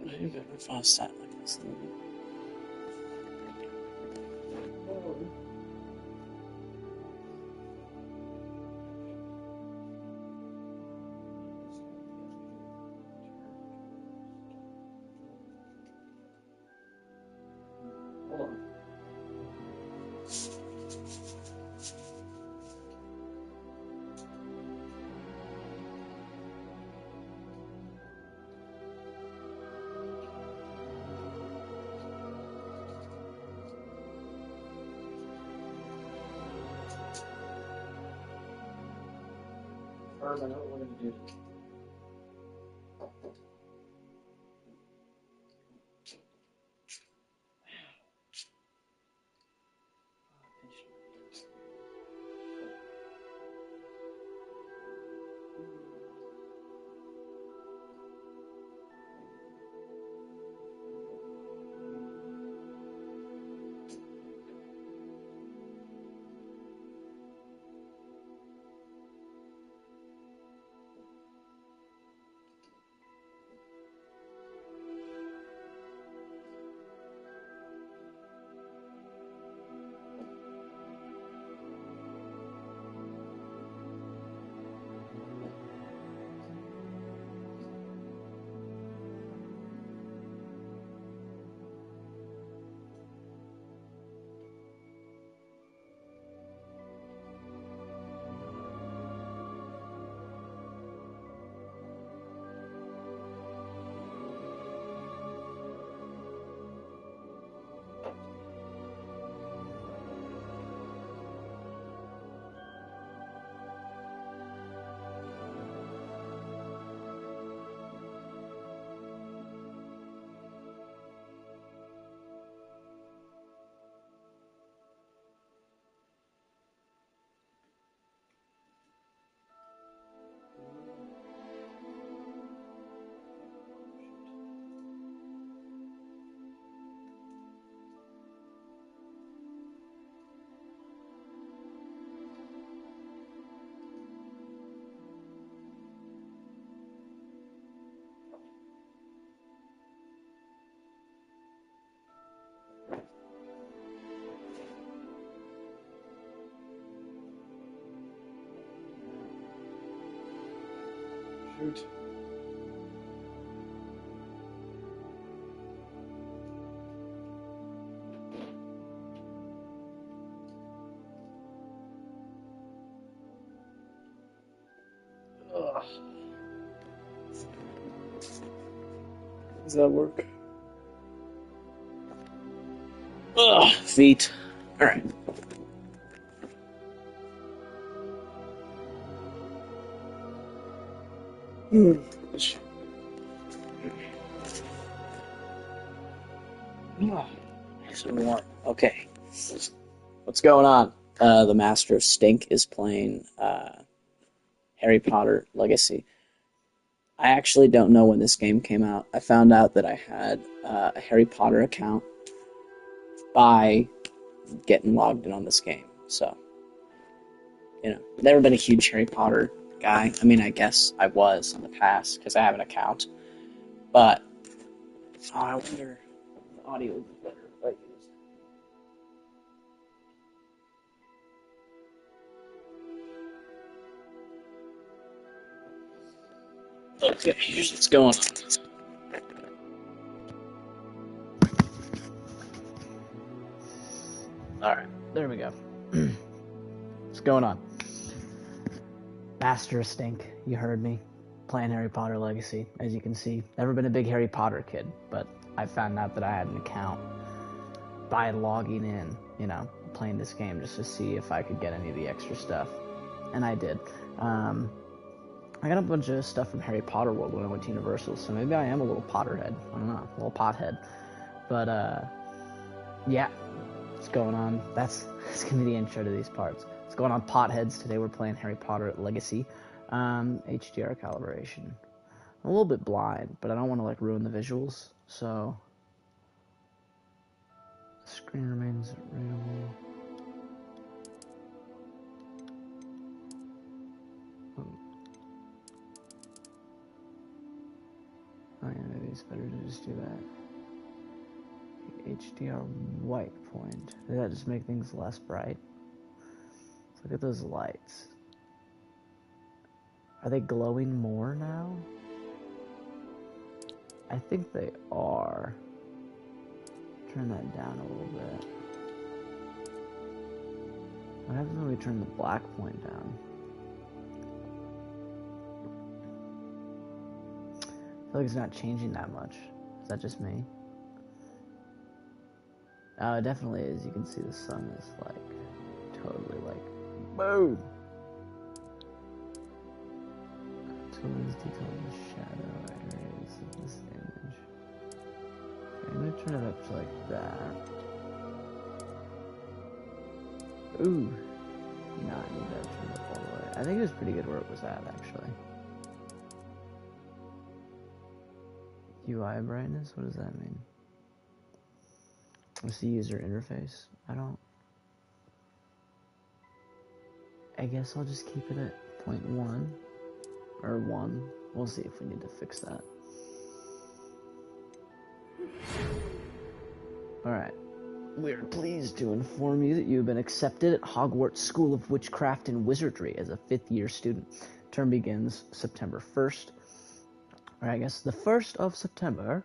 Maybe if I sat like this. Hold on. I know what we're going to do. Shoot. Ugh. Does that work? Ugh, feet. All right. Some more. Okay. What's going on? The Master of Stink is playing Harry Potter Legacy. I actually don't know when this game came out. I found out that I had a Harry Potter account by getting logged in on this game. So, never been a huge Harry Potter guy. I mean, I guess I was in the past because I have an account. But, I wonder if the audio would be better if I used. Okay, here's what's going on. Alright, there we go. What's going on? Master of Stink, you heard me. Playing Harry Potter Legacy, as you can see. Never been a big Harry Potter kid, but I found out that I had an account by logging in, playing this game just to see if I could get any of the extra stuff. And I did. I got a bunch of stuff from Harry Potter World when I went to Universal, so maybe I am a little Potterhead. I don't know, a little pothead. But, yeah, what's going on? That's going to be the intro to these parts. What's going on, potheads? Today we're playing Harry Potter Legacy. HDR calibration. I'm a little bit blind, but I don't want to, ruin the visuals, so... The screen remains readable. Oh yeah, maybe it's better to just do that. HDR white point. Does that just make things less bright? Let's look at those lights. Are they glowing more now? I think they are. Turn that down a little bit. What happens when we turn the black point down? I feel like it's not changing that much. Is that just me? Oh, it definitely is. You can see the sun is like totally like boom. Totally detail the shadow areas of this image. Okay, I'm gonna turn it up to like that. Ooh. No, I need that turned up all the way. I think it was pretty good where it was at, actually. UI brightness? What does that mean? What's the user interface? I guess I'll just keep it at 0.1 or 1. We'll see if we need to fix that. Alright. We're pleased to inform you that you've been accepted at Hogwarts School of Witchcraft and Wizardry as a 5th-year student. Term begins September 1st. Or I guess the 1st of September.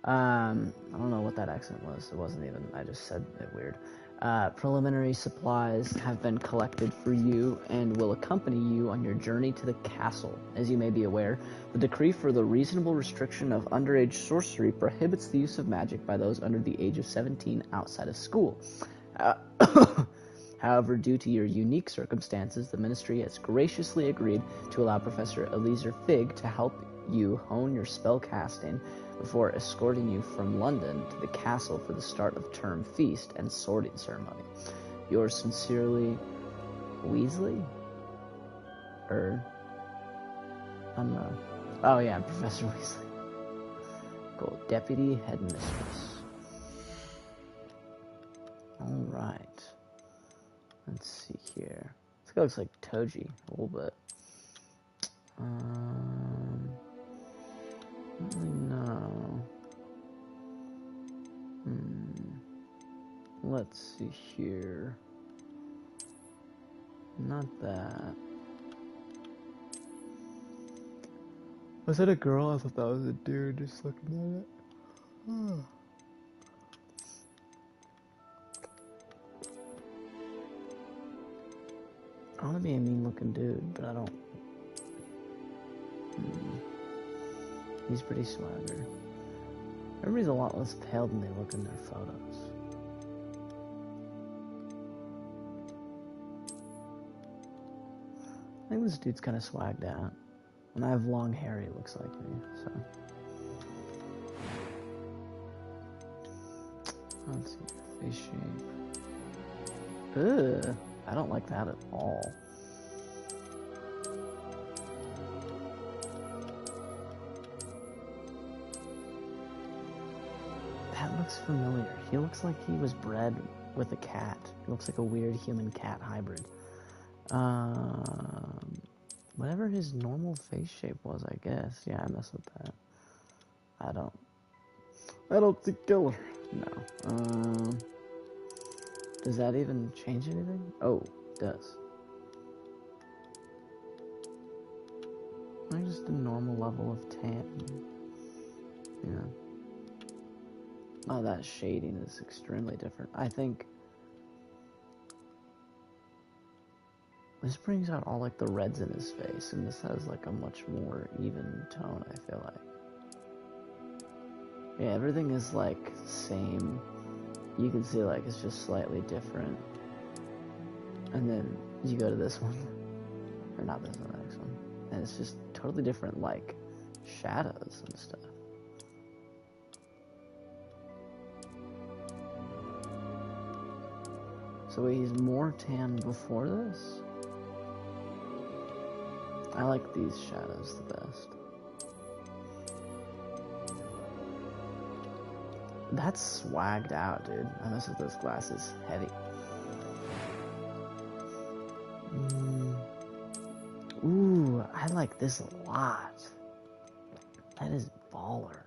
I don't know what that accent was. It wasn't even, I just said it weird. Preliminary supplies have been collected for you and will accompany you on your journey to the castle. As you may be aware, the decree for the reasonable restriction of underage sorcery prohibits the use of magic by those under the age of 17 outside of school. However, due to your unique circumstances, the Ministry has graciously agreed to allow Professor Eliezer Fig to help you hone your spell casting before escorting you from London to the castle for the start of term feast and sorting ceremony. Yours sincerely, Weasley? I don't know. Oh yeah, Professor Weasley. Cool. Deputy Headmistress. Alright. Let's see here. This guy looks like Toji a little bit. I don't really know. Let's see here. Not that. Was it a girl? I thought that was a dude just looking at it. I want to be a mean looking dude, but I don't. He's pretty swagger. Everybody's a lot less pale than they look in their photos. I think this dude's kind of swagged out. When I have long hair, he looks like me, so. Let's see, face shape. Ugh, I don't like that at all. That looks familiar. He looks like he was bred with a cat. He looks like a weird human-cat hybrid. Whatever his normal face shape was, I guess. Yeah, I messed with that. I don't think killer. No. Does that even change anything? Oh, it does. Like just a normal level of tan. Yeah. Oh, that shading is extremely different. I think this brings out all like the reds in his face, and this has like a much more even tone, I feel like. Yeah, everything is like same. You can see like it's just slightly different. And then you go to this one, or not this one, the next one, and it's just totally different like shadows and stuff. So he's more tan before this? I like these shadows the best. That's swagged out, dude. I mess with those glasses. Heavy. Ooh, I like this a lot. That is baller.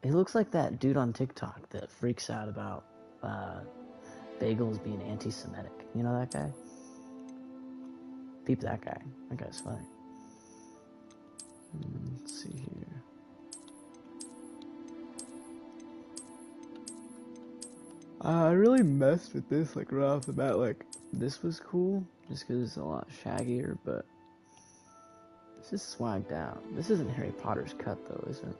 He looks like that dude on TikTok that freaks out about bagels being anti-Semitic. You know that guy? Peep that guy. That guy's funny. Let's see here. I really messed with this, like, right off the bat. Like, this was cool, just because it's a lot shaggier, but this is swagged out. This isn't Harry Potter's cut, though, is it?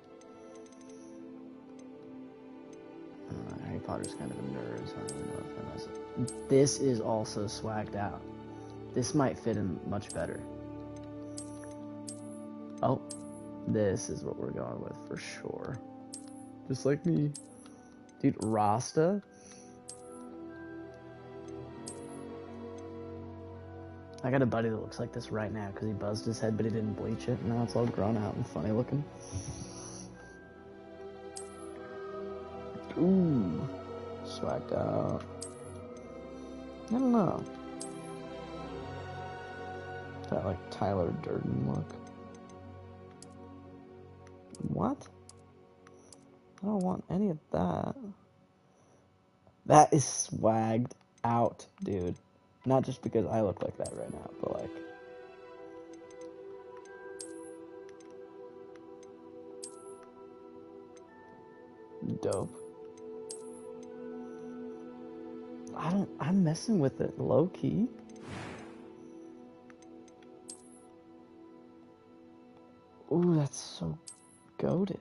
Harry Potter's kind of a nerd, so I don't really know if I mess it. This is also swagged out. This might fit him much better. Oh, this is what we're going with for sure. Just like me. Dude, Rasta. I got a buddy that looks like this right now because he buzzed his head but he didn't bleach it. Now it's all grown out and funny looking. Ooh, swagged out. I don't know. That like Tyler Durden look. What? I don't want any of that. That is swagged out, dude. Not just because I look like that right now, but like... dope. I'm messing with it low-key. Ooh, that's so goated.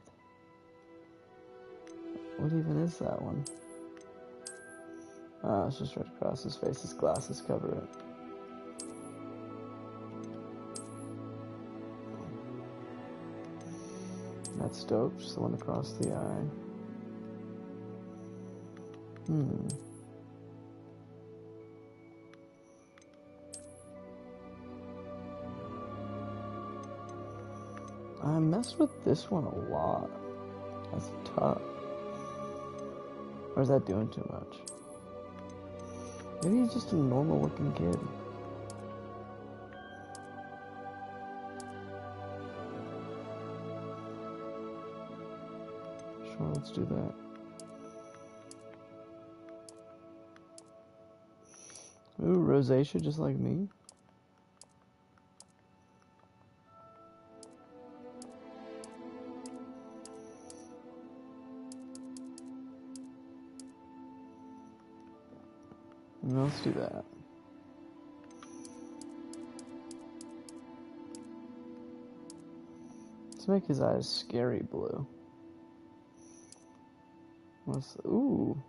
What even is that one? Oh, it's just right across his face. His glasses cover it. That's dope. Just the one across the eye. I messed with this one a lot. That's tough. Or is that doing too much? Maybe he's just a normal looking kid. Sure, let's do that. Ooh, rosacea just like me. Let's do that. Let's make his eyes scary blue. What's the, ooh.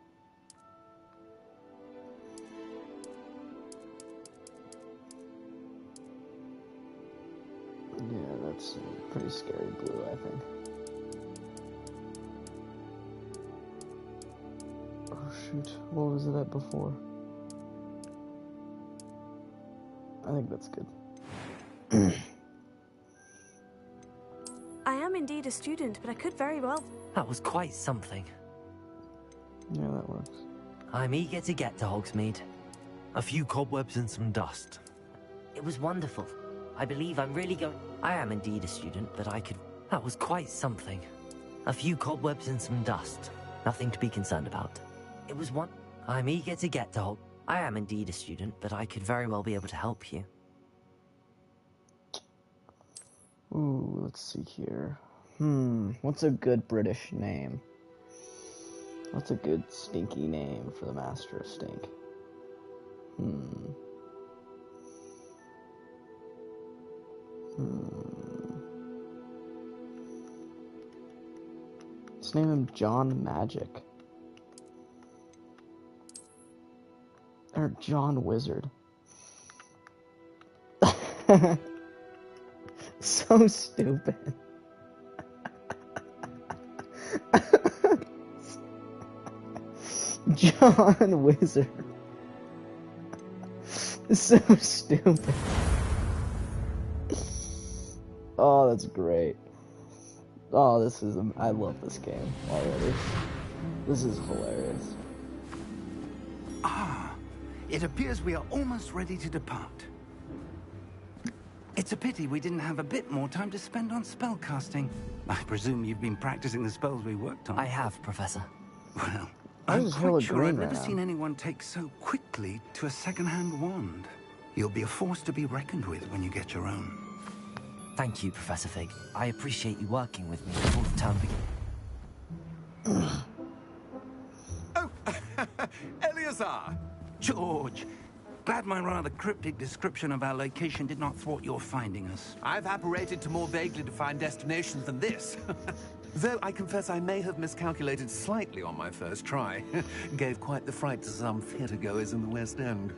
Yeah, that's pretty scary blue, I think. Oh shoot, what was it at before? I think that's good. I am indeed a student, but I could very well... That was quite something. Yeah, that works. I'm eager to get to Hogsmeade. A few cobwebs and some dust. It was wonderful. I believe I'm really going... I am indeed a student, but I could... That was quite something. A few cobwebs and some dust. Nothing to be concerned about. It was one... I'm eager to get to I am indeed a student, but I could very well be able to help you. Ooh, let's see here. What's a good British name? What's a good stinky name for the Master of Stink? Let's name him John Magic. Or John Wizard. So stupid. John Wizard. So stupid. Oh, that's great. Oh, this is... I love this game already. This is hilarious. Ah, it appears we are almost ready to depart. It's a pity we didn't have a bit more time to spend on spellcasting. I presume you've been practicing the spells we worked on. I have, Professor. Well, Why I'm is hella quite sure green I've right never now? seen anyone take so quickly to a second-hand wand. You'll be a force to be reckoned with when you get your own. Thank you, Professor Fig. I appreciate you working with me before the term begins. Oh, Eleazar! George, glad my rather cryptic description of our location did not thwart your finding us. I've apparated to more vaguely defined destinations than this. Though I confess I may have miscalculated slightly on my first try. Gave quite the fright to some theatre-goers in the West End.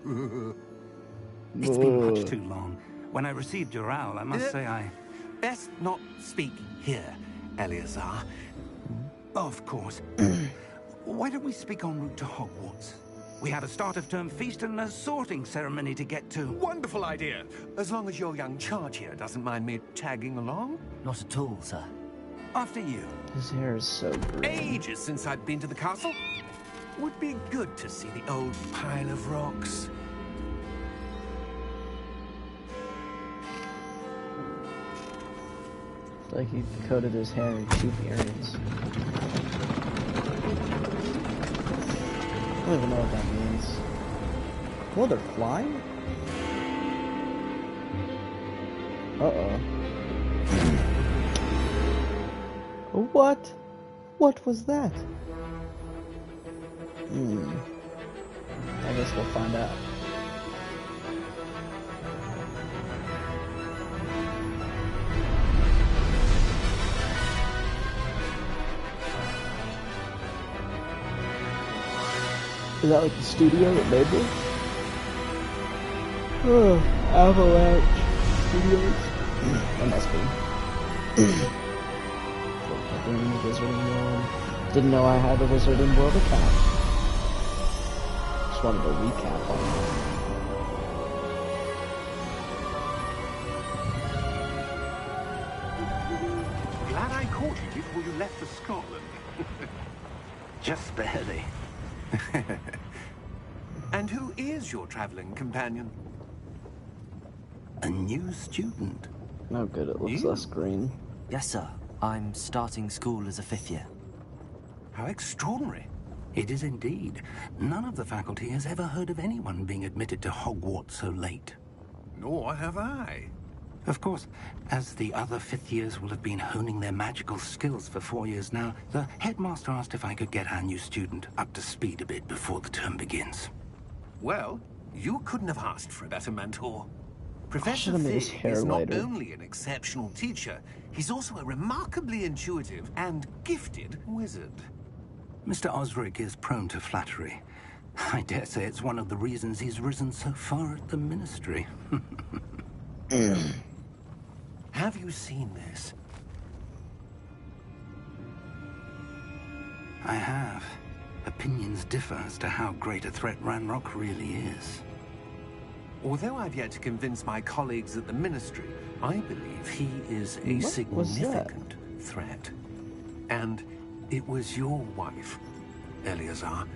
It's been much too long. When I received your owl, I must say I... Best not speak here, Eleazar. Of course. Why don't we speak en route to Hogwarts? We have a start-of-term feast and a sorting ceremony to get to. Wonderful idea. As long as your young charge here doesn't mind me tagging along. Not at all, sir. After you. His hair is so green. Ages since I'd been to the castle. Would be good to see the old pile of rocks. Like he coated his hair in cheap earrings. I don't even know what that means. Well, they're flying? Uh-oh. What? What was that? I guess we'll find out. Is that like the studio that made this? Oh, Avalanche Studios. That must be. Wizarding World. Didn't know I had a Wizarding World account. Just wanted a recap on it. Glad I caught you before you left for Scotland. Just barely. And who is your traveling companion? A new student. Oh good, it looks You? less green. Yes, sir. I'm starting school as a 5th year. How extraordinary. It is indeed. None of the faculty has ever heard of anyone being admitted to Hogwarts so late. Nor have I. Of course, as the other 5th years will have been honing their magical skills for 4 years now, the headmaster asked if I could get our new student up to speed a bit before the term begins. Well, you couldn't have asked for a better mentor. Professor should've made his Fig hair is not lighter. only an exceptional teacher, he's also a remarkably intuitive and gifted wizard. Mr. Osric is prone to flattery. I dare say it's one of the reasons he's risen so far at the Ministry. Have you seen this? I have. Opinions differ as to how great a threat Ranrock really is. Although I've yet to convince my colleagues at the Ministry, I believe he is a What was that? significant threat. And it was your wife, Eleazar,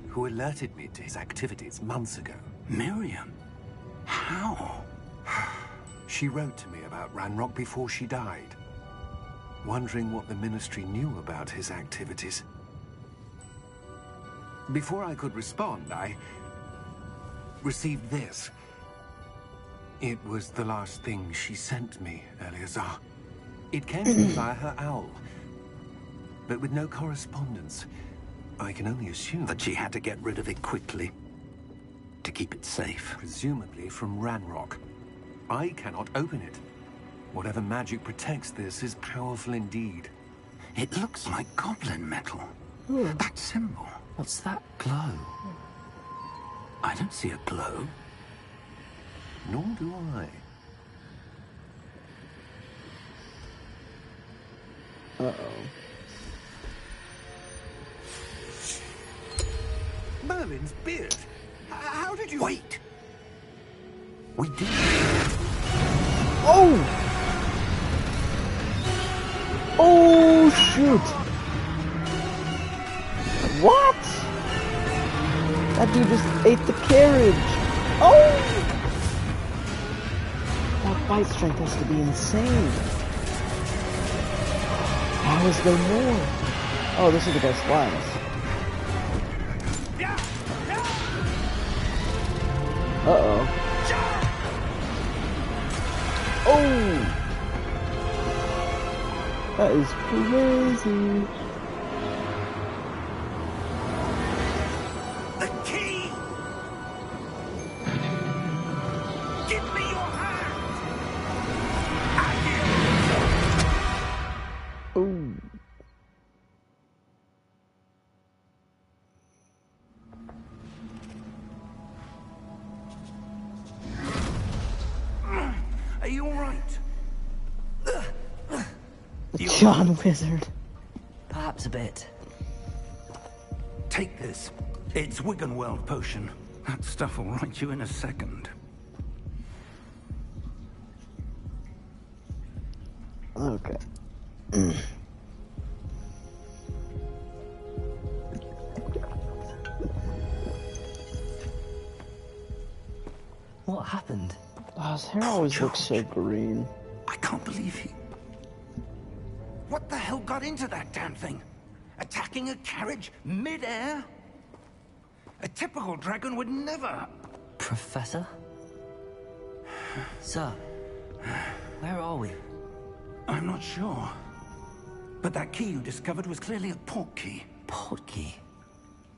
who alerted me to his activities months ago. Miriam? How? She wrote to me about Ranrock before she died, wondering what the Ministry knew about his activities. Before I could respond, I received this. It was the last thing she sent me, Eleazar. It came to me via her owl, but with no correspondence. I can only assume That she had to get rid of it quickly to keep it safe. presumably from Ranrock. I cannot open it. Whatever magic protects this is powerful indeed. It looks like goblin metal. That symbol. What's that glow? I don't see a glow. Nor do I. Uh-oh. Merlin's beard. How did you... Wait! We did. Oh! Oh, shoot! What? That dude just ate the carriage! Oh! That fight strength has to be insane. How is there more? Oh, this is the best lines. Uh-oh. Oh! That is crazy. The key! Give me your hand! Ooh. Are you all right? John Wizard. Perhaps a bit. Take this. It's Wiggenweld potion. That stuff will right you in a second. Okay. What happened? Oh, his hair always looks so green. I can't believe he... What the hell got into that damn thing? Attacking a carriage mid-air? A typical dragon would never... Professor? Sir, where are we? I'm not sure. But that key you discovered was clearly a port key. Port key?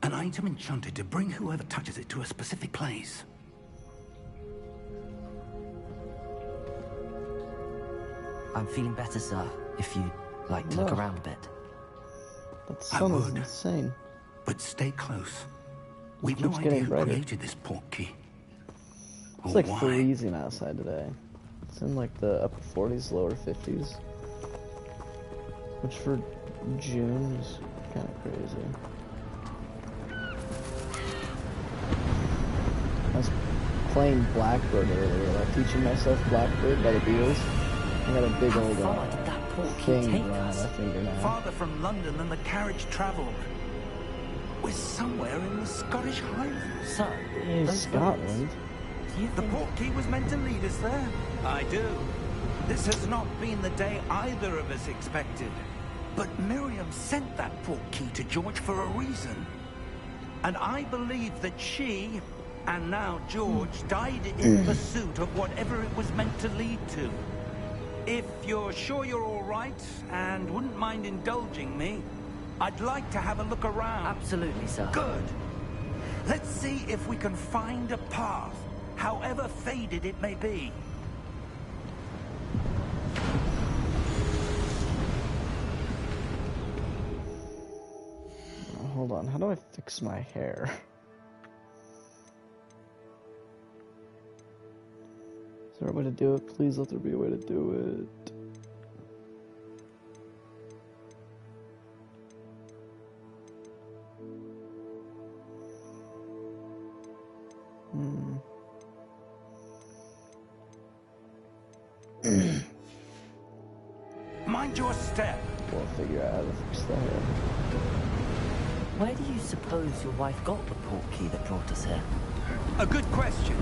An item enchanted to bring whoever touches it to a specific place. I'm feeling better, sir, if you'd like to look around a bit. That sun is would. insane. But stay close. We've no keeps idea getting who brighter. created this port key. It's Or like why. freezing outside today. It's in like the upper 40s, lower 50s. Which for June is kind of crazy. I was playing Blackbird earlier, like teaching myself Blackbird by the Beatles. I got a big old Far did that port key thing take around us? my finger now. Farther from London than the carriage travelled. We're somewhere in the Scottish Highlands. Sir, In those Scotland. roads, do you The think... port key was meant to lead us there. I do. This has not been the day either of us expected. But Miriam sent that port key to George for a reason. And I believe that she, and now George, died in pursuit of whatever it was meant to lead to. If you're sure you're all right, and wouldn't mind indulging me, I'd like to have a look around. Absolutely, sir. Good. Let's see if we can find a path, however faded it may be. Hold on, how do I fix my hair? Is there a way to do it? Please let there be a way to do it. Mind your step. We'll figure out how to fix the hair. Where do you suppose your wife got the port key that brought us here? A good question.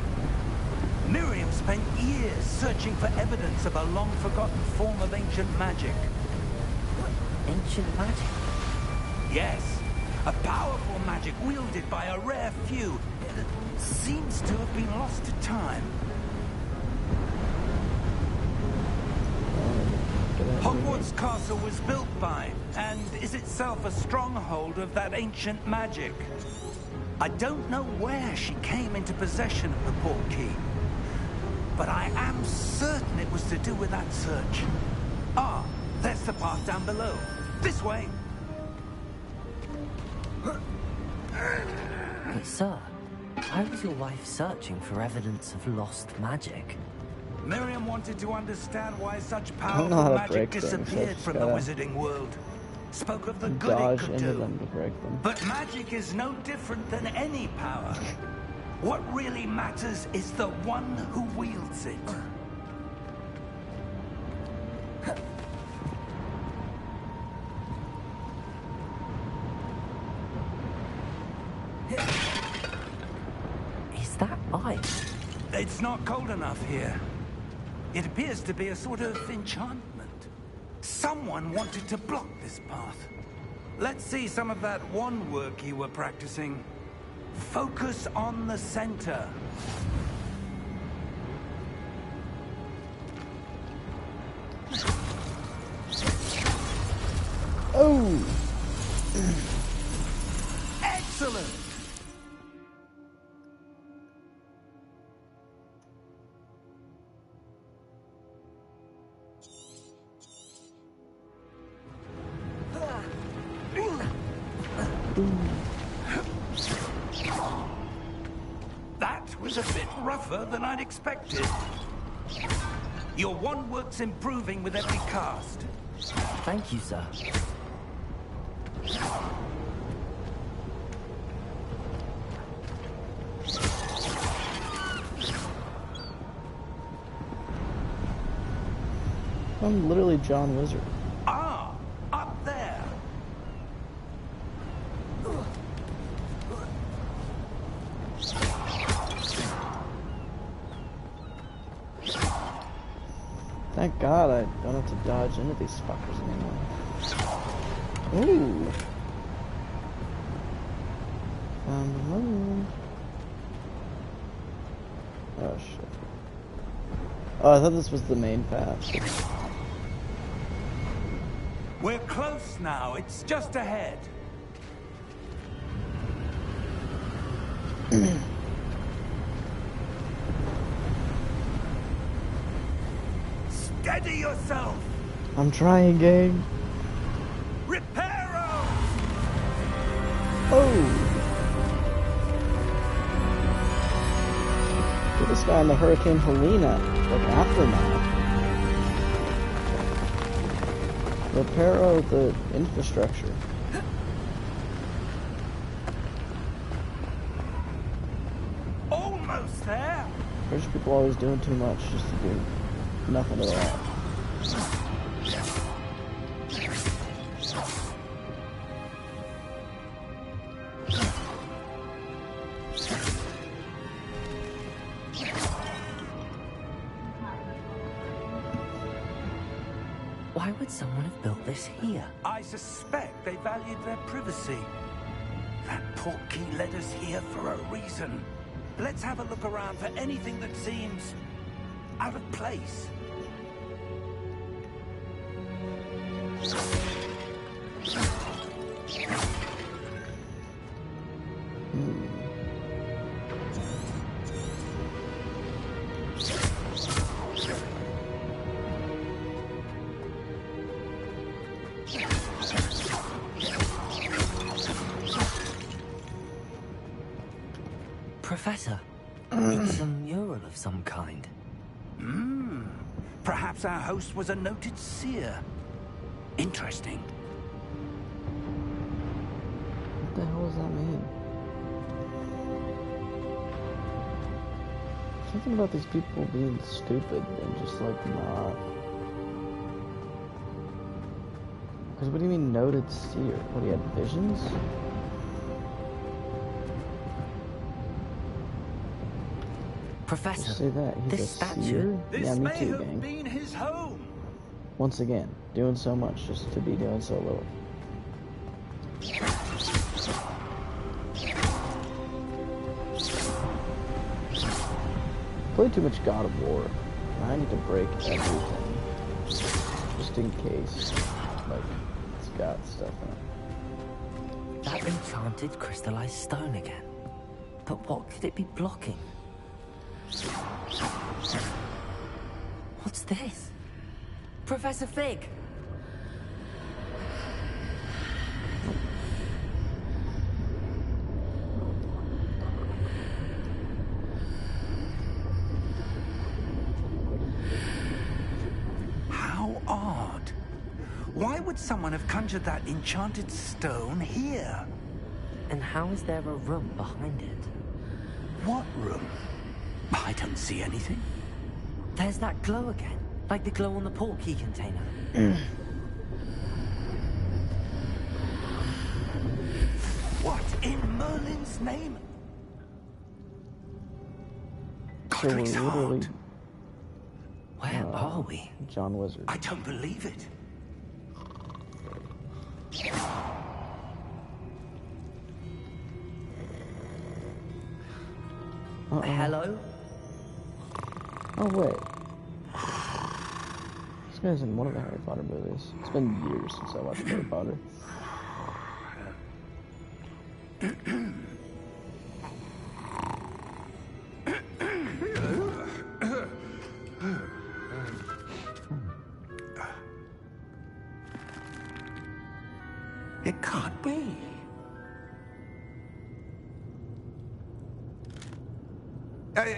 Miriam spent years searching for evidence of a long-forgotten form of ancient magic. Ancient magic? Yes, a powerful magic wielded by a rare few. It seems to have been lost to time. Hogwarts Castle was built by, and is itself a stronghold of that ancient magic. I don't know where she came into possession of the port key, but I am certain it was to do with that search. Ah, there's the path down below. This way. But sir, why was your wife searching for evidence of lost magic? Miriam wanted to understand why such don't know powerful how to magic break things, so disappeared just from the gotta wizarding world. Spoke of the good it Dodge could into do. them to break them. But magic is no different than any power. What really matters is the one who wields it. Is that ice? It's not cold enough here. It appears to be a sort of enchantment. Someone wanted to block this path. Let's see some of that wand work you were practicing. Focus on the center. Oh! Excellent! That was a bit rougher than I'd expected. Your wand work's improving with every cast. Thank you, sir. I'm literally John Wizard. Ah, up there. Thank God I don't have to dodge into these fuckers anymore. Ooh. Found the moon. Oh shit. Oh, I thought this was the main path. We're close now. It's just ahead. Steady yourself. I'm trying, gang. Reparo! Oh! Get this guy on the Hurricane Helena, like aftermath. Reparo the infrastructure. Almost there. British people always doing too much just to do nothing at all. Why would someone have built this here? I suspect they valued their privacy. That portkey led us here for a reason. Let's have a look around for anything that seems out of place. Professor, it's a mural of some kind. Perhaps our host was a noted seer. Interesting. What the hell does that mean? Something about these people being stupid and just like not. Because what do you mean noted seer? What, he had visions? Professor, Say that. He's this a statue. seer? This Yeah, me may too, have gang. been his home. Once again, doing so much just to be doing so little. Played too much God of War. I need to break everything. Just in case. Like, it's got stuff in it. That enchanted crystallized stone again. But what could it be blocking? What's this? Professor Fig! How odd. Why would someone have conjured that enchanted stone here? And how is there a room behind it? What room? I don't see anything. There's that glow again. Like the glow on the portkey container. What in Merlin's name? So we're Godric's literally... heart. Where are we? John Wizard. I don't believe it. Hello? Oh, wait. This guy's in one of the Harry Potter movies. It's been years since I watched Harry Potter. It can't be.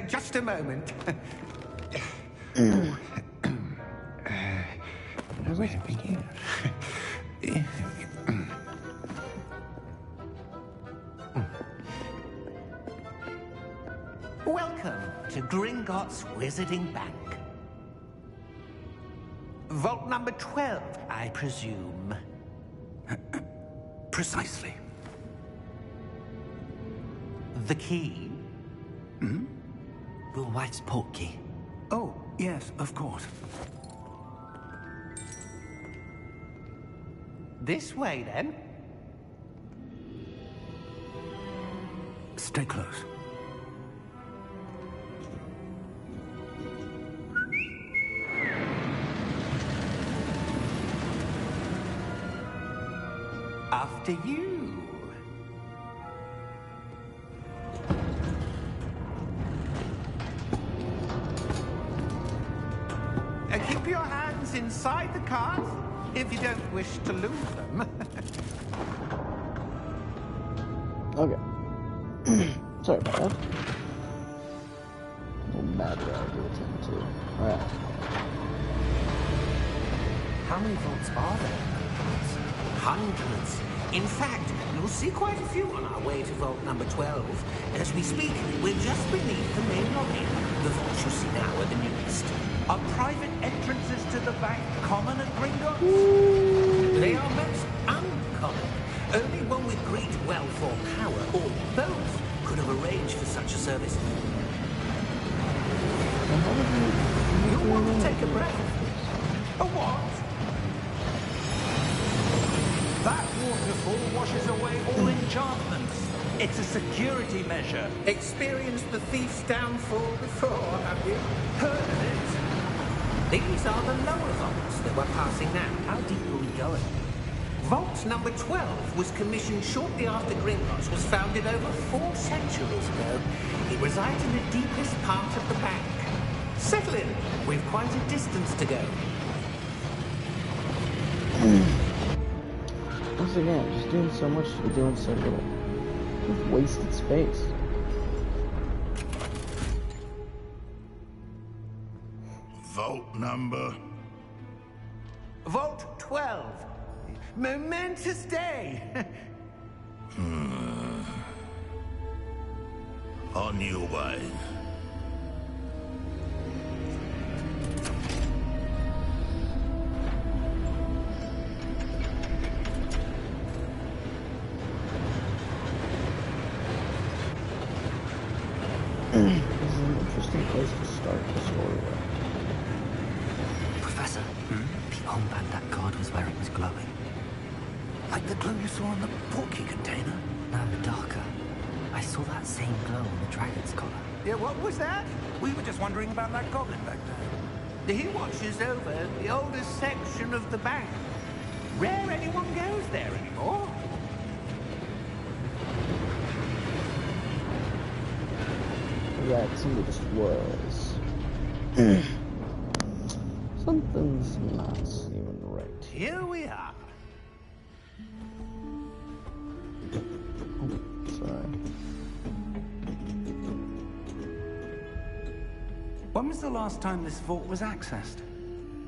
Just a moment. Where to begin? Welcome to Gringotts Wizarding Bank. Vault number 12, I presume. Precisely. The key? Hmm? Your wife's portkey. Oh, yes, of course. This way, then. Stay close. After you. Keep your hands inside the cart if you don't wish to lose them. Okay. Sorry about that. A little mad that I do attend to. Alright. How many vaults are there? Hundreds. In fact, you'll see quite a few on our way to vault number 12. As we speak, we're just beneath the main lobby. The vaults you see now are the newest. Are private entrances to the bank common at Gringotts? They are most uncommon. Only one with great wealth or power, or both, could have arranged for such a service. You'll want to take a breath. A what? That waterfall washes away all enchantments. It's a security measure. Experienced the thief's downfall before, have you? Heard of it? These are the lower vaults that we're passing now. How deep are we going? Vault number 12 was commissioned shortly after Gringotts was founded over 4 centuries ago. It resides in the deepest part of the bank. Settle in. We've quite a distance to go. Once again, just doing so much for doing so little. We've wasted space. Vault number? Vault 12. Momentous day. On your way. This is an interesting place to start the story. Professor, the armband that guard was wearing was glowing. Like the glow you saw on the portkey container? No, darker. I saw that same glow on the dragon's collar. Yeah, what was that? We were just wondering about that goblin back there. He watches over the oldest section of the bank. Rare anyone goes there anymore. Yeah, it seemed it just was. Something's not seeming right. Here we are. Sorry. When was the last time this vault was accessed?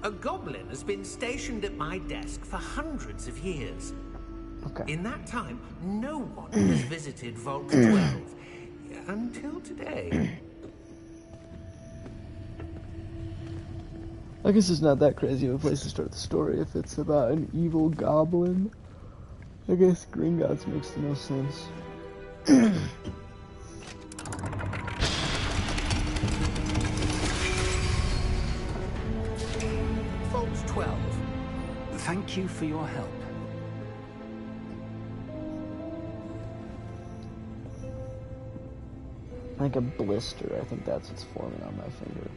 A goblin has been stationed at my desk for hundreds of years. Okay. In that time, no one has visited Vault 12. Until today. I guess it's not that crazy of a place to start the story if it's about an evil goblin. I guess Gringotts makes the most sense. 12. Thank you for your help. Like a blister, I think that's what's forming on my finger.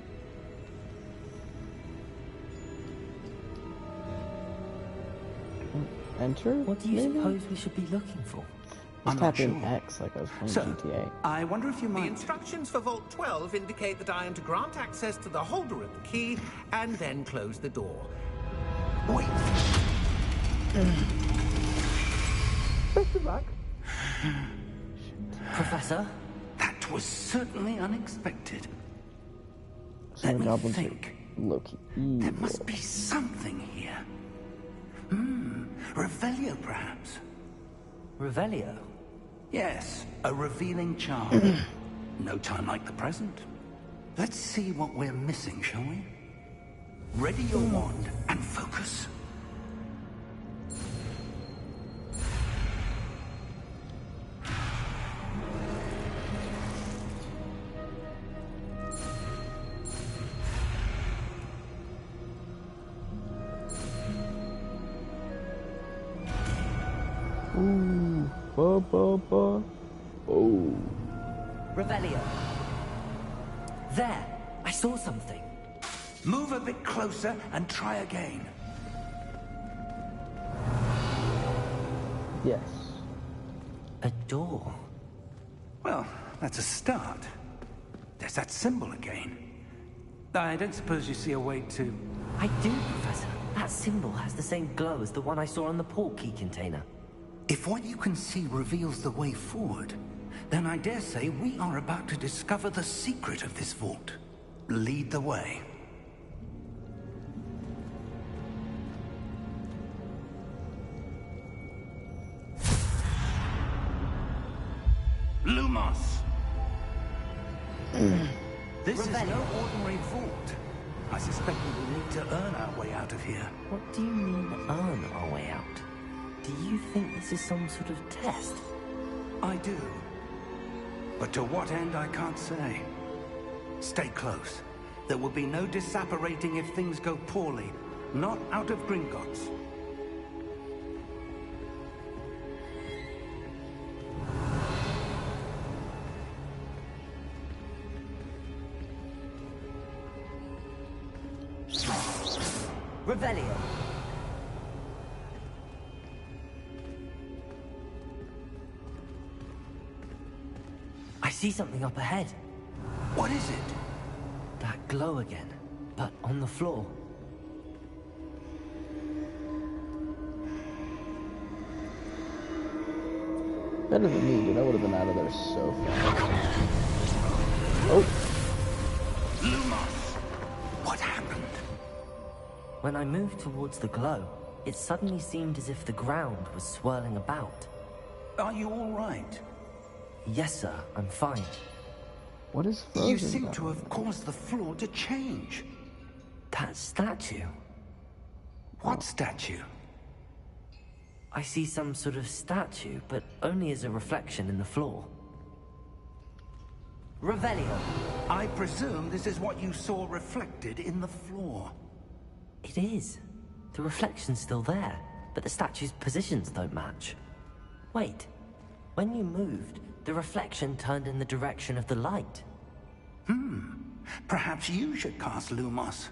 Enter? What do you maybe? suppose we should be looking for? Just I'm not tap in sure. X like I was playing So, GTA. I wonder if you The might... instructions for Vault 12 indicate that I am to grant access to the holder of the key and then close the door. Wait! Professor? That was certainly unexpected. Some Let me goblins think. are low-key There evil. must be something here. Revelio, perhaps? Revelio? Yes, a revealing charm. No time like the present. Let's see what we're missing, shall we? Ready your wand and focus. Ooh, ba ba ba. Oh. Revelio. There! I saw something. Move a bit closer and try again. Yes. A door. Well, that's a start. There's that symbol again. I don't suppose you see a way to... I do, Professor. That symbol has the same glow as the one I saw on the port key container. If what you can see reveals the way forward, then I dare say we are about to discover the secret of this vault. Lead the way. Lumos! This is no ordinary vault. I suspect we will need to earn our way out of here. What do you mean, earn our way out? Do you think this is some sort of test? I do. But to what end, I can't say. Stay close. There will be no disapparating if things go poorly. Not out of Gringotts. Revelio. I see something up ahead. What is it? That glow again, but on the floor. Better than me, dude. I would have been out of there so fast. Oh. Lumos! What happened? When I moved towards the glow, it suddenly seemed as if the ground was swirling about. Are you all right? Yes, sir, I'm fine. What is frozen? You seem about to have caused the floor to change. That statue. What statue? I see some sort of statue, but only as a reflection in the floor. Revelio. I presume this is what you saw reflected in the floor. It is. The reflection's still there, but the statue's positions don't match. Wait. When you moved, the reflection turned in the direction of the light. Perhaps you should cast Lumos.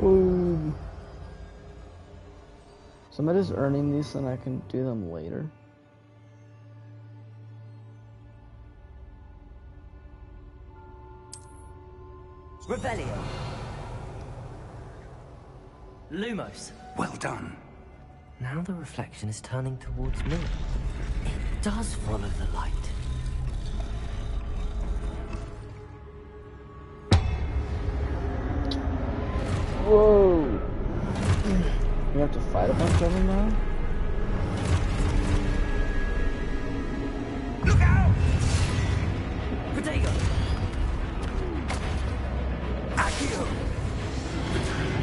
Ooh. So am I just earning these and I can do them later? Revelio. Lumos. Well done. Now the reflection is turning towards me. It does follow the light. Whoa! You have to fight a bunch of them now? Look out! Protego! Accio!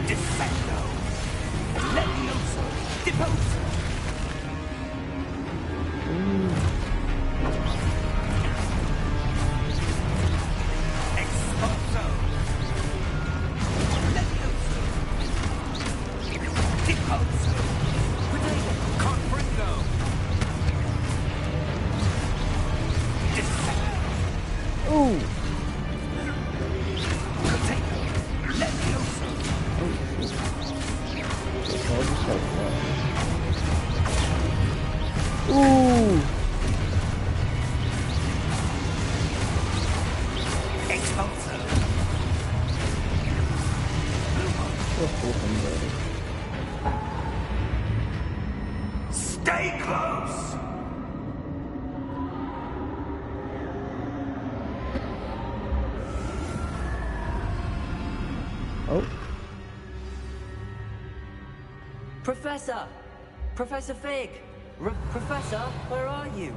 Defendo! Levioso! Deposo! Professor! Professor Fig! Professor, where are you?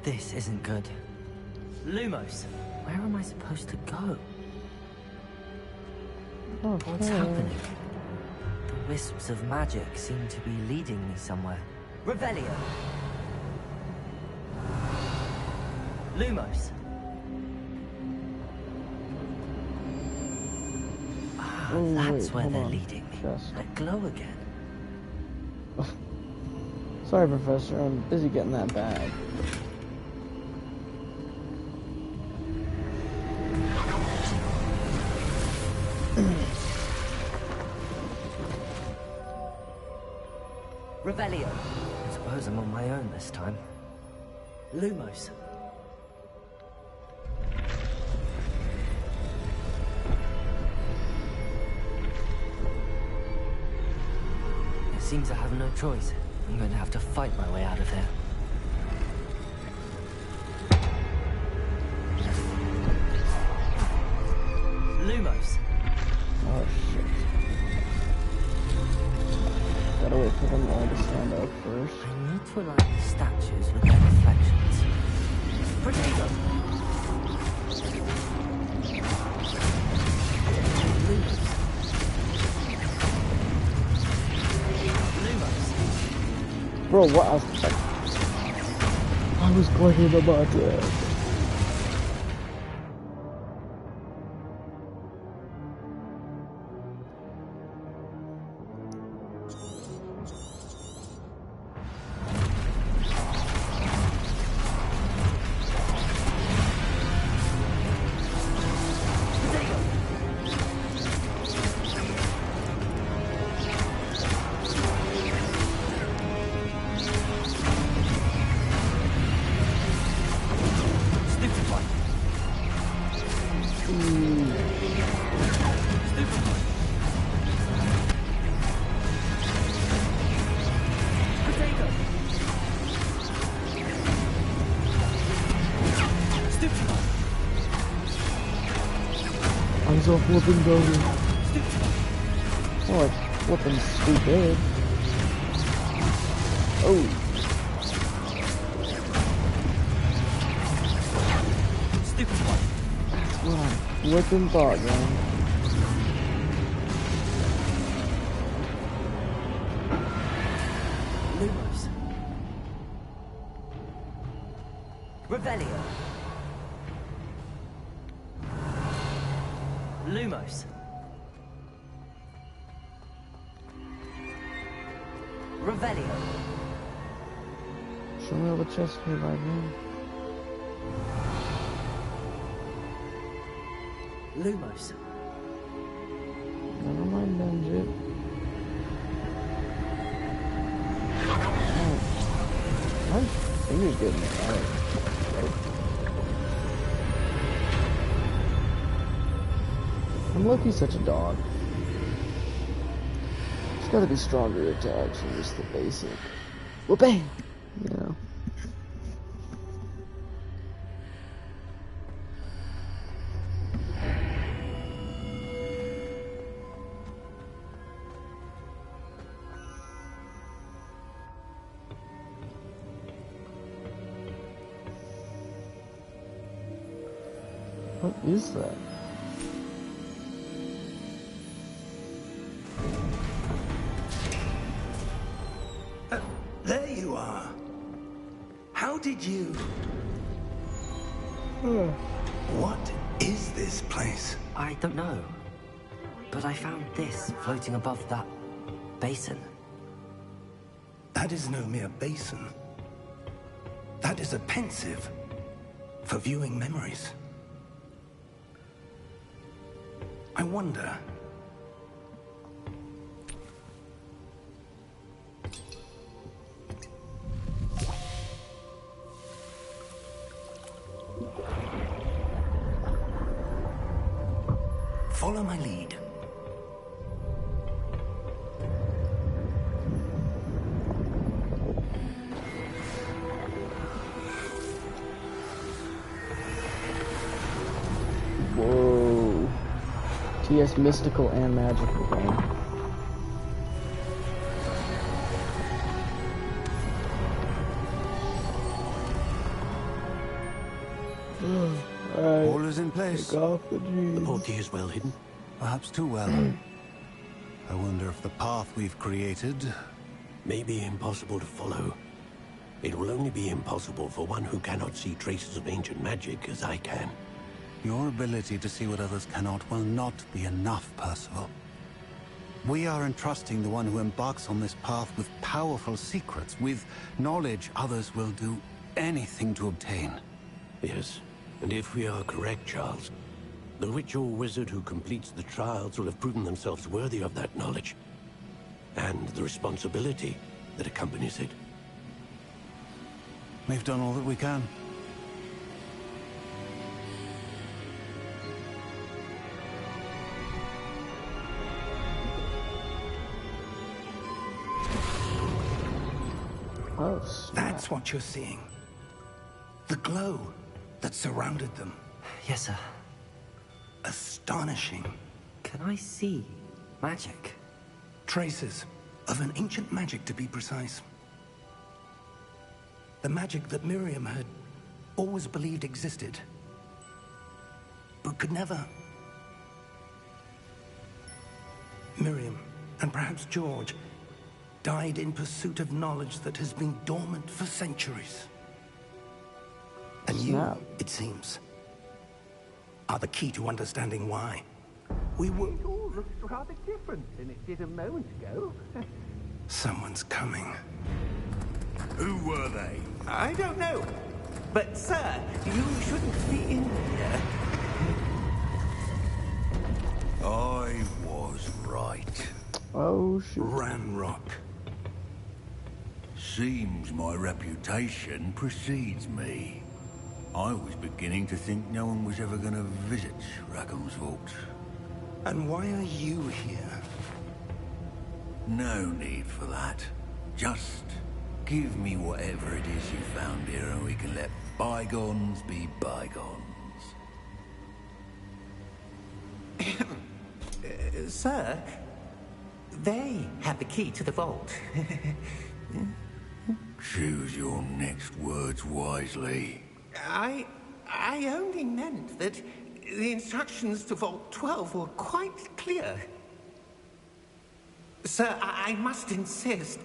This isn't good. Lumos, where am I supposed to go? What's happening? The wisps of magic seem to be leading me somewhere. Revelio! Lumos! That's where they're leading me. That glow again. Sorry, Professor. I'm busy getting that bag. Revelio. I suppose I'm on my own this time. Lumos. It seems I have no choice. I'm going to have to fight my way out of here. Lumos. Oh shit. Gotta wait for them all to stand up first. I need to align the statues with their reflections. Potato! Lumos. Bro, what? I was playing about that. I'm so flipping golden. Oh, like flipping stupid. Oh. Stupid one. That's what I flipping thought, man. Lumos. Revelio. Lumos. Revelio. Show me all the chests here right now. Lumos. Never mind, Benjit. Oh. My finger's getting tired. I'm lucky such a dog. It's gotta be stronger attacks than just the basic. Well, bang! You know. What is that? There you are. How did you... What is this place? I don't know. But I found this floating above that basin. That is no mere basin. That is a pensive for viewing memories. I wonder... Follow my lead. Whoa. TS mystical and magical game. All is in place. The portkey is well hidden. Perhaps too well. I wonder if the path we've created... May be impossible to follow. It will only be impossible for one who cannot see traces of ancient magic as I can. Your ability to see what others cannot will not be enough, Percival. We are entrusting the one who embarks on this path with powerful secrets, with knowledge others will do anything to obtain. Yes, and if we are correct, Charles, the witch or wizard who completes the trials will have proven themselves worthy of that knowledge, and the responsibility that accompanies it. We've done all that we can. Oh, snap. That's what you're seeing. The glow that surrounded them. Yes, sir. Astonishing. Can I see magic? Traces of an ancient magic, to be precise. The magic that Miriam had always believed existed, but could never. Miriam, and perhaps George, died in pursuit of knowledge that has been dormant for centuries. And you, it seems, are the key to understanding why. We were... It all looks rather different than it did a moment ago. Someone's coming. Who were they? I don't know. But, sir, you shouldn't be in here. I was right. Oh, shoot. Ranrock. Seems my reputation precedes me. I was beginning to think no one was ever going to visit Rackham's vault. And why are you here? No need for that. Just give me whatever it is you found here and we can let bygones be bygones. Sir, they have the key to the vault. Choose your next words wisely. I only meant that the instructions to Vault 12 were quite clear. Sir, I must insist.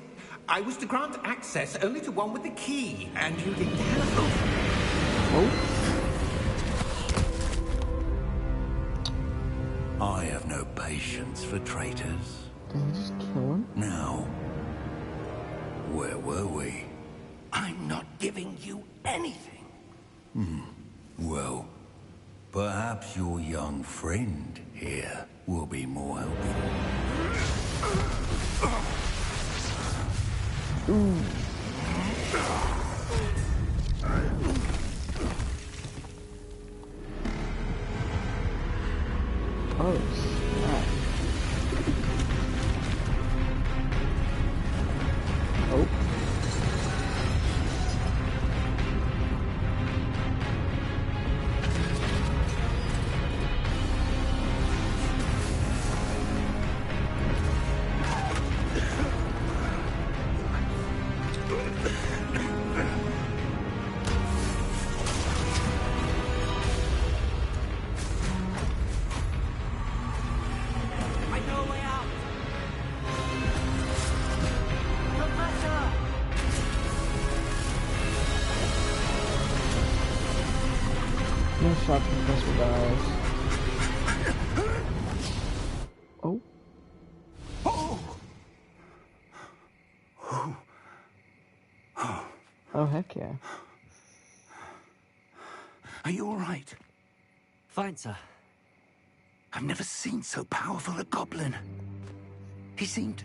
I was to grant access only to one with the key, and you didn't have I have no patience for traitors. Did he just kill him? Now, where were we? I'm not giving you anything. Well, perhaps your young friend here will be more helpful. Oh, snap. Oh. I know a way out! Professor! No shot, Professor dies. Oh. Oh, heck yeah. Are you all right? Fine, sir. I've never seen so powerful a goblin. He seemed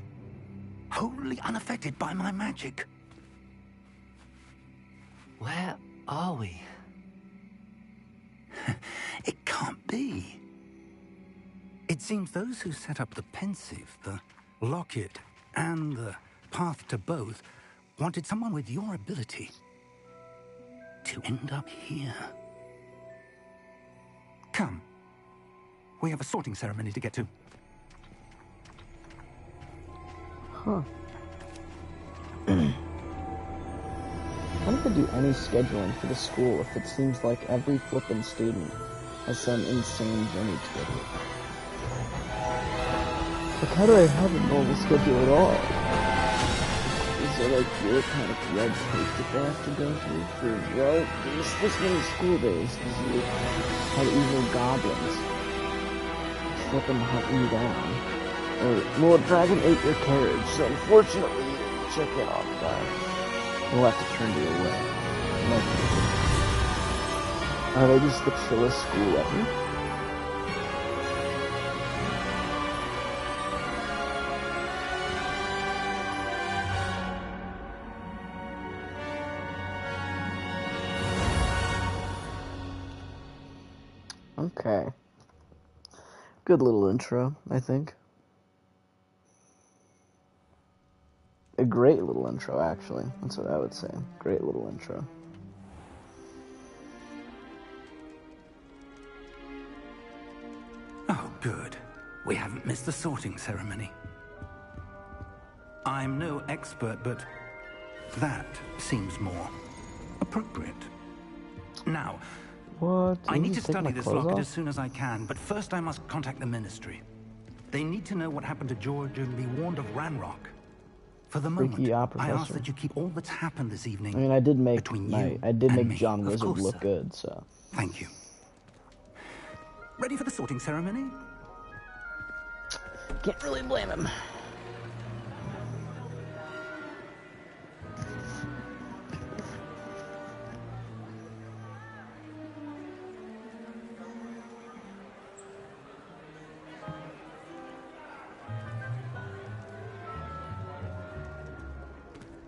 wholly unaffected by my magic. Where are we? It can't be. It seems those who set up the pensive, the locket, and the path to both wanted someone with your ability to end up here. Come. We have a sorting ceremony to get to. Huh. How did they do any scheduling for the school if it seems like every flippin' student has some insane journey to go through? Like, how do they have a normal schedule at all? Is there like weird kind of red tape that they have to go through for, well, there's this many school days because you had evil goblins flippin' hunting you down? Or Lord Dragon ate your carriage, so unfortunately you didn't check it off time. We'll have to turn you away. Are they just the chillest school ever? Okay. Good little intro, I think. A great little intro, actually. That's what I would say. Great little intro. Oh, good. We haven't missed the sorting ceremony. I'm no expert, but that seems more appropriate. Now, What? I need to study this locket as soon as I can, but first I must contact the Ministry. They need to know what happened to George and be warned of Ranrock. For the moment, I ask that you keep all that's happened this evening. I mean, I did make me, John Wizard course, look sir. good, so. Thank you. Ready for the sorting ceremony? Can't really blame him.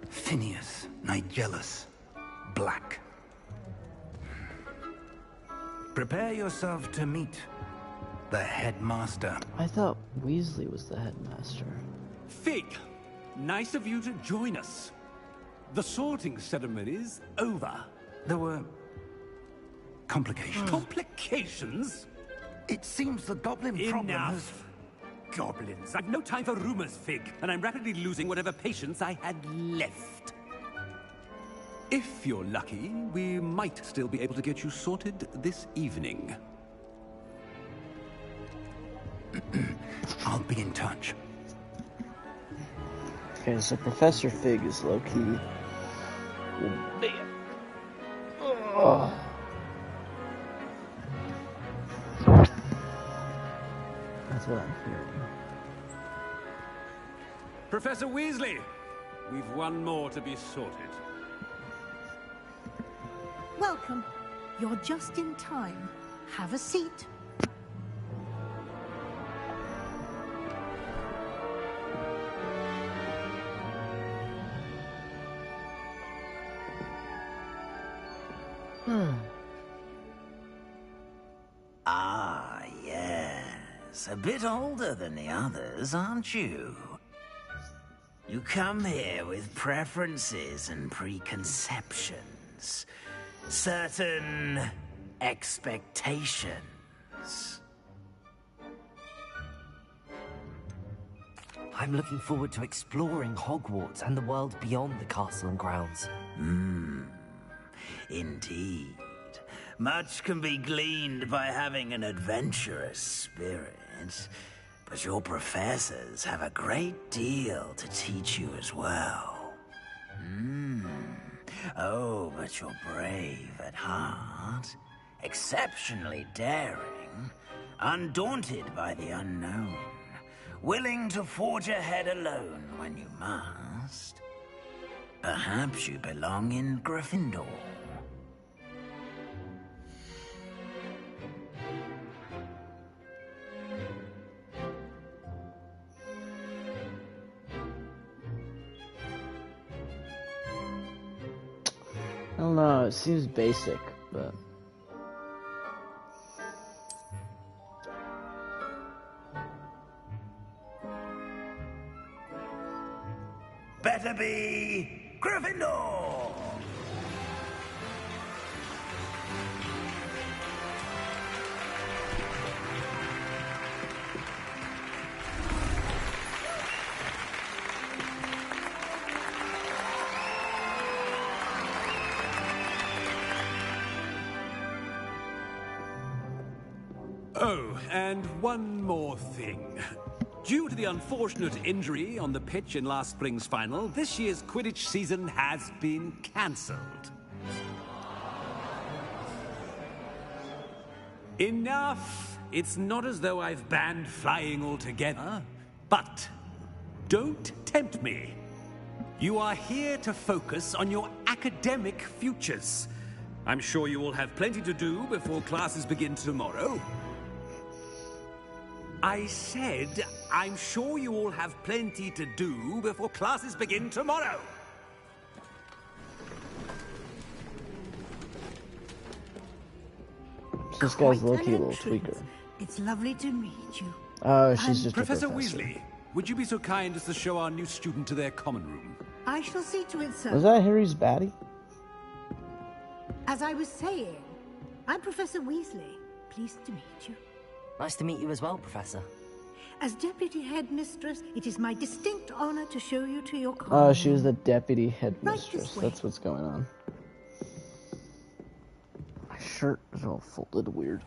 Phineas, Nigellus, Black. Prepare yourself to meet the headmaster. I thought Weasley was the headmaster. Fig, nice of you to join us. The sorting ceremony's over. There were complications. Complications? It seems the goblin problem has... Enough. Goblins. I've no time for rumors, Fig, and I'm rapidly losing whatever patience I had left. If you're lucky, we might still be able to get you sorted this evening. I'll be in touch. Okay, so Professor Fig is low-key. Oh. That's what I'm hearing. Professor Weasley, we've one more to be sorted. Welcome. You're just in time. Have a seat. Ah, yes. A bit older than the others, aren't you? You come here with preferences and preconceptions. Certain expectations. I'm looking forward to exploring Hogwarts and the world beyond the castle and grounds. Indeed. Much can be gleaned by having an adventurous spirit, but your professors have a great deal to teach you as well. Oh, but you're brave at heart, exceptionally daring, undaunted by the unknown, willing to forge ahead alone when you must. Perhaps you belong in Gryffindor. I don't know, it seems basic, but... Better be Gryffindor! Oh, and one more thing. Due to the unfortunate injury on the pitch in last spring's final, this year's Quidditch season has been cancelled. Enough! It's not as though I've banned flying altogether, but don't tempt me. You are here to focus on your academic futures. I'm sure you will have plenty to do before classes begin tomorrow. I said, I'm sure you all have plenty to do before classes begin tomorrow. This guy's low-key a little tweaker. It's lovely to meet you. Oh, she's just Professor a professor. Weasley, would you be so kind as to show our new student to their common room? I shall see to it, sir. Was that Harry's baddie? As I was saying, I'm Professor Weasley. Pleased to meet you. Nice to meet you as well, Professor. As Deputy Headmistress, it is my distinct honor to show you to your common Oh, room. she was the deputy Right headmistress. this way. That's what's going on. My shirt is all folded weird.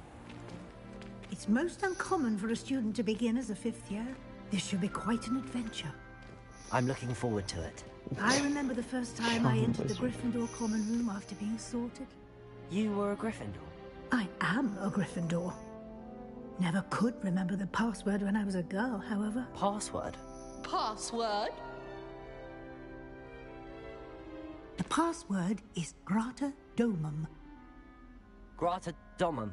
It's most uncommon for a student to begin as a 5th year. This should be quite an adventure. I'm looking forward to it. I remember the first time I entered the Gryffindor common room after being sorted. You were a Gryffindor? I am a Gryffindor. Never could remember the password when I was a girl, however. Password? Password? The password is Grata Domum. Grata Domum.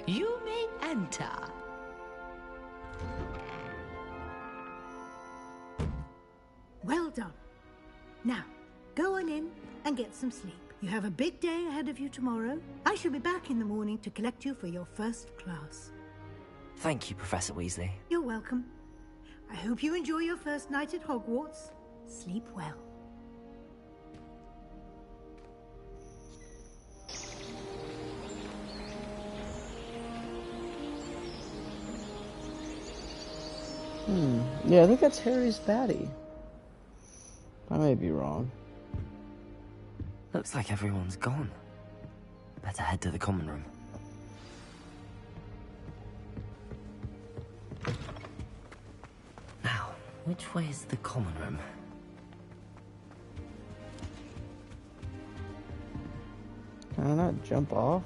You may enter. Well done. Now, go on in and get some sleep. You have a big day ahead of you tomorrow. I shall be back in the morning to collect you for your first class. Thank you, Professor Weasley. You're welcome. I hope you enjoy your first night at Hogwarts. Sleep well. Yeah, I think that's Harry's baddie. I may be wrong. Looks like everyone's gone. Better head to the common room. Now, which way is the common room? Can I not jump off?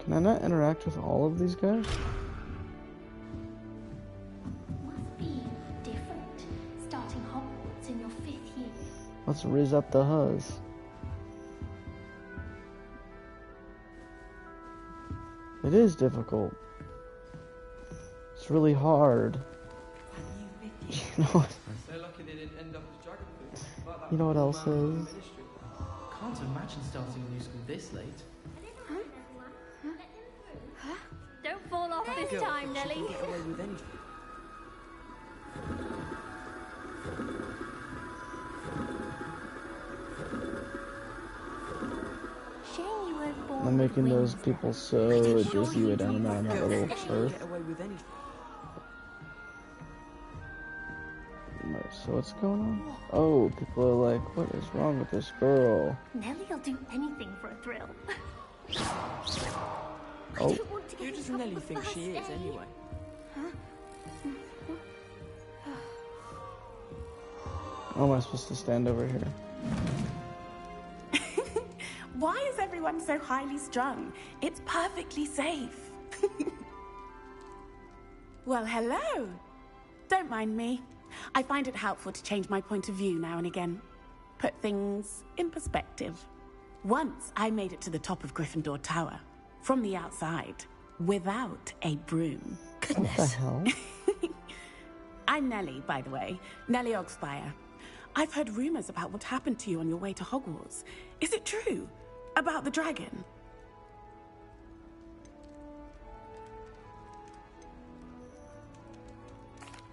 Can I not interact with all of these guys? Must be different, starting Hogwarts in your 5th year. Let's riz up the huzz. It is difficult. It's really hard. You know what? So lucky they didn't end up as dragon food. Like that You know what poor else man in the is? ministry. Can't imagine starting a new school this late. Don't fall off this Girl, time, she Nelly. can get away with anything. Shame you weren't born I'm with making those wings. people so dizzy with anime on that little She can turf. get away with anything. Right, so what's going on? Oh, people are like, what is wrong with this girl? Nelly'll do anything for a thrill. Oh, Who does Nelly think she is, anyway? how am I supposed to stand over here? Why is everyone so highly strung? It's perfectly safe. Well, hello. Don't mind me. I find it helpful to change my point of view now and again. Put things in perspective. Once I made it to the top of Gryffindor Tower, from the outside, without a broom. What the hell? I'm Nelly, by the way. Nelly Oxfire. I've heard rumors about what happened to you on your way to Hogwarts. Is it true? About the dragon?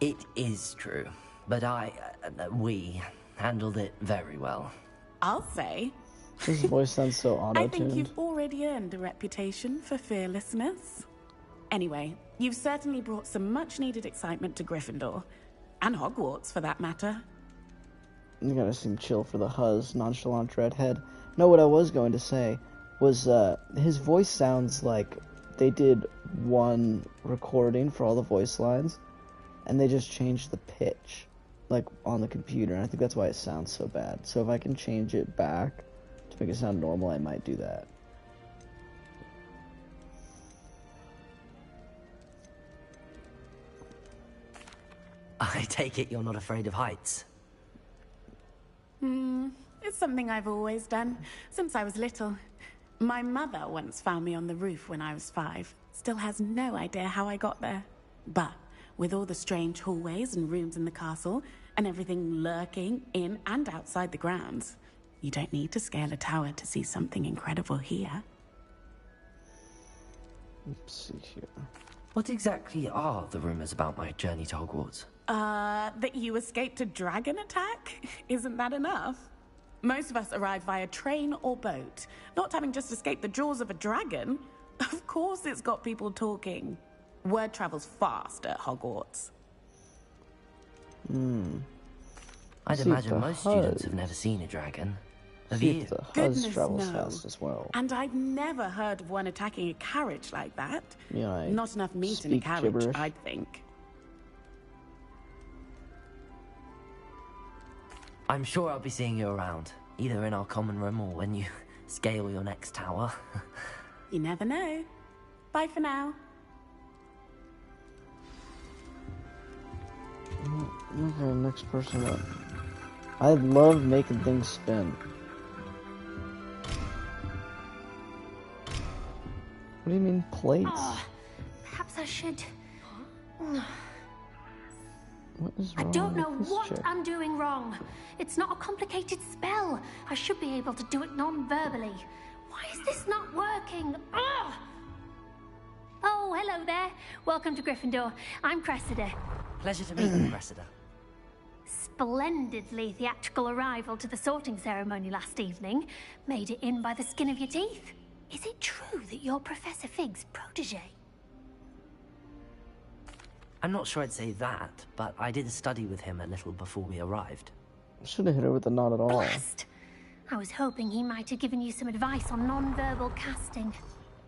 It is true, but we handled it very well. I'll say. His voice sounds so I think auto-tuned. you've already earned a reputation for fearlessness. Anyway, you've certainly brought some much-needed excitement to Gryffindor. And Hogwarts, for that matter. You gotta seem chill for the Huzz, nonchalant redhead. No, what I was going to say was, his voice sounds like they did one recording for all the voice lines, and they just changed the pitch, like, on the computer, and I think that's why it sounds so bad. So if I can change it back to make it sound normal, I might do that. I take it you're not afraid of heights. It's something I've always done, since I was little. My mother once found me on the roof when I was 5. Still has no idea how I got there. But with all the strange hallways and rooms in the castle, and everything lurking in and outside the grounds, you don't need to scale a tower to see something incredible here. Let's see here. What exactly are the rumors about my journey to Hogwarts? That you escaped a dragon attack? Isn't that enough? Most of us arrive via train or boat, not having just escaped the jaws of a dragon. Of course it's got people talking. Word travels fast at Hogwarts. I'd imagine most students have never seen a dragon. Have you? The Huzz travels fast as well. And I've never heard of one attacking a carriage like that. Yeah, not enough meat in a carriage, gibberish. I'd think. I'm sure I'll be seeing you around, either in our common room or when you scale your next tower. You never know. Bye for now. Okay, next person up. I love making things spin. What do you mean, plates? Oh, perhaps I should. What is I wrong don't know with this what chick? I'm doing wrong. It's not a complicated spell. I should be able to do it non-verbally. Why is this not working? Ugh! Oh, hello there. Welcome to Gryffindor. I'm Cressida. Pleasure to meet you, Cressida. Splendidly theatrical arrival to the sorting ceremony last evening. Made it in by the skin of your teeth. Is it true that you're Professor Fig's protege? I'm not sure I'd say that, but I did study with him a little before we arrived. Should have hit her with a not at all. Blast! I was hoping he might have given you some advice on non-verbal casting.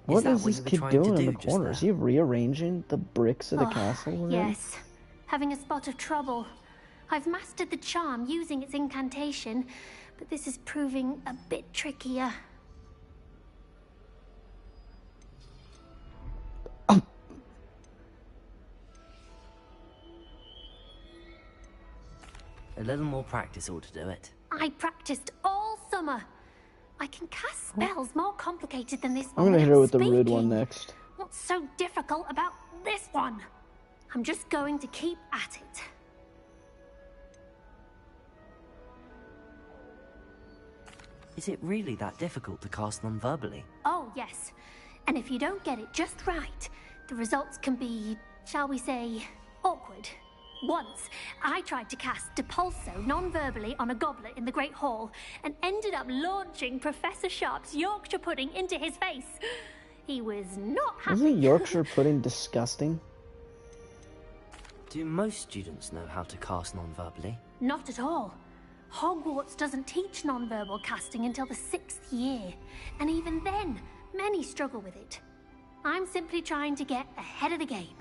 What that is what this you were kid trying to doing in do the just corner? there? Is he rearranging the bricks of the castle? we're in? Yes. Having a spot of trouble. I've mastered the charm using its incantation, but this is proving a bit trickier. A little more practice ought to do it. I practiced all summer. I can cast spells more complicated than this I'm one. gonna hit her with the without rude one speaking. next. What's so difficult about this one? I'm just going to keep at it. Is it really that difficult to cast non-verbally? Oh, yes. And if you don't get it just right, the results can be, shall we say, awkward. Once, I tried to cast Depulso non-verbally on a goblet in the Great Hall and ended up launching Professor Sharp's Yorkshire pudding into his face. He was not happy. Isn't Yorkshire pudding disgusting? Do most students know how to cast non-verbally? Not at all. Hogwarts doesn't teach non-verbal casting until the 6th year. And even then, many struggle with it. I'm simply trying to get ahead of the game.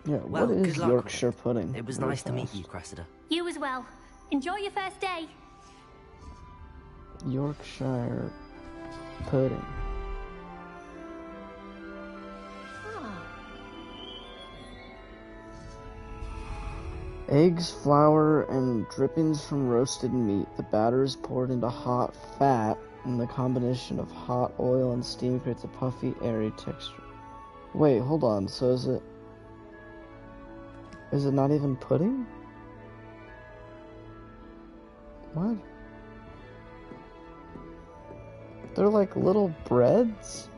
Yeah, Well, what is good luck with Yorkshire it. pudding? It was Real nice to meet fast. you, Cressida. You as well. Enjoy your first day. Yorkshire pudding. Eggs, flour, and drippings from roasted meat. The batter is poured into hot fat, and the combination of hot oil and steam creates a puffy, airy texture. Wait, hold on. So is it not even pudding? What? They're like little breads?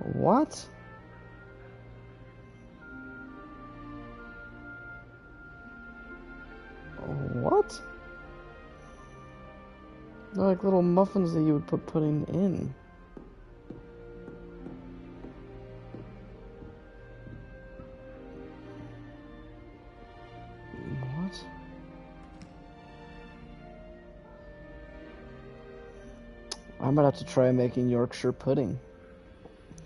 What? What? They're like little muffins that you would put pudding in. I'm gonna have to try making Yorkshire pudding.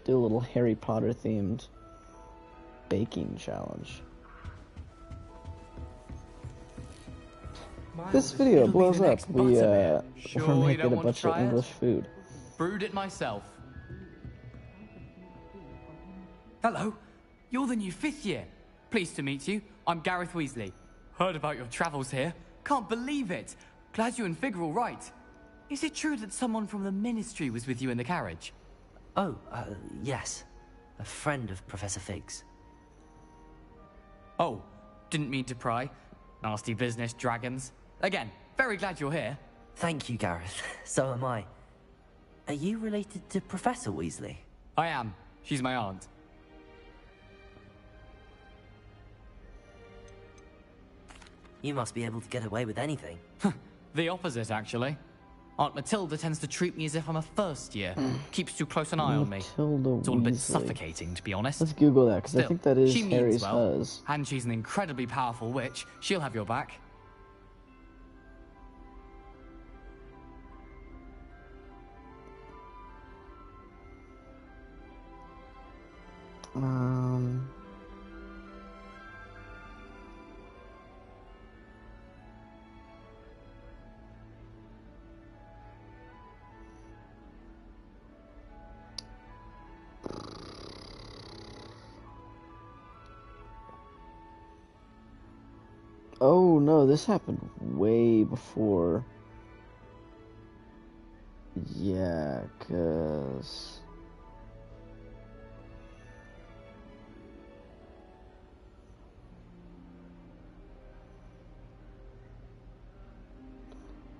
Do a little Harry Potter themed baking challenge. This video blows up. We're making a bunch of English food. Brewed it myself. Hello, you're the new 5th year. Pleased to meet you. I'm Gareth Weasley. Heard about your travels here. Can't believe it. Glad you and Fig are all right. Is it true that someone from the Ministry was with you in the carriage? Oh, yes. A friend of Professor Fig's. Oh, didn't mean to pry. Nasty business, dragons. Again, very glad you're here. Thank you, Gareth. So am I. Are you related to Professor Weasley? I am. She's my aunt. You must be able to get away with anything. The opposite, actually. Aunt Matilda tends to treat me as if I'm a first year. Keeps too close an eye on me. It's all a bit suffocating, to be honest. Let's Google that, because I think that is she means Harry's well, hus. and she's an incredibly powerful witch. She'll have your back. Oh no, this happened way before. Yeah, 'cause...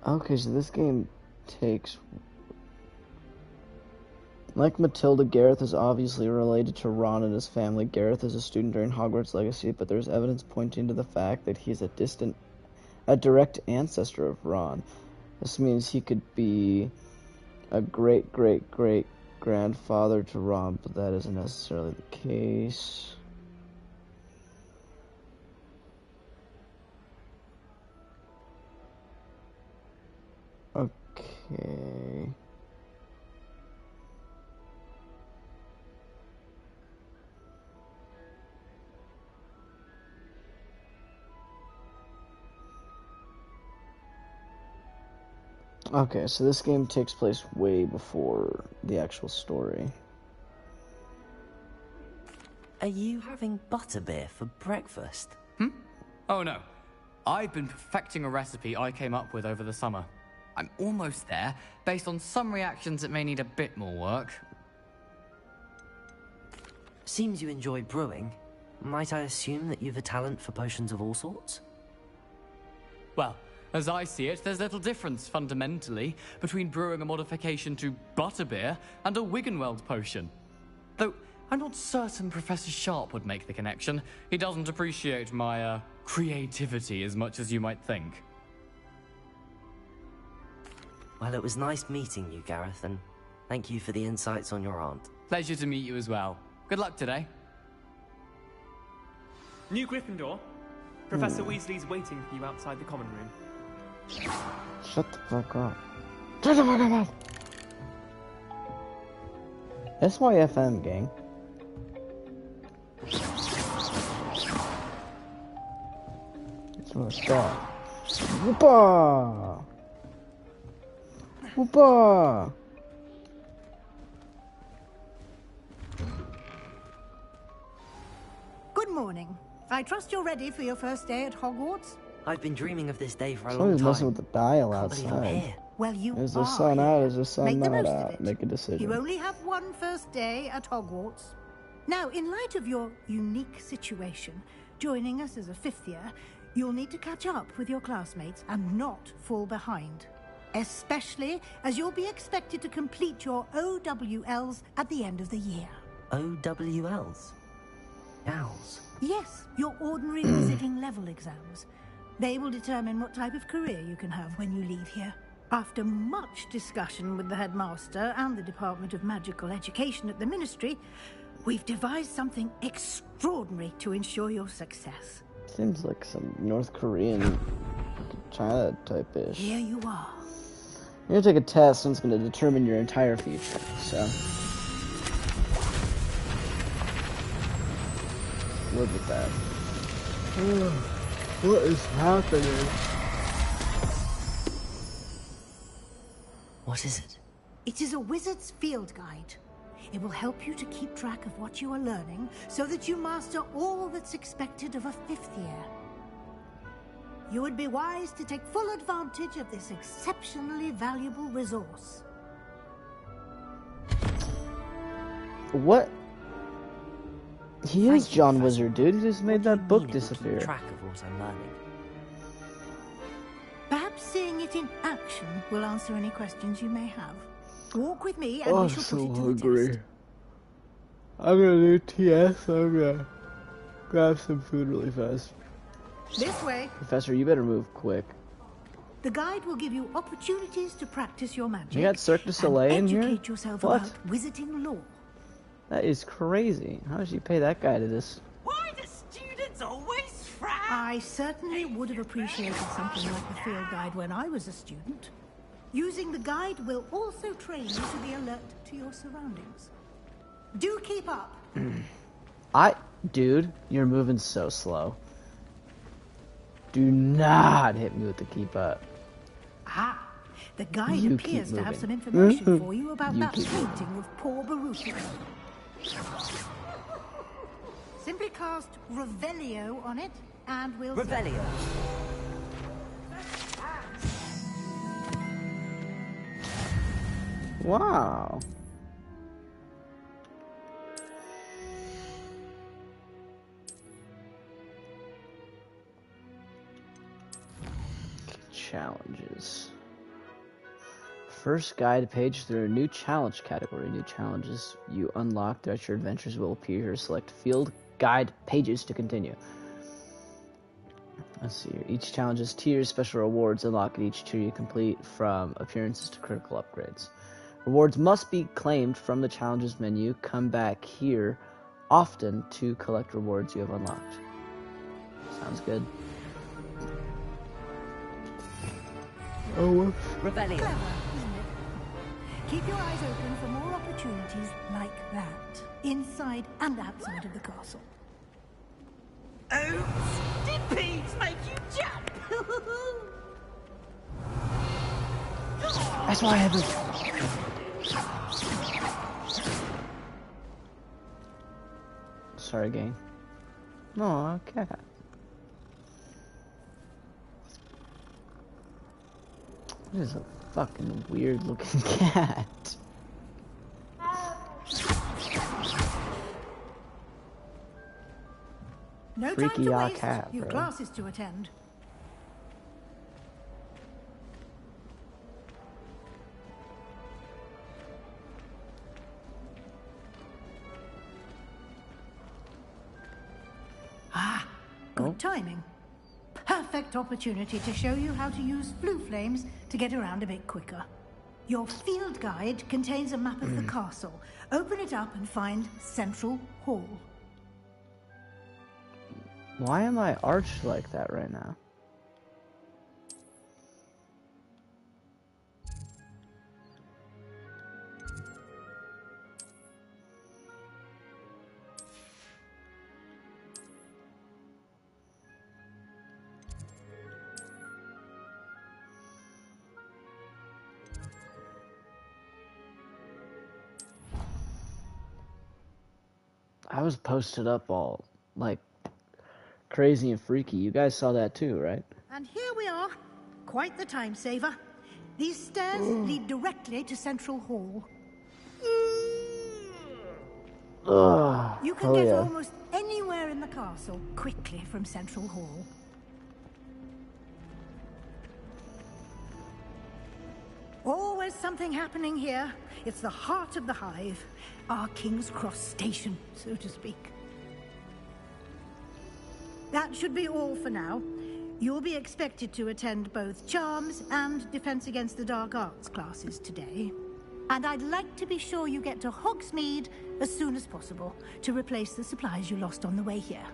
Okay, so this game takes... Like Matilda, Gareth is obviously related to Ron and his family. Gareth is a student during Hogwarts Legacy, but there's evidence pointing to the fact that he's a direct ancestor of Ron. This means he could be a great-great-great-grandfather to Ron, but that isn't necessarily the case. Okay... Okay, so this game takes place way before the actual story. Are you having butterbeer for breakfast? Oh no. I've been perfecting a recipe I came up with over the summer. I'm almost there. Based on some reactions, it may need a bit more work. Seems you enjoy brewing. Might I assume that you've a talent for potions of all sorts? Well, as I see it, there's little difference, fundamentally, between brewing a modification to butterbeer and a Wiggenweld potion. Though, I'm not certain Professor Sharp would make the connection. He doesn't appreciate my, creativity as much as you might think. Well, it was nice meeting you, Gareth, and thank you for the insights on your aunt. Pleasure to meet you as well. Good luck today. New Gryffindor. Professor Weasley's waiting for you outside the common room. Shut the fuck up. Shut the fuck up! SYFM, gang. That's what I thought. Whoopa! Whoopa! Good morning. I trust you're ready for your first day at Hogwarts? I've been dreaming of this day for a long Somebody's time. messing with the dial outside. Well, you Is the are sun here. out? Is the sun Make the not most of out? it. Make a decision. You only have one first day at Hogwarts. Now, in light of your unique situation, joining us as a 5th year, you'll need to catch up with your classmates and not fall behind. Especially as you'll be expected to complete your OWLs at the end of the year. OWLs? Owls? Yes, your ordinary visiting level exams. They will determine what type of career you can have when you leave here. After much discussion with the headmaster and the Department of Magical Education at the Ministry, we've devised something extraordinary to ensure your success. Seems like some North Korean China type-ish. Here you are. You're gonna take a test and it's gonna determine your entire future, so live with that. What is happening? What is it? It is a wizard's field guide. It will help you to keep track of what you are learning so that you master all that's expected of a 5th year. You would be wise to take full advantage of this exceptionally valuable resource. What? He is John Wizard, dude. He just made that book disappear. Keep track of what I'm learning. Perhaps seeing it in action will answer any questions you may have. Walk with me and we shall put it to the test. I'm gonna do TS, so I'm gonna grab some food really fast. This way. Professor, you better move quick. The guide will give you opportunities to practice your magic. You got Cirque du Soleil in here? Educate yourself What? about wizarding lore. That is crazy. How did you pay that guy to this? Why do students always frown? I certainly would have appreciated something like the field guide when I was a student. Using the guide will also train you to be alert to your surroundings. Do keep up. Dude, you're moving so slow. Do not hit me with the keep up. Ah, the guide You appears keep to have moving. some information for you about You that keep painting of poor Baruch. Simply cast Revelio on it, and we'll... Revelio. Wow. Challenges. First guide page through a new challenge category. New challenges you unlock throughout your adventures will appear here. Select field guide pages to continue. Let's see here. Each challenge has tiers. Special rewards unlock at each tier you complete, from appearances to critical upgrades. Rewards must be claimed from the challenges menu. Come back here often to collect rewards you have unlocked. Sounds good. Oh, whoops. Revelio. Clever, isn't it? Keep your eyes open for more opportunities like that, inside and outside of the castle. Oh, did beads make you jump? That's why I haven't. Sorry, gang. No, cat. This is a fucking weird looking cat. No Freaky time to ass waste. cat, You've bro. classes to attend. Ah, good timing. Perfect opportunity to show you how to use blue flames to get around a bit quicker. Your field guide contains a map of the castle. Open it up and find Central Hall. Why am I arched like that right now? I was posted up all, like, crazy and freaky. You guys saw that too, right? And here we are. Quite the time saver. These stairs lead directly to Central Hall. Ugh, You can get almost anywhere in the castle quickly from Central Hall. Always something happening here. It's the heart of the hive. Our King's Cross station, so to speak. That should be all for now. You'll be expected to attend both Charms and Defense Against the Dark Arts classes today. And I'd like to be sure you get to Hogsmeade as soon as possible to replace the supplies you lost on the way here.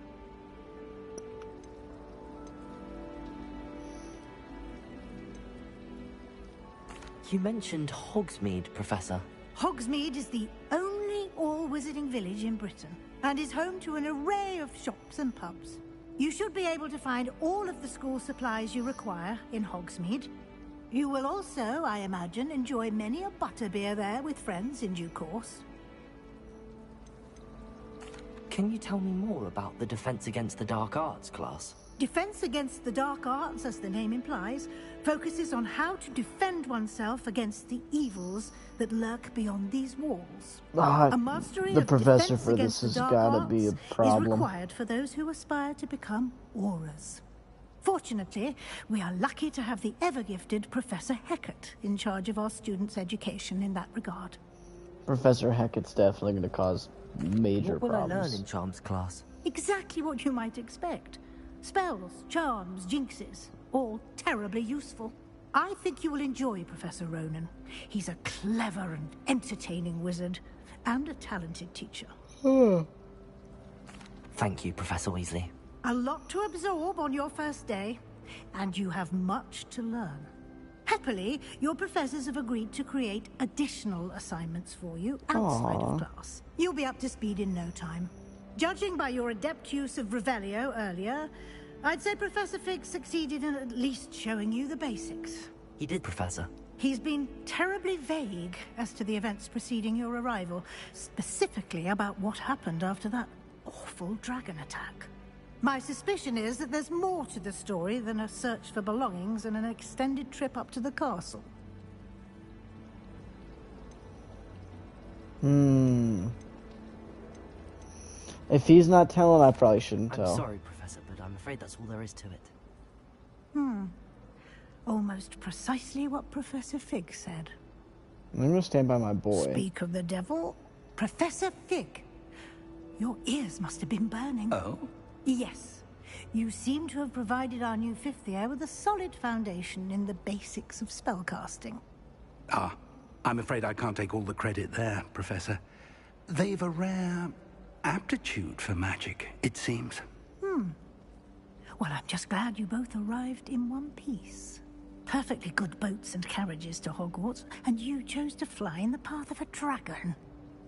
You mentioned Hogsmeade, Professor. Hogsmeade is the only all-wizarding village in Britain and is home to an array of shops and pubs. You should be able to find all of the school supplies you require in Hogsmeade. You will also, I imagine, enjoy many a butterbeer there with friends in due course. Can you tell me more about the Defense Against the Dark Arts class? Defense Against the Dark Arts, as the name implies, focuses on how to defend oneself against the evils that lurk beyond these walls. A mastery the of professor defense for against this the has dark gotta arts be a is problem. required for those who aspire to become aurors. Fortunately, we are lucky to have the ever-gifted Professor Hecat in charge of our students' education in that regard. Professor Hackett's definitely going to cause major What will problems. I learn in Charms class? Exactly what you might expect. Spells, charms, jinxes, all terribly useful. I think you will enjoy Professor Ronan. He's a clever and entertaining wizard, and a talented teacher. Thank you, Professor Weasley. A lot to absorb on your first day, and you have much to learn. Happily, your professors have agreed to create additional assignments for you outside of class. You'll be up to speed in no time. Judging by your adept use of Revelio earlier, I'd say Professor Fig succeeded in at least showing you the basics. He did, Professor. He's been terribly vague as to the events preceding your arrival, specifically about what happened after that awful dragon attack. My suspicion is that there's more to the story than a search for belongings and an extended trip up to the castle. If he's not telling, I probably shouldn't tell. I'm sorry, Professor, but I'm afraid that's all there is to it. Almost precisely what Professor Fig said. I'm gonna stand by my boy. Speak of the devil, Professor Fig. Your ears must have been burning. Oh? Yes. You seem to have provided our new fifth year with a solid foundation in the basics of spellcasting. Ah, I'm afraid I can't take all the credit there, Professor. They've a rare aptitude for magic, it seems. Well, I'm just glad you both arrived in one piece. Perfectly good boats and carriages to Hogwarts, and you chose to fly in the path of a dragon.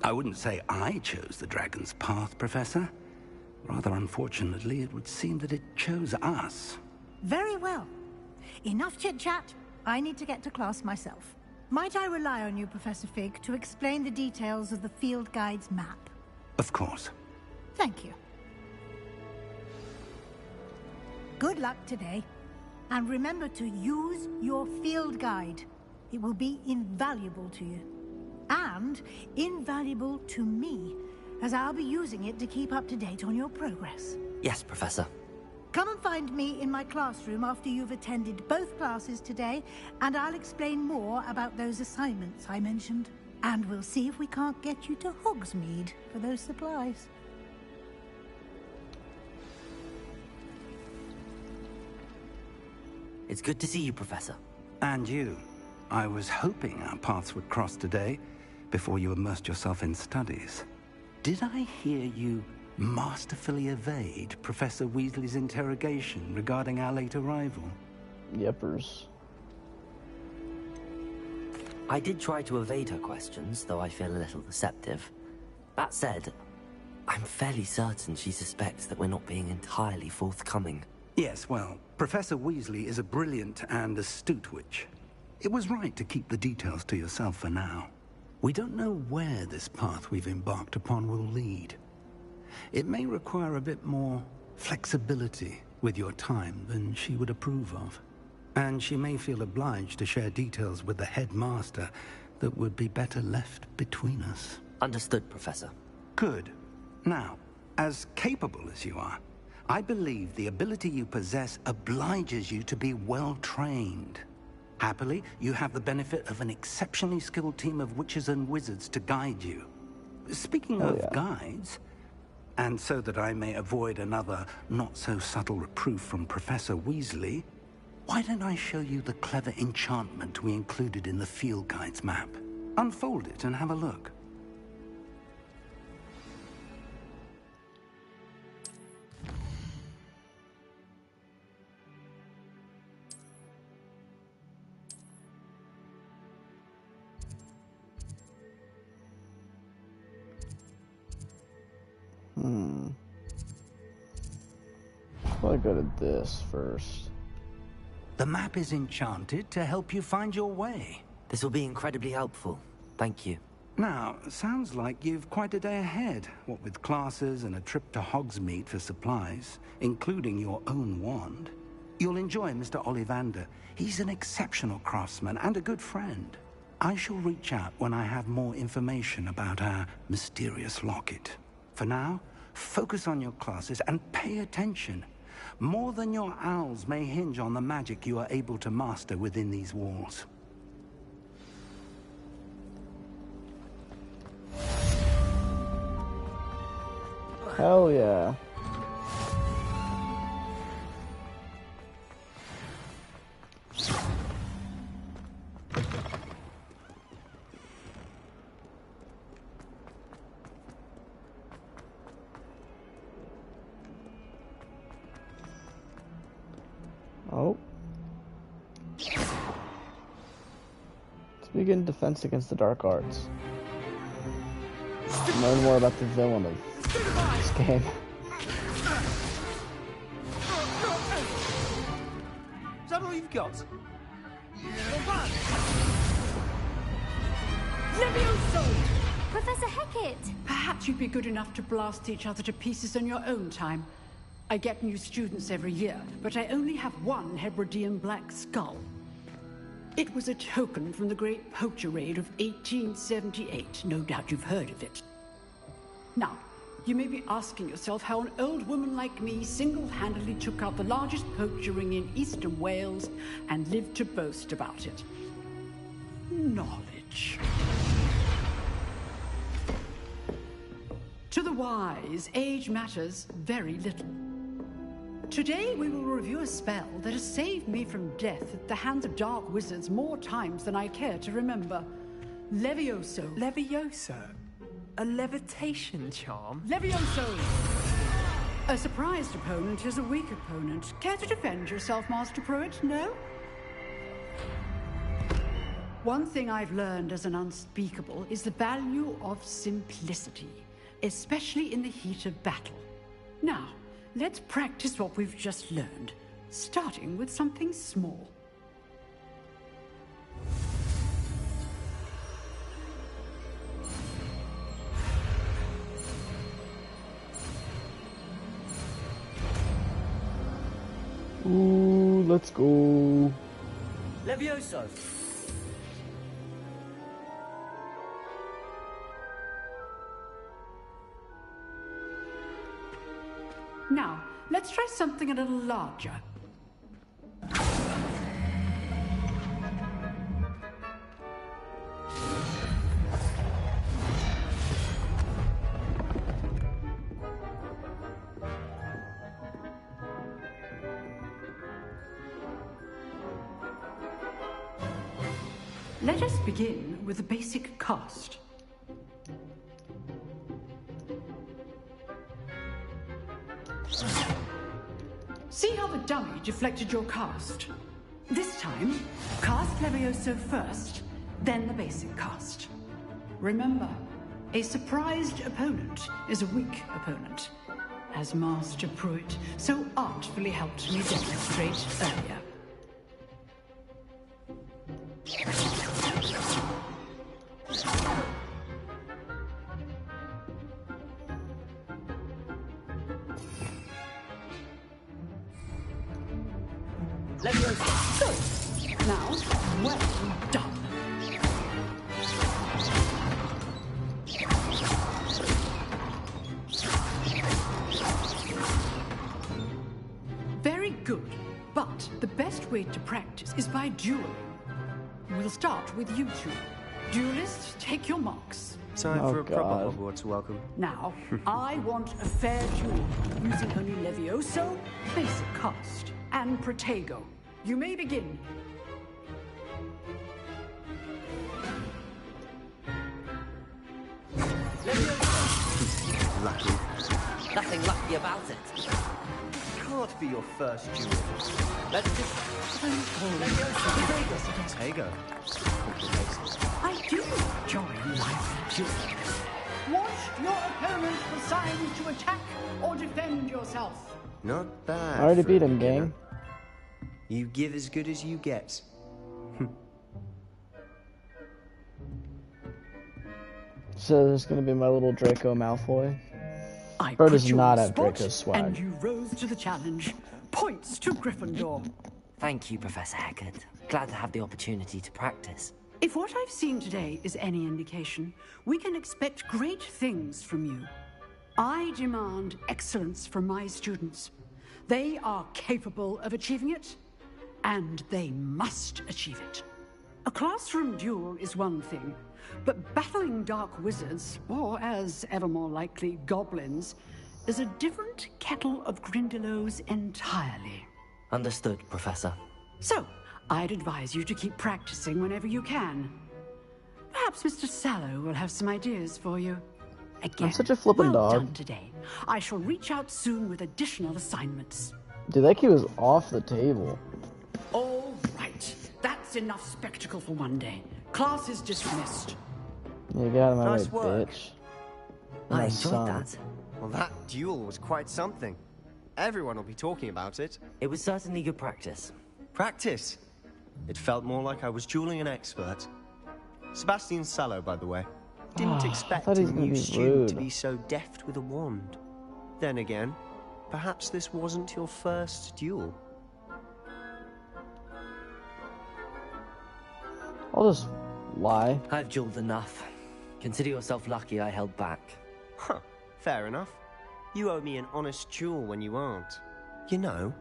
I wouldn't say I chose the dragon's path, Professor. Rather unfortunately, it would seem that it chose us. Very well. Enough chit-chat. I need to get to class myself. Might I rely on you, Professor Fig, to explain the details of the field guide's map? Of course. Thank you. Good luck today. And remember to use your field guide. It will be invaluable to you. And invaluable to me, as I'll be using it to keep up to date on your progress. Yes, Professor. Come and find me in my classroom after you've attended both classes today, and I'll explain more about those assignments I mentioned. And we'll see if we can't get you to Hogsmeade for those supplies. It's good to see you, Professor. And you. I was hoping our paths would cross today, before you immersed yourself in studies. Did I hear you masterfully evade Professor Weasley's interrogation regarding our late arrival? Yepers. I did try to evade her questions, though I feel a little deceptive. That said, I'm fairly certain she suspects that we're not being entirely forthcoming. Yes, well, Professor Weasley is a brilliant and astute witch. It was right to keep the details to yourself for now. We don't know where this path we've embarked upon will lead. It may require a bit more flexibility with your time than she would approve of. And she may feel obliged to share details with the headmaster that would be better left between us. Understood, Professor. Good. Now, as capable as you are, I believe the ability you possess obliges you to be well-trained. Happily, you have the benefit of an exceptionally skilled team of witches and wizards to guide you. Speaking of guides, and so that I may avoid another not-so-subtle reproof from Professor Weasley, why don't I show you the clever enchantment we included in the field guide's map? Unfold it and have a look. probably go to this first. The map is enchanted to help you find your way. This will be incredibly helpful. Thank you. Now, sounds like you've quite a day ahead, what with classes and a trip to Hogsmeade for supplies, including your own wand. You'll enjoy Mr. Ollivander. He's an exceptional craftsman and a good friend. I shall reach out when I have more information about our mysterious locket. For now, focus on your classes and pay attention. More than your owls may hinge on the magic you are able to master within these walls. Hell yeah. Oh. Let's begin defense against the dark arts. Learn more about the villain of this game. Is that all you've got? Levioso! Professor Hecat! Perhaps you'd be good enough to blast each other to pieces on your own time. I get new students every year, but I only have one Hebridean black skull. It was a token from the Great Poacher Raid of 1878. No doubt you've heard of it. Now, you may be asking yourself how an old woman like me single-handedly took out the largest poacher ring in eastern Wales and lived to boast about it. Knowledge. To the wise, age matters very little. Today we will review a spell that has saved me from death at the hands of dark wizards more times than I care to remember. Levioso. Levioso? A levitation charm? Levioso! A surprised opponent is a weak opponent. Care to defend yourself, Master Pruitt? No? One thing I've learned as an unspeakable is the value of simplicity, especially in the heat of battle. Now, let's practice what we've just learned, starting with something small. Ooh, let's go. Levioso! Now, let's try something a little larger. Let us begin with the basic cast. See how the dummy deflected your cast? This time, cast Levioso first, then the basic cast. Remember, a surprised opponent is a weak opponent, as Master Pruitt so artfully helped me demonstrate earlier. Good. Now, well done. Very good. But the best way to practice is by dueling. We'll start with you two. Duelists, take your marks. Time for a proper Hogwarts welcome. Now, I want a fair duel, using only Levioso, basic cast, and Protego. You may begin. Lucky. Nothing lucky about it. Can't be your first duel. Let's just... Protego. I do enjoy life duel. Watch your opponent decide to attack or defend yourself. Not bad. I already for beat a him, beginner. gang. You give as good as you get. So this is gonna be my little Draco Malfoy. I Bro put does you on not the have spot, Draco swag. and you rose to the challenge. Points to Gryffindor. Thank you, Professor Hecat. Glad to have the opportunity to practice. If what I've seen today is any indication, we can expect great things from you. I demand excellence from my students. They are capable of achieving it, and they must achieve it. A classroom duel is one thing, but battling dark wizards, or as ever more likely, goblins, is a different kettle of Grindylows entirely. Understood, Professor. So, I'd advise you to keep practicing whenever you can. Perhaps Mr. Sallow will have some ideas for you. Again, I'm such a flippin' well dog. done today. I shall reach out soon with additional assignments. Dude, that key was off the table. All right. That's enough spectacle for one day. Class is dismissed. You got him, Nice my work. bitch. I My enjoyed son. that. Well, that duel was quite something. Everyone will be talking about it. It was certainly good practice. Practice? It felt more like I was dueling an expert. Sebastian Sallow, by the way. Didn't I expect thought a he was gonna new be student to rude. be so deft with a wand. Then again, perhaps this wasn't your first duel. I'll just lie. I've dueled enough. Consider yourself lucky I held back. Huh, fair enough. You owe me an honest duel when you aren't. You know,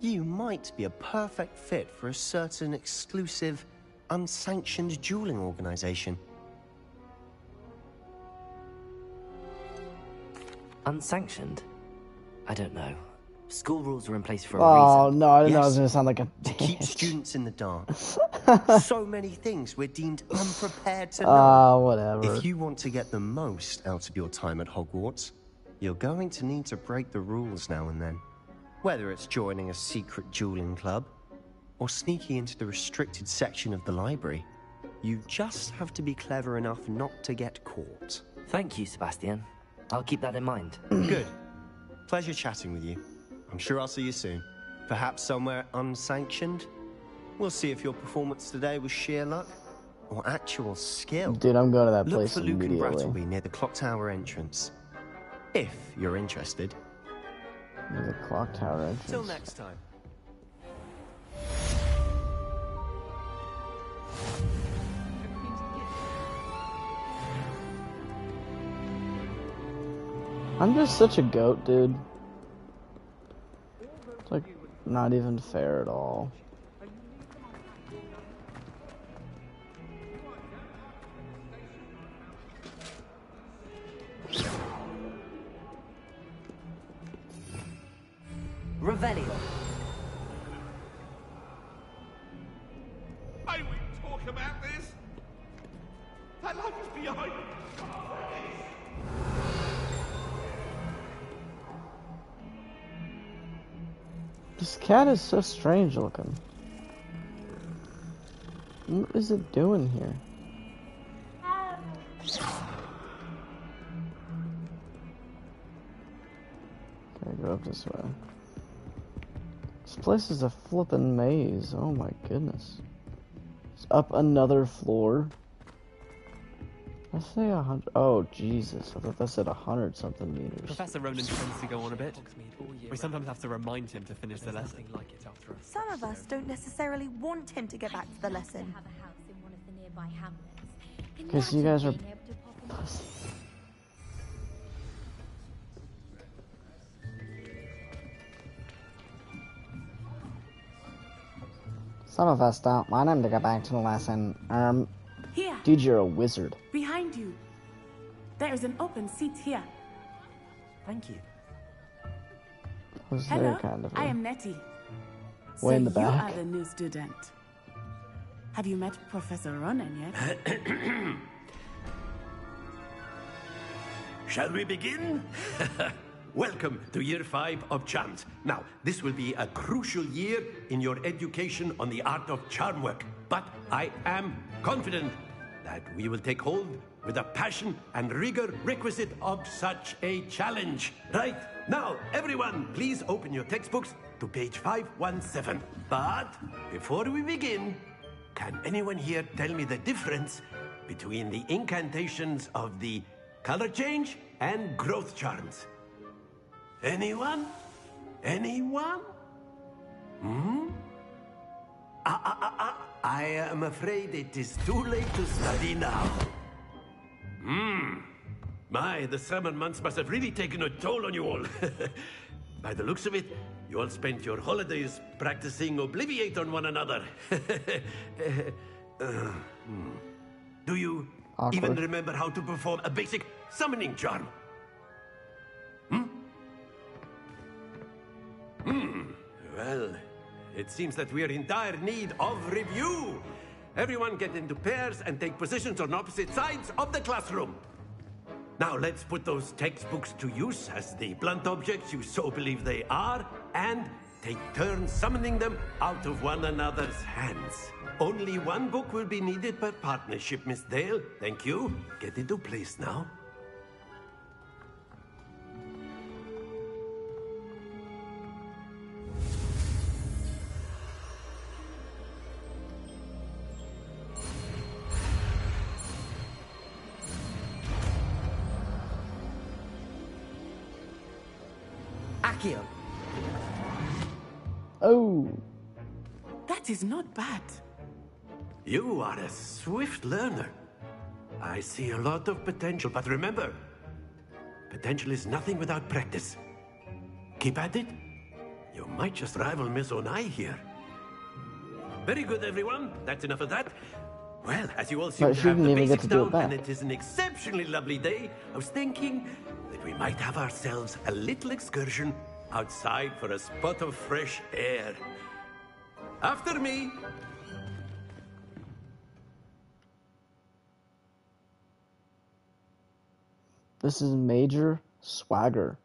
you might be a perfect fit for a certain exclusive, unsanctioned dueling organization. Unsanctioned? I don't know. School rules are in place for a Oh reason. no, I didn't know I Yes. was gonna sound like a Keep bitch. students in the dark. So many things we're deemed unprepared to know. Whatever. If you want to get the most out of your time at Hogwarts, you're going to need to break the rules now and then. Whether it's joining a secret dueling club, or sneaking into the restricted section of the library, you just have to be clever enough not to get caught. Thank you, Sebastian. I'll keep that in mind. Good. Pleasure chatting with you. I'm sure I'll see you soon. Perhaps somewhere unsanctioned? We'll see if your performance today was sheer luck or actual skill. Dude, I'm going to that Look place for Luke and immediately. Brattleby near the clock tower entrance. If you're interested. Near the clock tower entrance. Till next time. I'm just such a goat, dude. It's like not even fair at all. Revelio. I will talk about this. My life is behind me. This cat is so strange looking. What is it doing here? Okay, go up this way. This place is a flippin' maze. Oh my goodness. It's up another floor. I say 100. Oh Jesus! I thought that said 100 something meters. Professor Ronan tends to go on a bit. We sometimes have to remind him to finish the lesson. Some of us don't necessarily want him to get back to the lesson. Because you guys are. Some of us don't want him to go back to the lesson. Here. Dude, you're a wizard. Behind you. There is an open seat here. Thank you. Was Hello, very kind of I you. am Nettie. Way so in the you back. are the new student. Have you met Professor Ronan yet? Shall we begin? Welcome to Year 5 of Charms. Now, this will be a crucial year in your education on the art of charm work, but I am confident that we will take hold with the passion and rigor requisite of such a challenge. Right, now, everyone, please open your textbooks to page 517. But before we begin, can anyone here tell me the difference between the incantations of the color change and growth charms? Anyone? Anyone? Hmm? I am afraid it is too late to study now. My, the summer months must have really taken a toll on you all. By the looks of it, you all spent your holidays practicing Obliviate on one another. Do you even remember how to perform a basic summoning charm? Well, it seems that we are in dire need of review. Everyone get into pairs and take positions on opposite sides of the classroom. Now let's put those textbooks to use as the blunt objects you so believe they are, and take turns summoning them out of one another's hands. Only one book will be needed per partnership, Miss Dale. Thank you. Get into place now. Accio. Oh. That is not bad. You are a swift learner. I see a lot of potential, but remember, potential is nothing without practice. Keep at it. You might just rival Miss Onai here. Very good, everyone. That's enough of that. Well, as you all seem to have the basics down, and it is an exceptionally lovely day, I was thinking that we might have ourselves a little excursion outside for a spot of fresh air. After me. This is major swagger.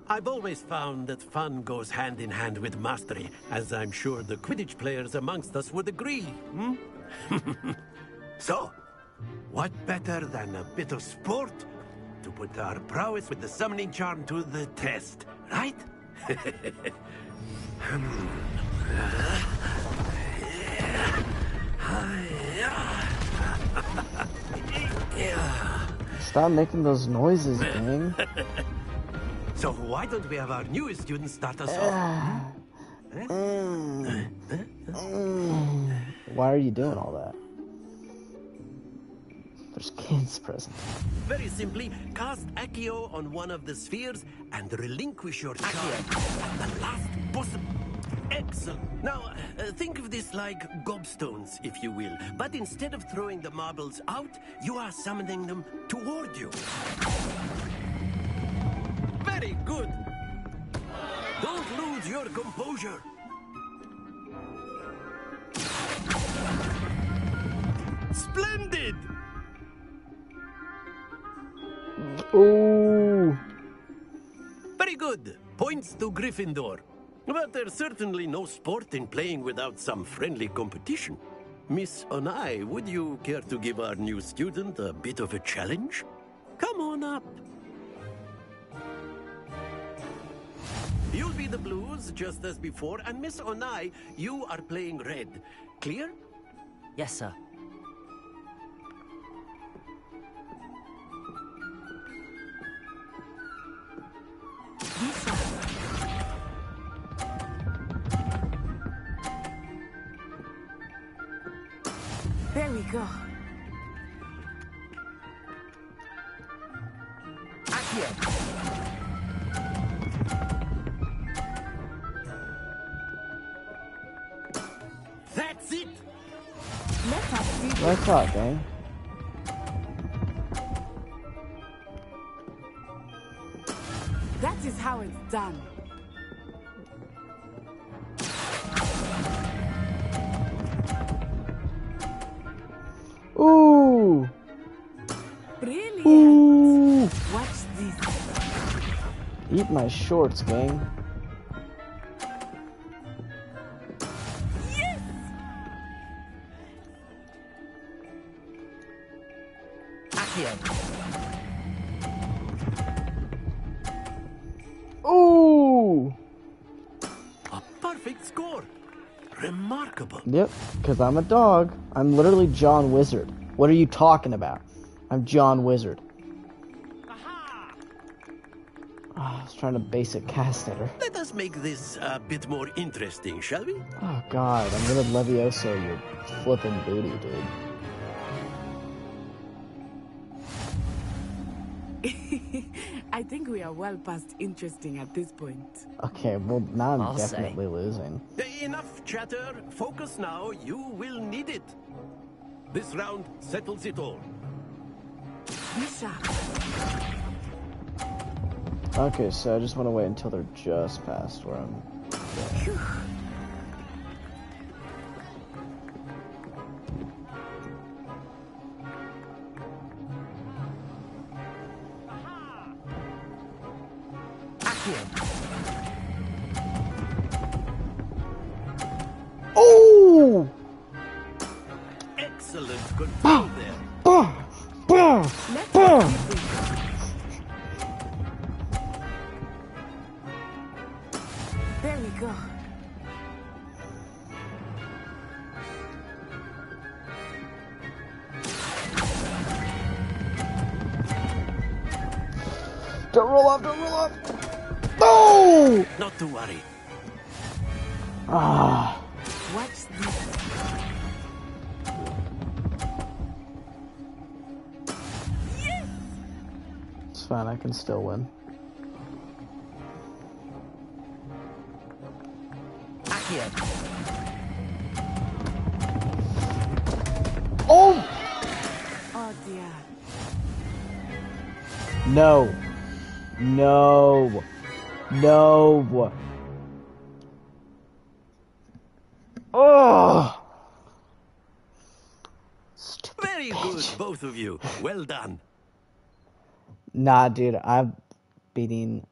I've always found that fun goes hand in hand with mastery, as I'm sure the Quidditch players amongst us would agree. So, what better than a bit of sport to put our prowess with the summoning charm to the test, right? Stop making those noises, gang. So why don't we have our newest student start us off? Why are you doing all that? There's kids present. Very simply, cast Accio on one of the spheres and relinquish your charge at the last possible. Excellent. Now, think of this like gobstones, if you will. But instead of throwing the marbles out, you are summoning them toward you. Very good. Don't lose your composure. Splendid! Ooh. Very good. Points to Gryffindor. But there's certainly no sport in playing without some friendly competition. Miss Onai, would you care to give our new student a bit of a challenge? Come on up. You'll be the blues, just as before, and Miss Onai, you are playing red. Clear? Yes, sir. There we go. That's it. Let us see. What's up, gang? That is how it's done. Ooh. Brilliant. Ooh. Watch this. Eat my shorts, gang. Ooh! A perfect score. Remarkable. Yep, because I'm a dog. I'm literally John Wizard. What are you talking about? I'm John Wizard. Oh, I was trying to basic cast at her. Let us make this a bit more interesting, shall we? Oh god, I'm gonna Levioso your flippin' booty, dude. I think we are well past interesting at this point. Okay, well now I'm definitely losing. Enough chatter. Focus now. You will need it. This round settles it all. Okay, so I just want to wait until they're just past where I'm going. Oh! Excellent control there. There we go. Don't roll off, don't roll off! Oh! Not to worry. Ah. Watch this. Yes! It's fine, I can still win. Oh! Oh dear. No. No. No. Oh! Very good, both of you. Well done. Nah, dude, I'm beating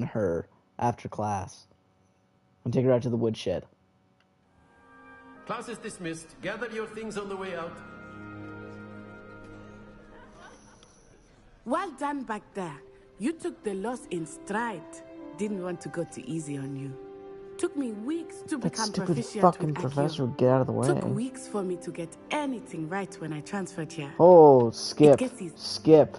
her after class. I'm taking her out to the woodshed. Class is dismissed. Gather your things on the way out. Well done back there. You took the loss in stride. Didn't want to go too easy on you. Took me weeks to That become stupid proficient fucking with professor Accio. would get out of the way. Took weeks for me to get anything right when I transferred here. Oh, skip. Skip.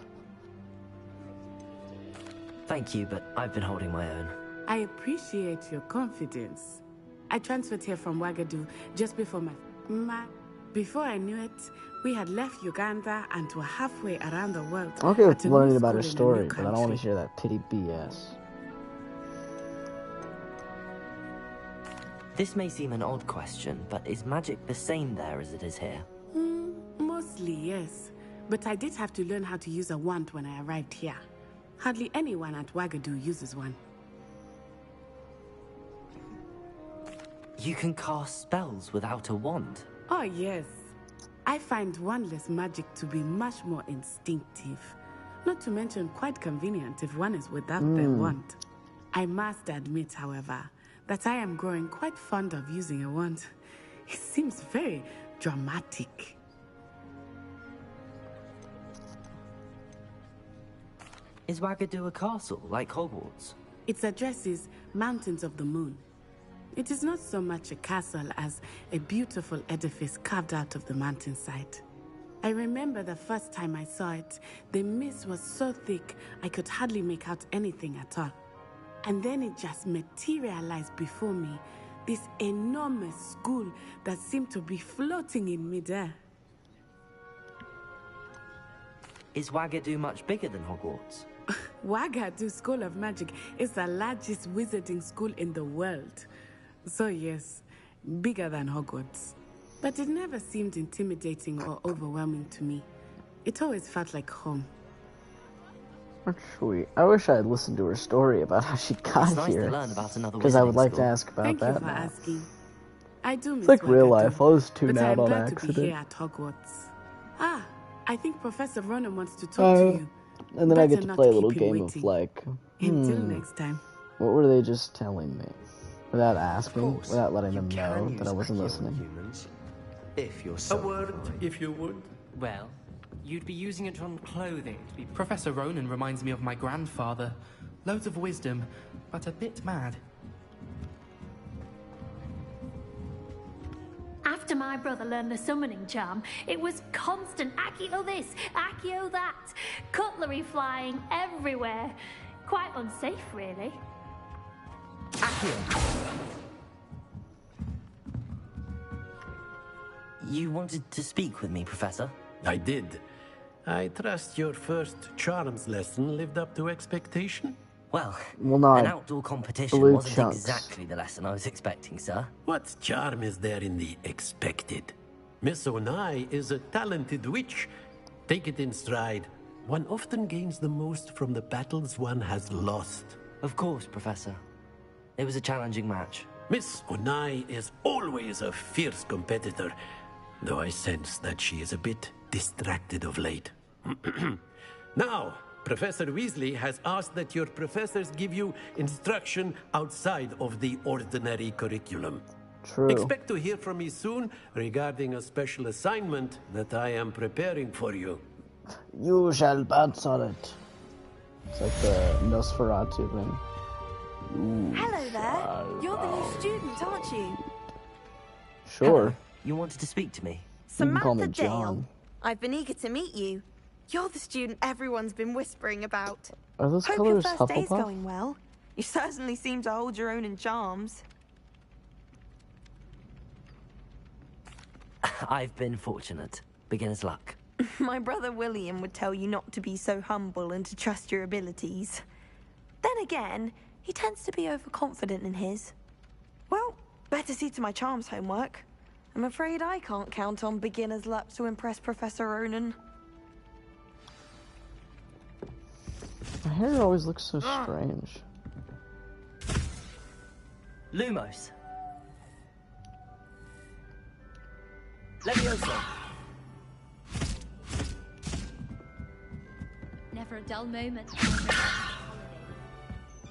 Thank you, but I've been holding my own. I appreciate your confidence. I transferred here from Ouagadougou just before before I knew it, we had left Uganda and were halfway around the world. I'm okay with at a new learning about her school in a new story, but I don't want to country. hear that pity BS. This may seem an odd question, but is magic the same there as it is here? Mostly, yes. But I did have to learn how to use a wand when I arrived here. Hardly anyone at Ouagadougou uses one. You can cast spells without a wand. Oh, yes. I find wandless magic to be much more instinctive. Not to mention quite convenient if one is without the wand. I must admit, however, that I am growing quite fond of using a wand. It seems very dramatic. Is Ouagadougou a castle, like Hogwarts? Its address is Mountains of the Moon. It is not so much a castle as a beautiful edifice carved out of the mountainside. I remember the first time I saw it, the mist was so thick I could hardly make out anything at all. And then it just materialized before me, this enormous school that seemed to be floating in midair. Is Ouagadougou much bigger than Hogwarts? Ouagadougou School of Magic is the largest wizarding school in the world. So yes, bigger than Hogwarts. But it never seemed intimidating or overwhelming to me. It always felt like home. Actually, I wish I had listened to her story about how she got It's nice here. to learn about another Because I would wizarding like to school. ask about Thank you that for now. asking. I do miss It's like real Ouagadougou, life. I was tuned but out I'm on glad to be accident. here at Hogwarts. Ah, I think Professor Ronan wants to talk to you. And then I get Better to not play a keep little him game of waiting. like, Until next time. what were they just telling me? Without asking, course, without letting them you know can that I use wasn't Accio on listening. humans, if you're A so word, inclined. if you would. Well, You'd be using it on clothing to be... Professor Ronan reminds me of my grandfather. Loads of wisdom, but a bit mad. After my brother learned the summoning charm, it was constant Accio this, Accio that. Cutlery flying everywhere. Quite unsafe, really. Accio! You wanted to speak with me, Professor? I did. I trust your first charms lesson lived up to expectation? Well, not an outdoor competition blue wasn't chunks. exactly the lesson I was expecting, sir. What charm is there in the expected? Miss Onai is a talented witch. Take it in stride. One often gains the most from the battles one has lost. Of course, Professor. It was a challenging match. Miss Onai is always a fierce competitor, though I sense that she is a bit distracted of late. Now, Professor Weasley has asked that your professors give you instruction outside of the ordinary curriculum. True. Expect to hear from me soon regarding a special assignment that I am preparing for you. You shall bounce on it. It's like the Nosferatu thing. Hello there. You're the new student, aren't you? Sure. Hello. You wanted to speak to me? You can call me Samantha Dale. John. I've been eager to meet you. You're the student everyone's been whispering about. Are those Hope your colors first day's Hufflepuff? going well. You certainly seem to hold your own in charms. I've been fortunate. Beginner's luck. My brother William would tell you not to be so humble and to trust your abilities. Then again, he tends to be overconfident in his. Well, better see to my charms homework. I'm afraid I can't count on beginner's luck to impress Professor Ronan. My hair always looks so strange. Lumos. Levioso. Never a dull moment.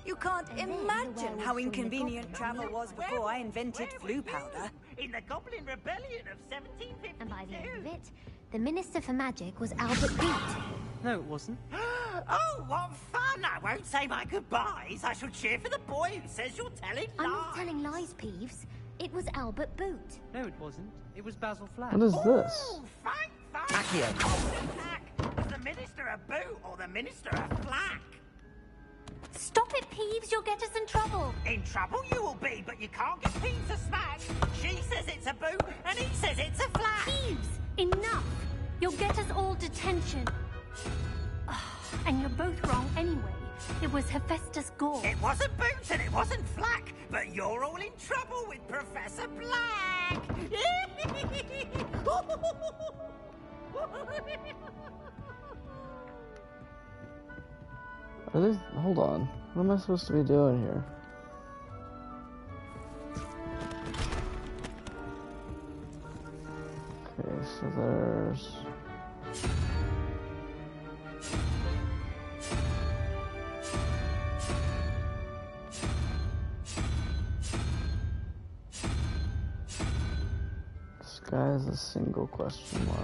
You can't imagine how inconvenient travel was before I invented flu powder. In the Goblin Rebellion of 1752. And by the end of it, the Minister for Magic was Albert Boot. No, it wasn't. Oh, what fun! I won't say my goodbyes. I shall cheer for the boy who says you're telling lies. I'm not telling lies, Peeves. It was Albert Boot. No, it wasn't. It was Basil Flack. What is this? Accio. Was the Minister a boot or the Minister a flack? Stop it, Peeves. You'll get us in trouble. In trouble you will be, but you can't get Peeves a smack. She says it's a boot, and he says it's a flack. Peeves, enough. You'll get us all detention. And you're both wrong anyway. It was Hephaestus Gore. It wasn't boots and it wasn't flack, but you're all in trouble with Professor Black. Hold on. What am I supposed to be doing here? Okay, so there's... This guy has a single question mark.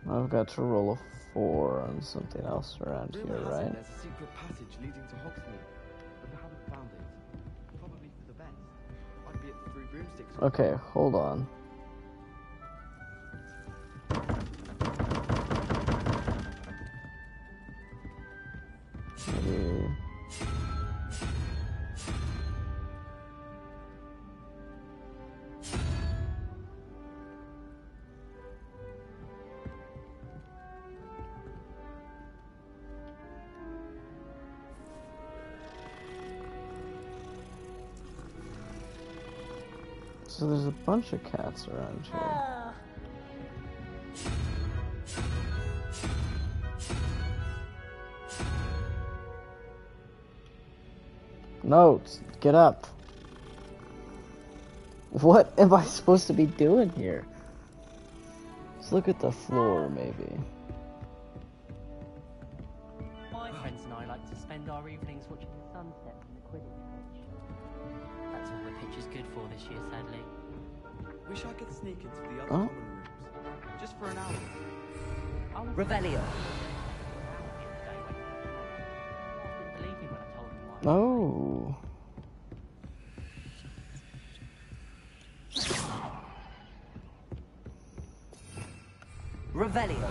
I've got to roll a 4 on something else around here, right? There's a secret passage leading to Hogsmeade, but I haven't found it. Probably for the best. I'd be at 3 broomsticks. Okay, hold on. Maybe... So there's a bunch of cats around here. No, get up. What am I supposed to be doing here? Let's look at the floor, maybe. My friends and I like to spend our evenings watching the sunset from the Quidditch pitch. That's all the much is good for this year, sadly. Wish I could sneak into the other Oh. common rooms. Just for an hour. Revelio. Oh. Revelio.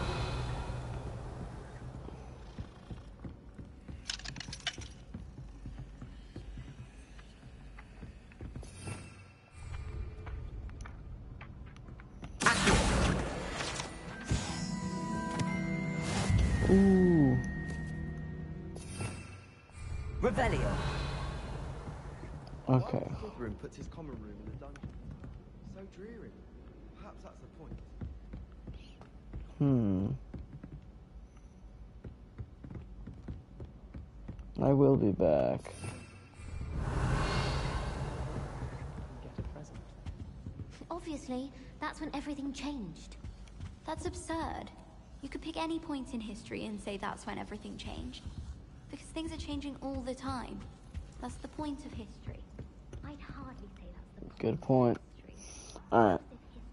Ooh. Revelio. Okay. Room puts his common room in the dungeon. So dreary. Perhaps that's the point. I will be back. Get a present. Obviously, that's when everything changed. That's absurd. You could pick any point in history and say that's when everything changed. Because things are changing all the time. That's the point of history. I'd hardly say that's the point. Good point. Alright.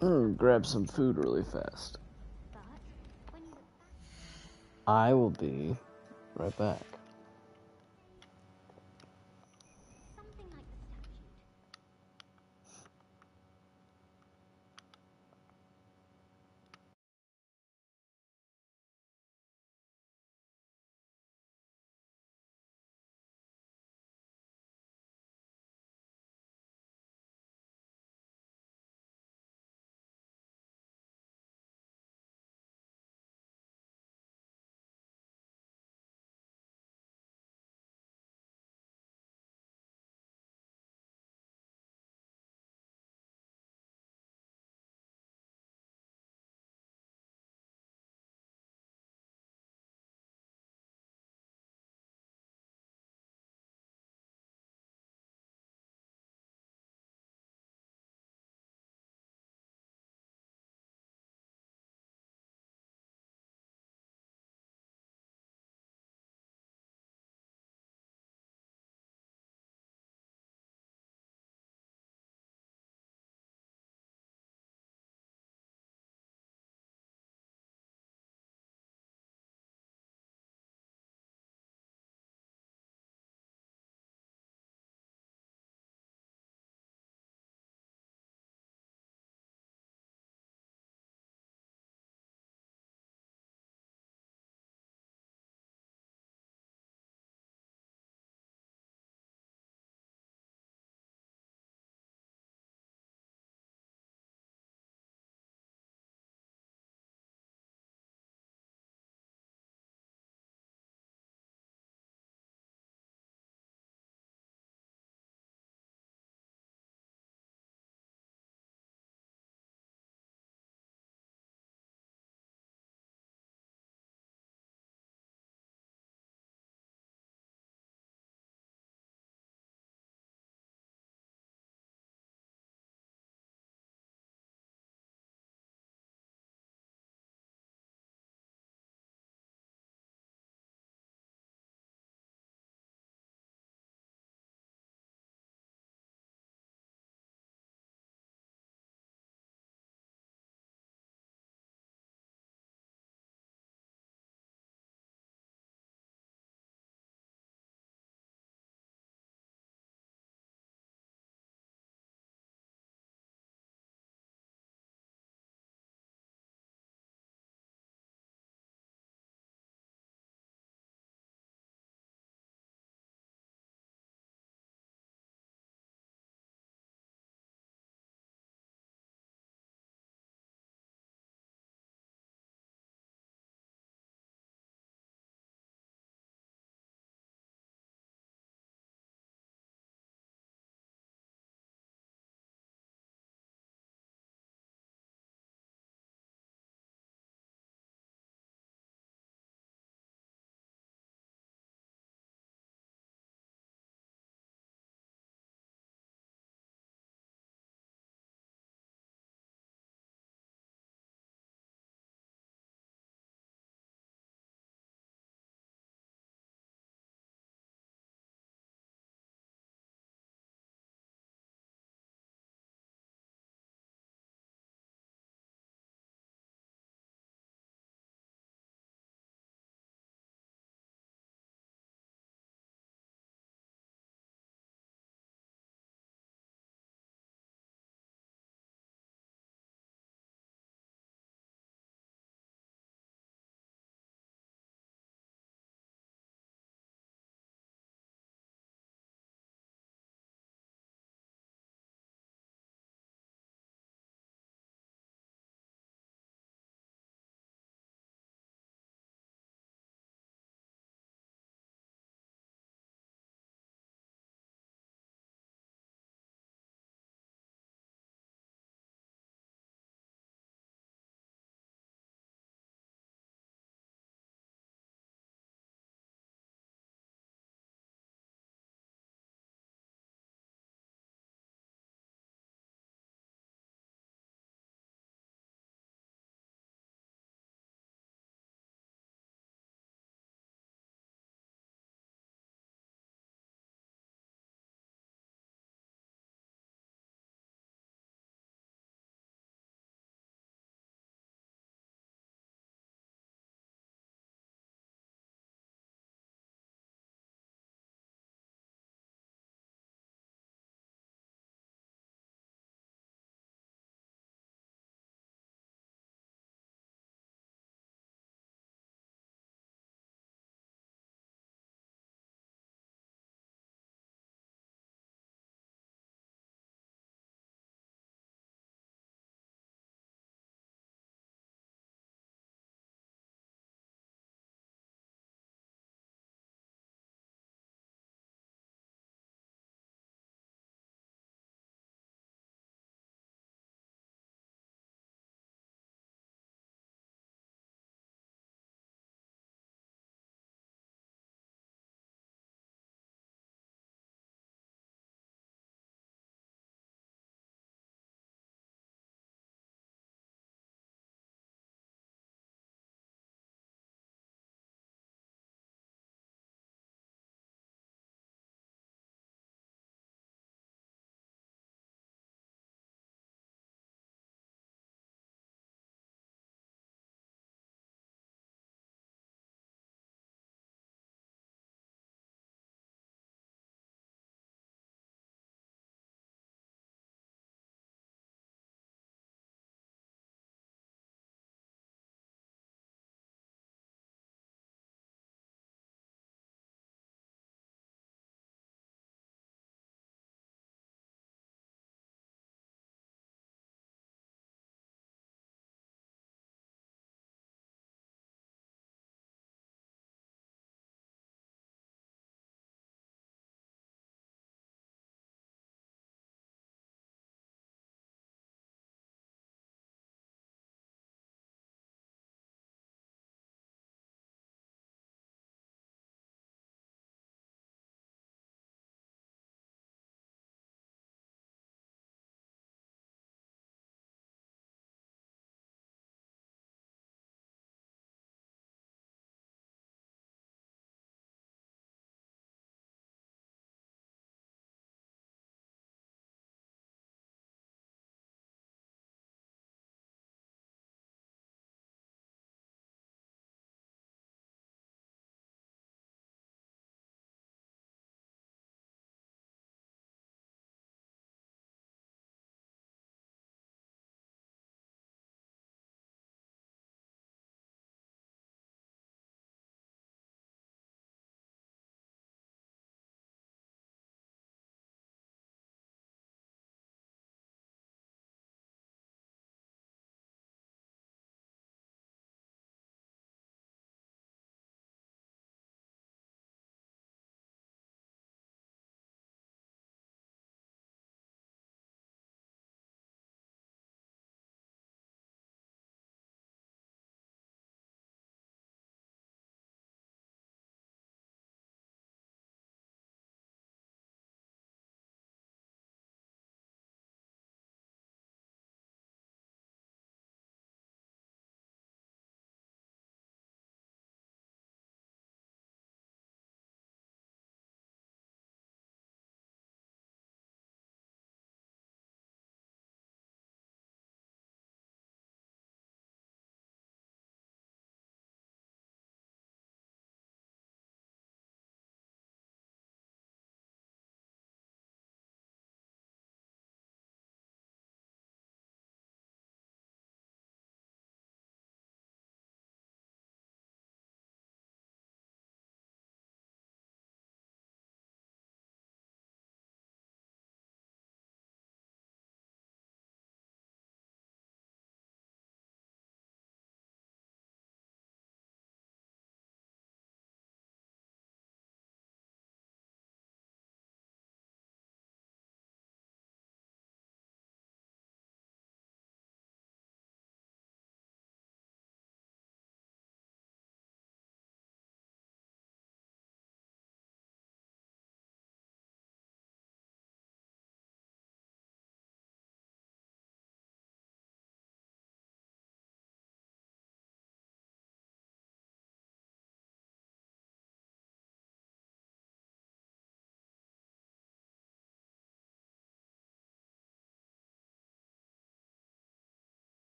I'm gonna grab some food really fast. I will be right back.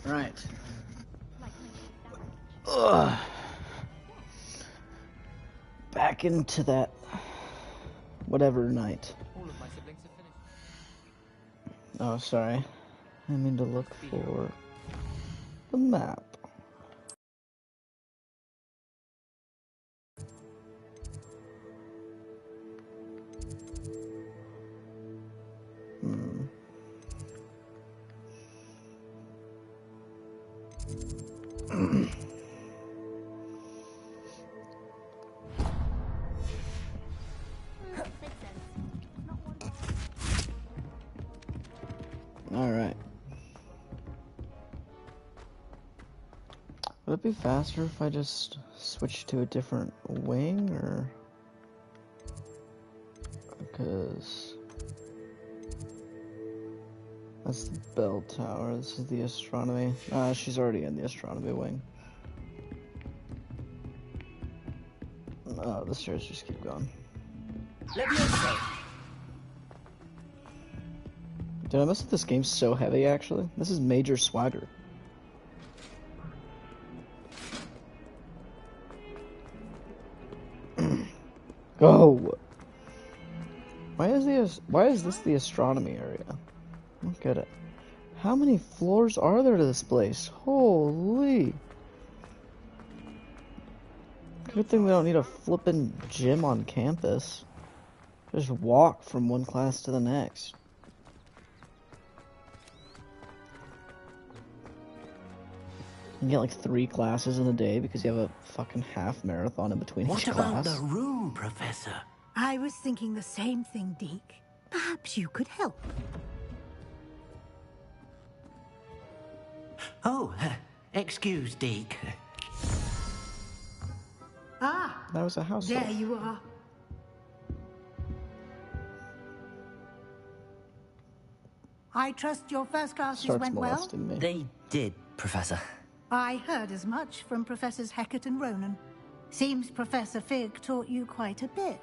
Right. Ugh. Back into that whatever night. All of my siblings have finished. Oh, sorry. I mean to look for the map. Alright. Would it be faster if I just switched to a different wing, or... Because... That's the bell tower, this is the astronomy. She's already in the astronomy wing. Oh, the stairs just keep going. Dude, I must have this game's so heavy, actually. This is major swagger. Go! Why is this the astronomy area? I don't get it. How many floors are there to this place? Holy! Good thing we don't need a flippin' gym on campus. Just walk from one class to the next. You get like 3 classes in a day because you have a fucking half marathon in between each class. What about the room, Professor? I was thinking the same thing, Deke. Perhaps you could help. Oh, excuse, Deke. Ah, that was a house. There you are. I trust your first classes went well? Me. They did, Professor. I heard as much from Professors Hecat and Ronan. Seems Professor Fig taught you quite a bit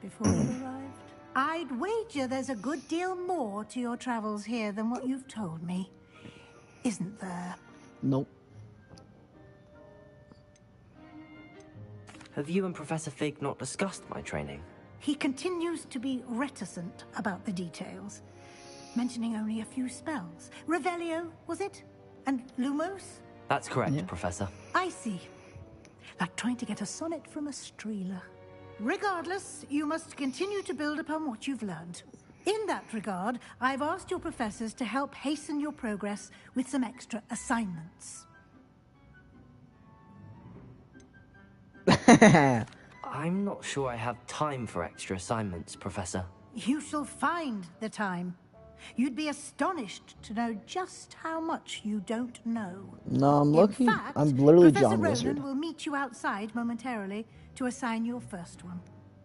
before you arrived. I'd wager there's a good deal more to your travels here than what you've told me. Isn't there? Nope. Have you and Professor Fig not discussed my training? He continues to be reticent about the details, mentioning only a few spells. Revelio, was it? And Lumos? That's correct, Professor. I see. Like trying to get a sonnet from a streeler. Regardless, you must continue to build upon what you've learned. In that regard, I've asked your professors to help hasten your progress with some extra assignments. I'm not sure I have time for extra assignments, Professor. You shall find the time. You'd be astonished to know just how much you don't know. No, I'm lucky. In fact, I'm literally Professor John Ronan Wizard. will meet you outside momentarily to assign your first one.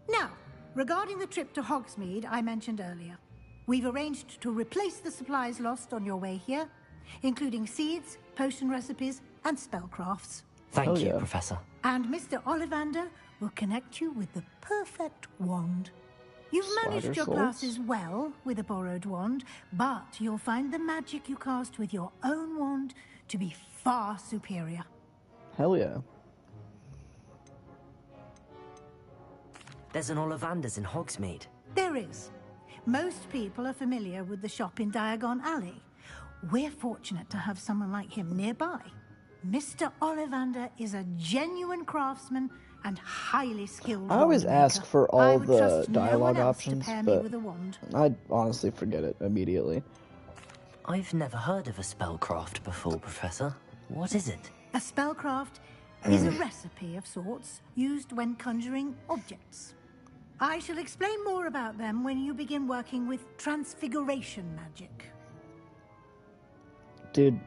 Now, regarding the trip to Hogsmeade I mentioned earlier, we've arranged to replace the supplies lost on your way here, including seeds, potion recipes, and spellcrafts. Thank you, Professor. And Mr. Ollivander will connect you with the perfect wand. You've managed Spider your souls? classes well with a borrowed wand, but you'll find the magic you cast with your own wand to be far superior. Hell yeah. There's an Ollivander's in Hogsmeade. There is. Most people are familiar with the shop in Diagon Alley. We're fortunate to have someone like him nearby. Mr. Ollivander is a genuine craftsman and highly skilled. I always ask for all the dialogue options, pair me but with a wand. I honestly forget it immediately. I've never heard of a spellcraft before, Professor. What is it? A spellcraft is a recipe of sorts used when conjuring objects. I shall explain more about them when you begin working with transfiguration magic. Dude,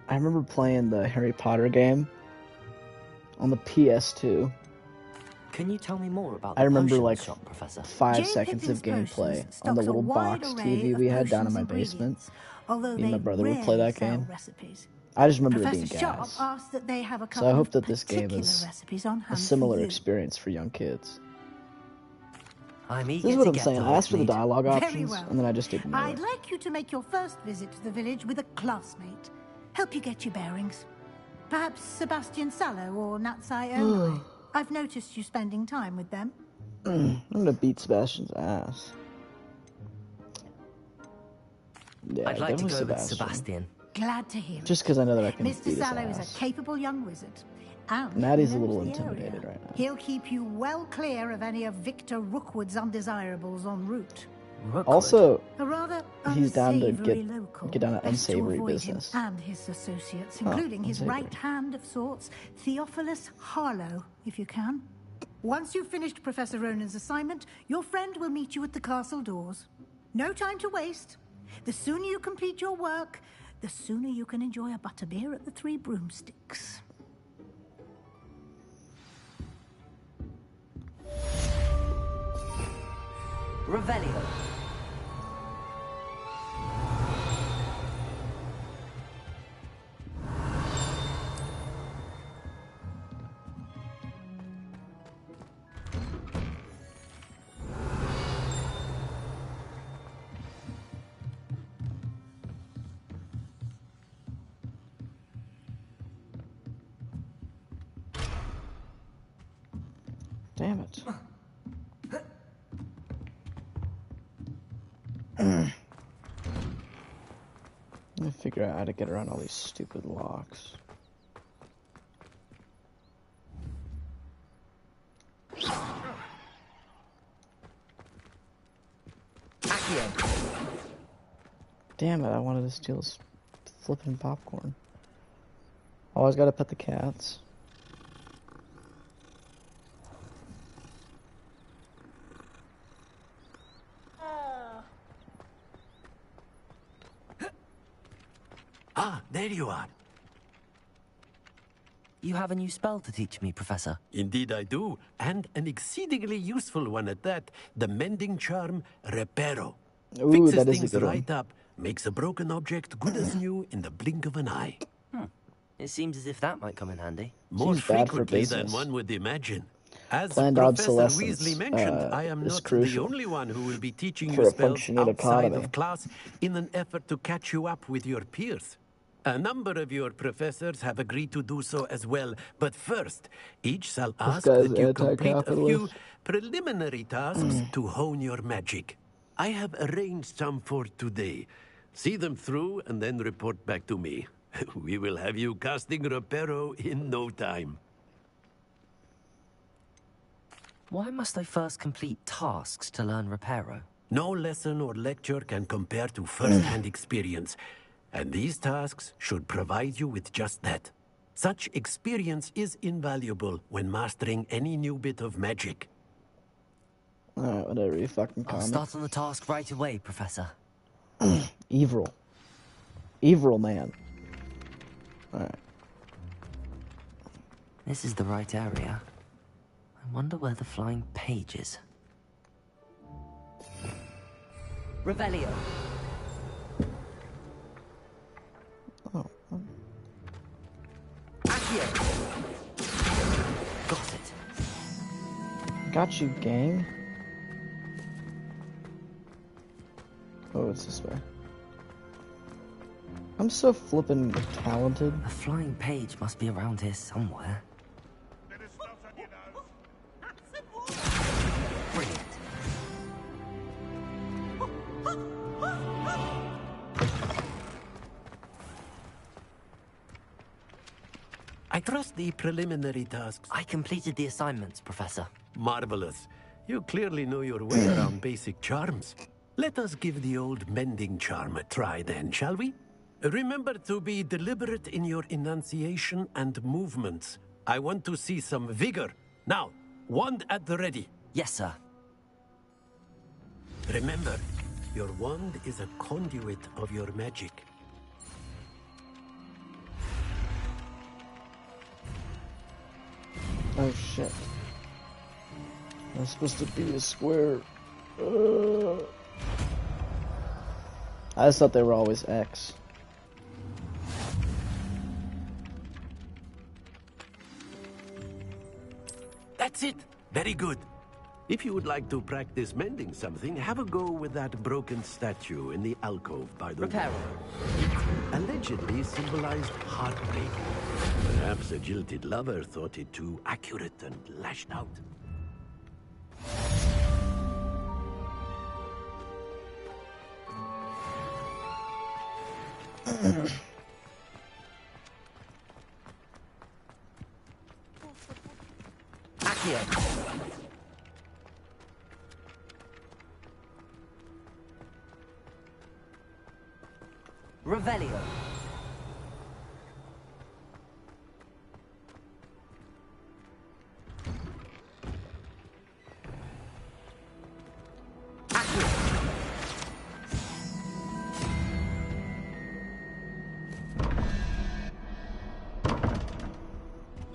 I remember playing the Harry Potter game on the PS2. Can you tell me more about the I remember potion like shop, Professor? 5 seconds of gameplay on the little box TV we had down in my basement. Although Me and my they brother would play rarely that sell game. recipes. I just remember it Professor being Sharp gas. asked that they have a So couple I hope of that this game particular is recipes on a hand similar for you. experience for young kids. I'm eager This is what to I'm get saying. to I asked for the Hogsmeade. dialogue Very options, well. and then I just ignore I'd it. like you to make your first visit to the village with a classmate. help you get your bearings. Perhaps Sebastian Sallow or Natsai Onoi. I've noticed you spending time with them. I'm gonna beat Sebastian's ass. Yeah, I'd like to definitely go with Sebastian. Glad to hear it. Just because I know that I can Mr. beat his Sallow is ass. a capable young wizard. And Maddie's he a little knows the intimidated area. right now. He'll keep you well clear of any of Victor Rookwood's undesirables en route. Also, A rather he's down to unsavory get local. down to Best to unsavory avoid business. him and his associates, including his unsavory. right hand of sorts, Theophilus Harlow, if you can. Once you've finished Professor Ronan's assignment, your friend will meet you at the castle doors. No time to waste. The sooner you complete your work, the sooner you can enjoy a butterbeer at the Three Broomsticks. Revelio. Damn it. Let me figure out how to get around all these stupid locks. Damn it, I wanted to steal this flipping popcorn. Always gotta pet the cats. Ah, there you are. You have a new spell to teach me, Professor. Indeed I do, and an exceedingly useful one at that. The mending charm, Reparo. Ooh, Fixes that is a things good one. right up, makes a broken object good as new in the blink of an eye. It seems as if that might come in handy. More Seems bad for frequently than business. one would imagine. As Planned Professor obsolescence, Weasley mentioned, I am is not crucial the only one who will be teaching for you a spells functioning outside economy. of class in an effort to catch you up with your peers. A number of your professors have agreed to do so as well, but first, each shall ask guy's that you complete a few anti-capitalist. preliminary tasks to hone your magic. I have arranged some for today. See them through and then report back to me. We will have you casting Reparo in no time. Why must I first complete tasks to learn Reparo? No lesson or lecture can compare to first-hand experience, and these tasks should provide you with just that. Such experience is invaluable when mastering any new bit of magic. Alright, whatever, you fucking I'll comment. start on the task right away, Professor. Evil. Evil man. Alright. This is the right area. I wonder where the flying page is. Revelio. Oh. Accio. Got it. Got you, gang. Oh, it's this way. I'm so flippin' talented. A flying page must be around here somewhere. Brilliant. I trust the preliminary tasks. I completed the assignments, Professor. Marvelous. You clearly know your way around basic charms. Let us give the old mending charm a try then, shall we? Remember to be deliberate in your enunciation and movements. I want to see some vigor. Now, wand at the ready. Yes, sir. Remember, your wand is a conduit of your magic. Oh shit. That's supposed to be a square. I just thought they were always X. That's it. Very good. If you would like to practice mending something, have a go with that broken statue in the alcove by the Repair. Allegedly symbolized heartbreak. Perhaps a jilted lover thought it too accurate and lashed out. Accio. Revelio.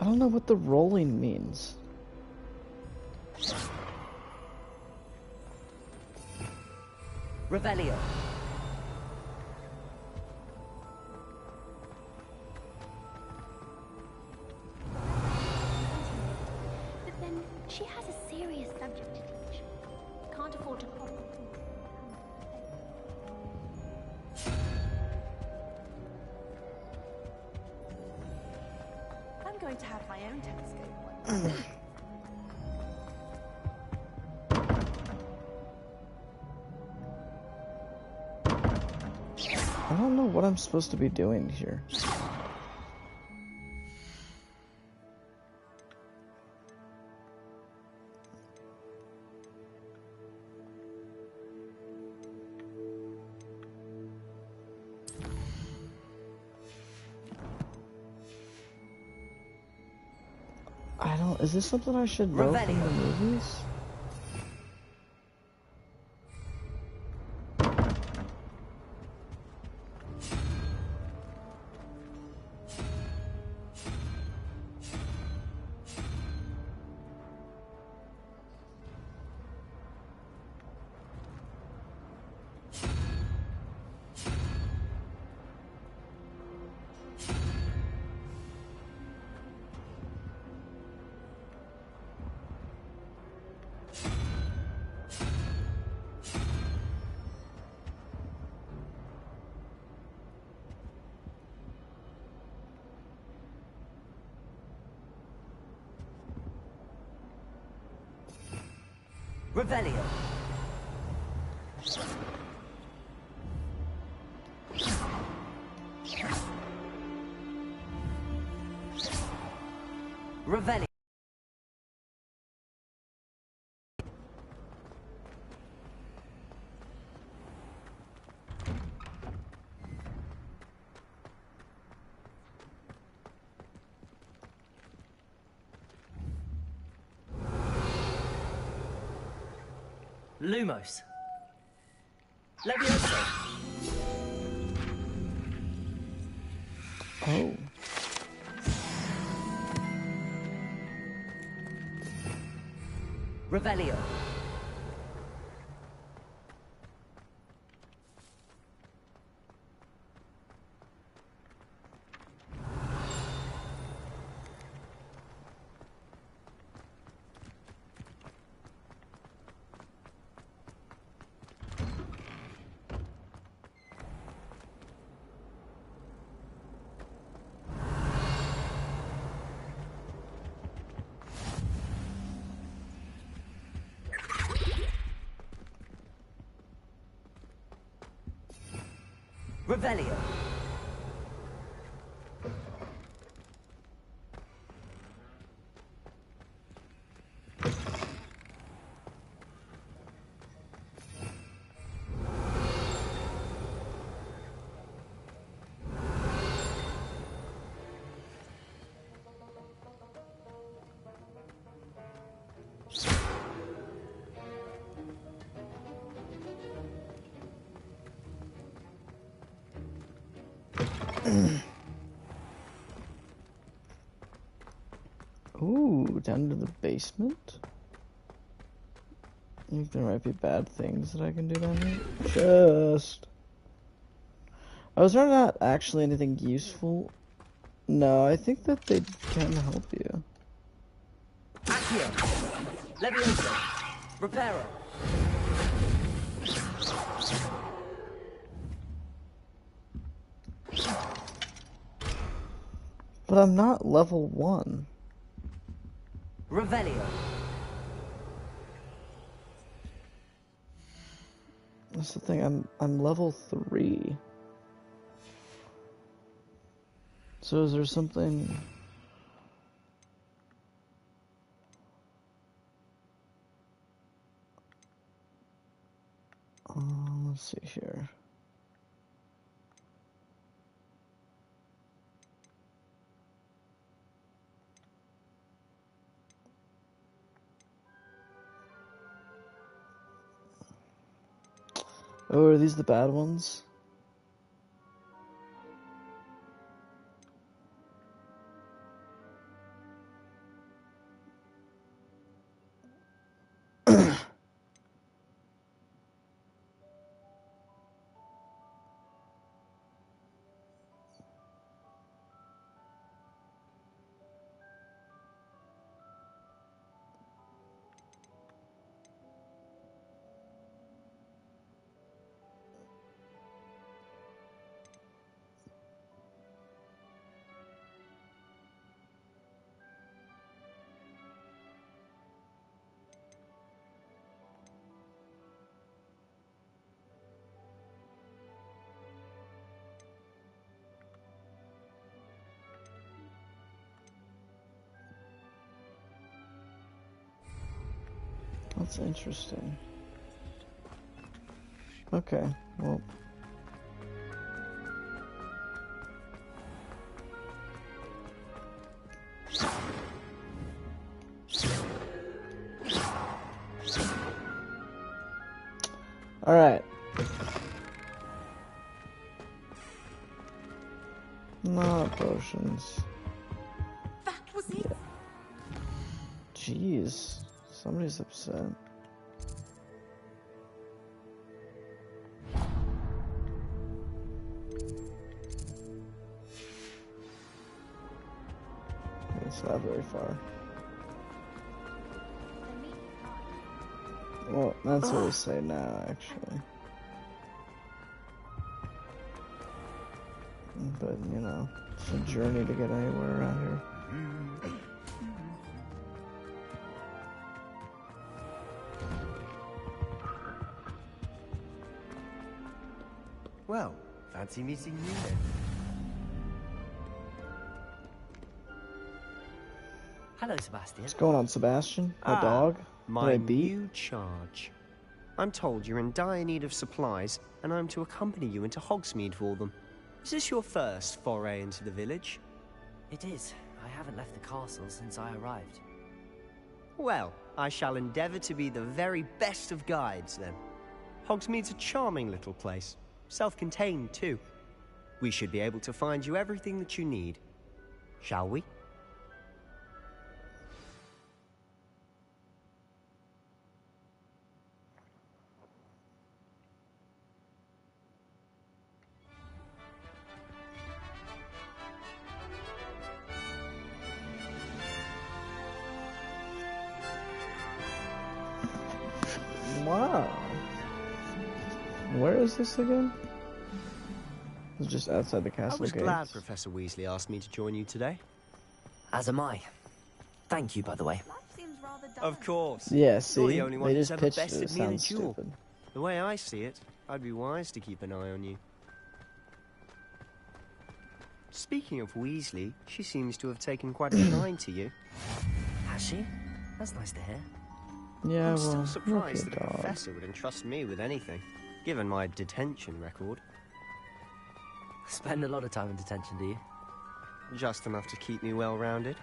I don't know what the rolling means. Revelio. But then she has a serious subject to teach. Can't afford to pop. I'm going to have my own telescope. I don't know what I'm supposed to be doing here. I don't... Is this something I should know from the movies? Revelio. Revelio. Lumos. Levioso. Oh. Revelio. Revelio. Ooh, down to the basement? I think there might be bad things that I can do down here. Just... Oh, is there not actually anything useful? No, I think that they can help you. Accio. Levioso. Reparo. But I'm not level 1. Revelio. That's the thing, I'm level 3. So is there something... Let's see here. Oh, are these the bad ones? That's interesting. Okay, well. Alright. Not potions. That was it. Jeez. Somebody's upset. It's not very far. Well, that's what we say now, actually. But, you know, it's a journey to get anywhere around here. Well, fancy meeting you then. Hello, Sebastian. What's going on, Sebastian? My dog? My Did I beat? new charge. I'm told you're in dire need of supplies, and I'm to accompany you into Hogsmeade for them. Is this your first foray into the village? It is. I haven't left the castle since I arrived. Well, I shall endeavour to be the very best of guides, then. Hogsmeade's a charming little place. Self-contained, too. We should be able to find you everything that you need. Shall we? Wow. Where is this again? It's just outside the castle I was gates. glad Professor Weasley asked me to join you today. As am I. Thank you, by the way. Of course. Yeah, You're see? the only one They who's just ever pitched it. bested It me in a sounds duel. stupid. The way I see it, I'd be wise to keep an eye on you. Speaking of Weasley, she seems to have taken quite a shine to you. Has she? That's nice to hear. Yeah, I'm well, still surprised look that at a dog. professor would entrust me with anything, given my detention record. Spend a lot of time in detention, do you? Just enough to keep me well-rounded.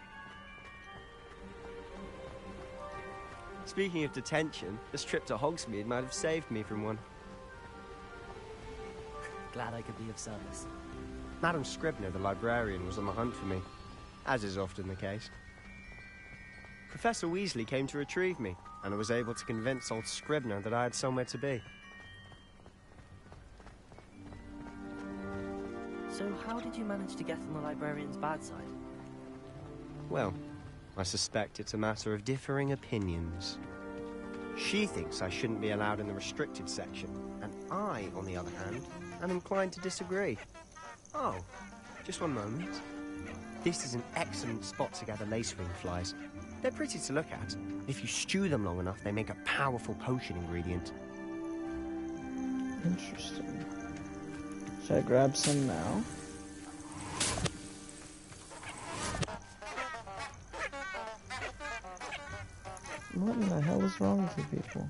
Speaking of detention, this trip to Hogsmeade might have saved me from one. Glad I could be of service. Madam Scribner, the librarian, was on the hunt for me, as is often the case. Professor Weasley came to retrieve me, and I was able to convince old Scribner that I had somewhere to be. So how did you manage to get on the librarian's bad side? Well, I suspect it's a matter of differing opinions. She thinks I shouldn't be allowed in the restricted section, and I, on the other hand, am inclined to disagree. Oh, just one moment. This is an excellent spot to gather lacewing flies. They're pretty to look at. If you stew them long enough, they make a powerful potion ingredient. Interesting. Should I grab some now? What in the hell is wrong with you people?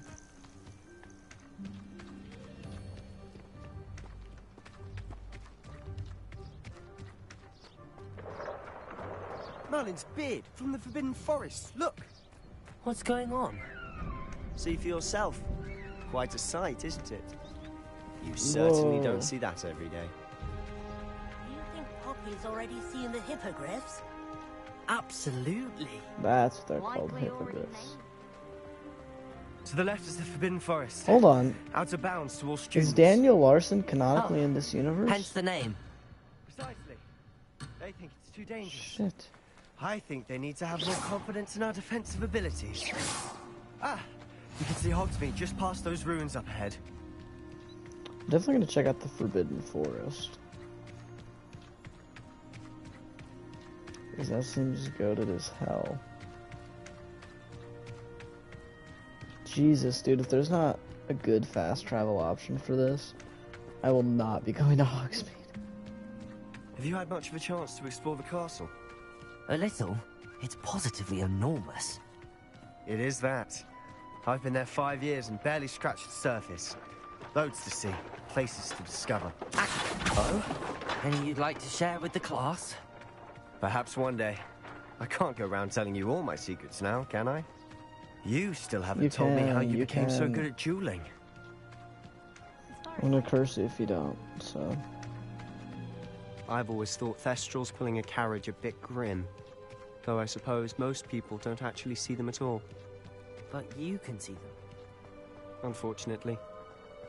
Merlin's beard from the Forbidden Forest. Look! What's going on? See for yourself. Quite a sight, isn't it? You certainly Whoa. don't see that every day. Do you think Poppy's already seen the hippogriffs? Absolutely. That's what they're called, hippogriffs. To the left is the Forbidden Forest. Hold on. Out of bounds to all students. Is Daniel Larson canonically in this universe? Hence the name. Precisely. They think it's too dangerous. Shit. I think they need to have more confidence in our defensive abilities. Ah, you can see Hogsmeade just past those ruins up ahead. Definitely gonna check out the Forbidden Forest. Because that seems goated as hell. Jesus, dude, if there's not a good fast travel option for this, I will not be going to Hogsmeade. Have you had much of a chance to explore the castle? A little. It's positively enormous. It is that. I've been there 5 years and barely scratched the surface. Loads to see, places to discover. Oh? Any you'd like to share with the class? Perhaps one day. I can't go around telling you all my secrets now, can I? You still haven't told me how you became so good at dueling. I'm gonna curse you if you don't, so... I've always thought Thestrals pulling a carriage a bit grim. Though I suppose most people don't actually see them at all. But you can see them. Unfortunately.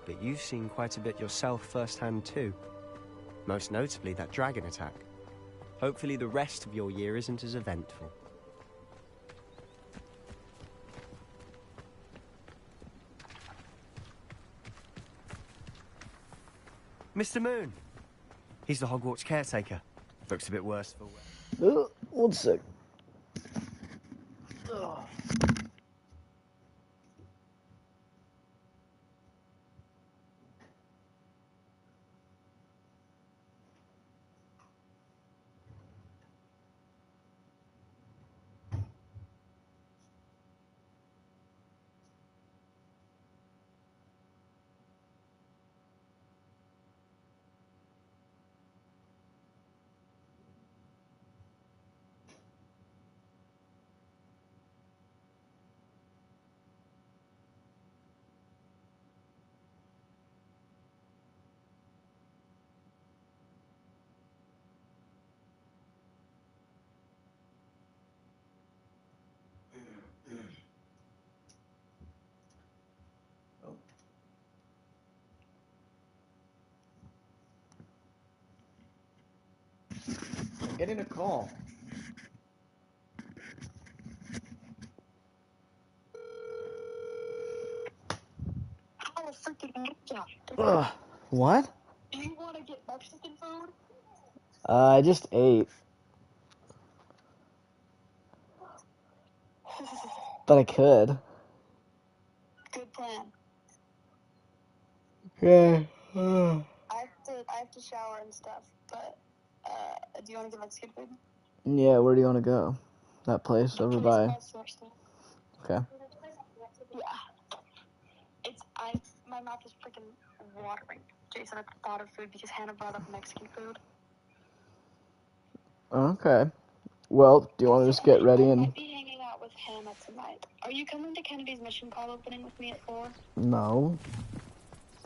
But you've seen quite a bit yourself firsthand too. Most notably that dragon attack. Hopefully the rest of your year isn't as eventful. Mr. Moon! He's the Hogwarts caretaker. Looks a bit worse for wear. One sec. I'm getting a call. Ugh. What? Do you want to get Mexican food? I just ate. But I could. Good plan. Yeah. I have to shower and stuff, but do you want to get Mexican food? Yeah, where do you want to go? That place over by. Okay. Yeah. My mouth is freaking watering. Jason, I thought of food because Hannah brought up Mexican food. Okay. Well, do you want to just get ready I and... might be hanging out with Hannah tonight. Are you coming to Kennedy's mission call opening with me at 4? No.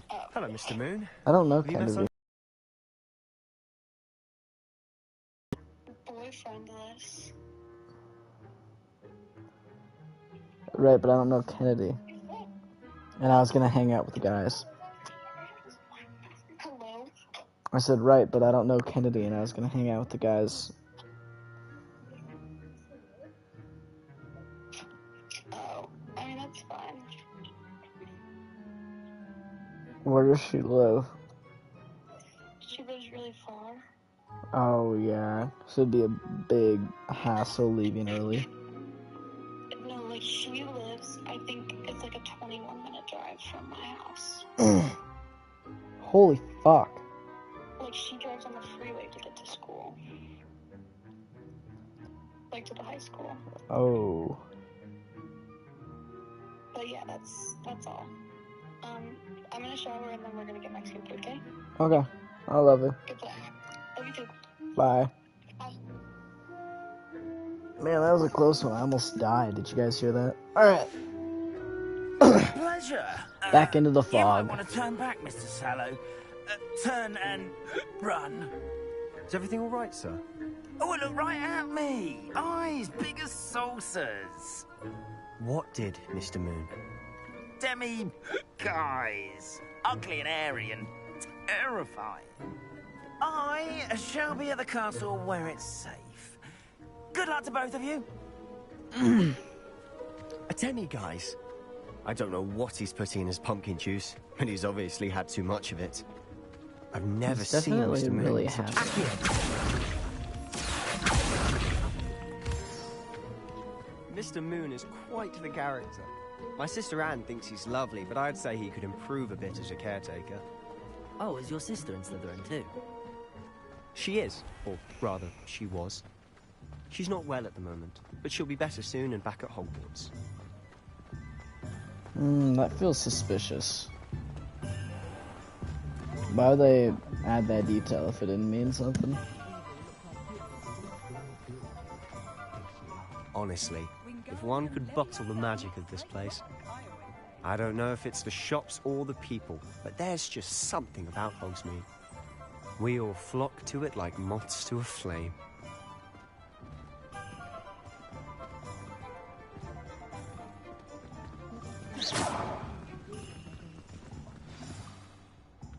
Hello, Mr. Moon. I don't know Have you met Kennedy. Boyfriendless. Right, but I don't know Kennedy. And I was gonna hang out with the guys. Hello? I said right, but I don't know Kennedy, and I was gonna hang out with the guys. Oh, I mean, that's fine. Where does she live? She lives really far. Oh, yeah. So it'd be a big hassle leaving early. No, like, she lives, I think it's like a 21-minute drive from my house. Holy fuck. Like, she drives on the freeway to get to school. Like, to the high school. Oh. But yeah, that's all. I'm gonna shower and then we're gonna get Mexican food, okay? Okay. I love it. Good plan. Love you too. Bye. Bye. Man, that was a close one. I almost died. Did you guys hear that? Alright. Pleasure. Back into the You might fog. want to turn back, Mr. Sallow. Turn and run. Is everything all right, sir? Oh, look right at me. Eyes big as saucers. What did, Mr. Moon? Demi guys. Ugly and airy and terrifying. I shall be at the castle where it's safe. Good luck to both of you. A demi-guise? I don't know what he's putting in his pumpkin juice, but he's obviously had too much of it. I've never He's seen definitely Mr. Moon really in such happy. Mr. Moon is quite the character. My sister Anne thinks he's lovely, but I'd say he could improve a bit as a caretaker. Oh, is your sister in Slytherin too? She is, or rather, she was. She's not well at the moment, but she'll be better soon and back at Hogwarts. That feels suspicious. Why would they add that detail if it didn't mean something? Honestly, if one could bottle the magic of this place. I don't know if it's the shops or the people, but there's just something about Hogsmeade. We all flock to it like moths to a flame.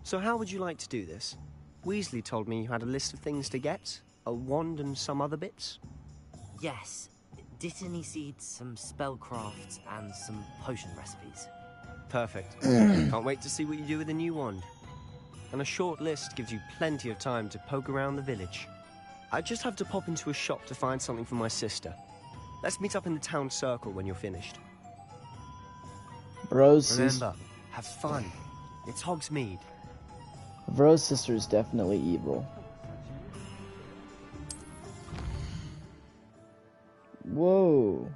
So how would you like to do this? Weasley told me you had a list of things to get, a wand and some other bits. Yes. Dittany seeds, some spellcrafts, and some potion recipes. Perfect. Can't wait to see what you do with the new wand. And a short list gives you plenty of time to poke around the village. I just have to pop into a shop to find something for my sister. Let's meet up in the town circle when you're finished. Remember, have fun. It's Hogsmeade. Vro's sister is definitely evil. Whoa.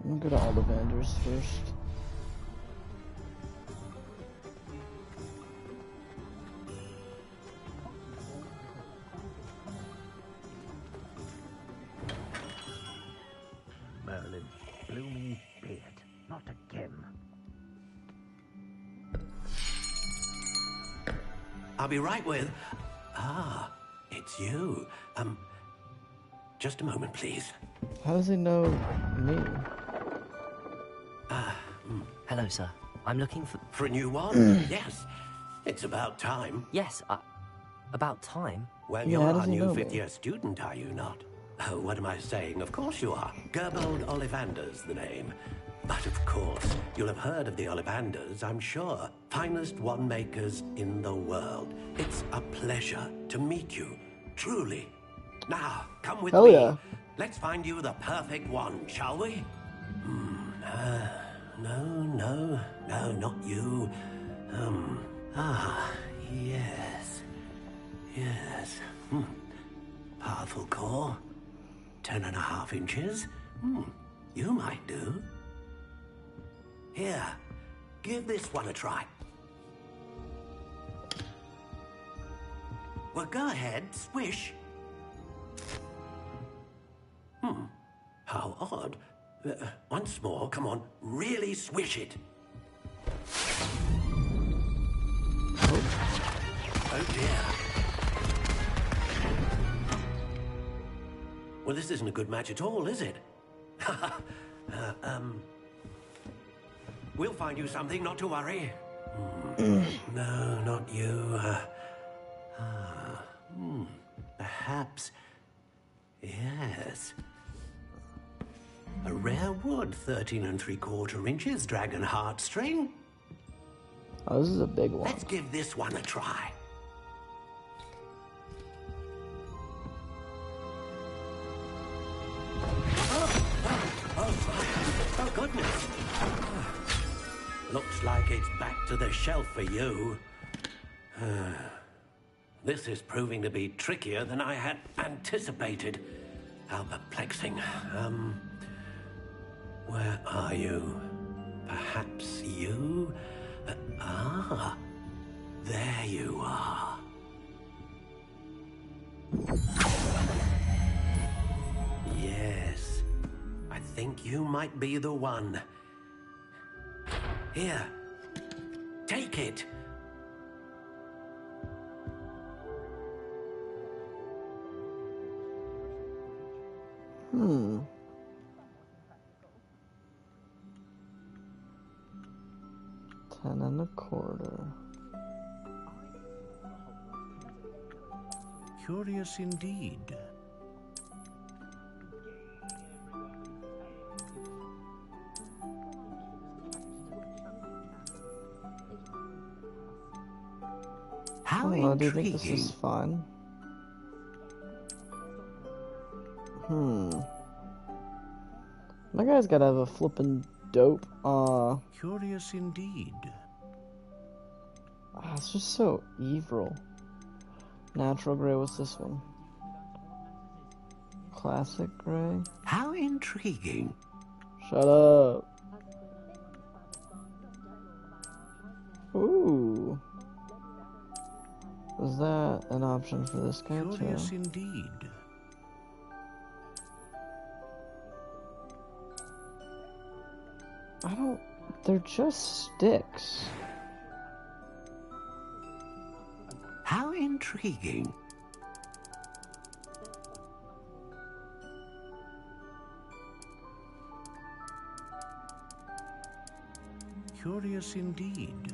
I'm gonna go to Ollivanders first. Merlin, blooming beard, not again. I'll be right with... Ah, it's you. Just a moment, please. How does he know me? Hello, sir. I'm looking for... For a new one? Yes. It's about time. Yes, about time? Well, Yeah, you're how does our he new know fifth-year me? student, are you not? Oh, what am I saying? Of course you are. Gerbold Ollivander's the name. But of course, you'll have heard of the Ollivanders, I'm sure. Finest wand-makers in the world. It's a pleasure to meet you, truly. Now, come with Hell me. yeah. Let's find you the perfect wand, shall we? No, not you. Yes. Yes. Powerful core. 10.5 inches. You might do. Here, give this one a try. Well, go ahead, swish. How odd. Once more, come on, really swish it. Oh dear. Well, this isn't a good match at all, is it? We'll find you something, not to worry. No, not you. Perhaps... Yes. A rare wood, 13 3/4 inches, dragon heartstring. Oh, this is a big one. Let's give this one a try. Oh, goodness. Looks like it's back to the shelf for you. This is proving to be trickier than I had anticipated. How perplexing. Where are you? Perhaps you? There you are. Yes, I think you might be the one. Here, take it. Hmm. $10.25. Curious indeed. How Oh, do you intriguing. think this is fun? My guy's gotta have a flippin' dope, Curious indeed. it's just so evil. Natural gray, what's this one? Classic gray? How intriguing. Shut up. Ooh. Is that an option for this guy Curious too? indeed. They're just sticks. How intriguing. Curious indeed.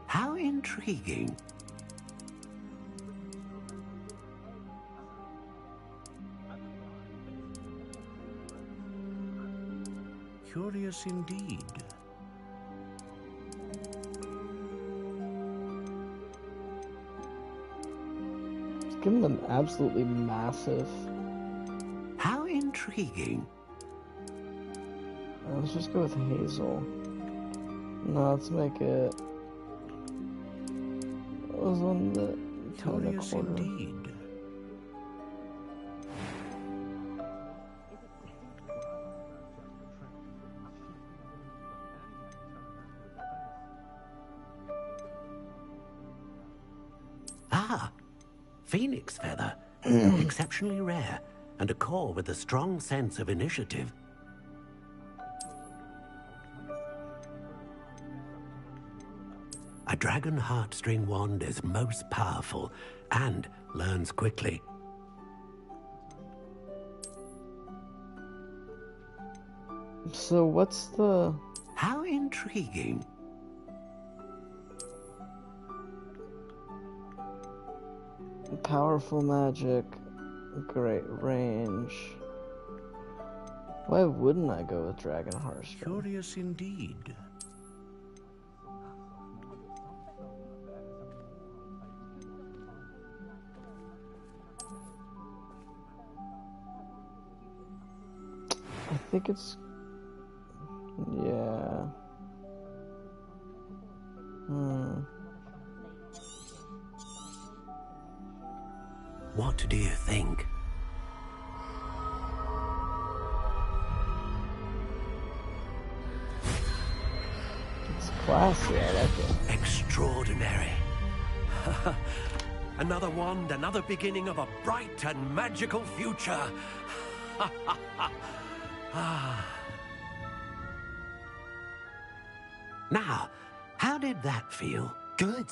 How intriguing. Curious indeed. Let's give them absolutely massive. How intriguing. Let's just go with hazel. No, let's make it. What was one that? Curious indeed. Phoenix feather, exceptionally rare, and a core with a strong sense of initiative. A dragon heartstring wand is most powerful and learns quickly. So what's the... How intriguing. Powerful magic, great range. Why wouldn't I go with Dragon Heartstring? Curious indeed. I think it's... yeah. What do you think? It's classy, I like it. Extraordinary. Another wand, another beginning of a bright and magical future. Now, How did that feel? Good.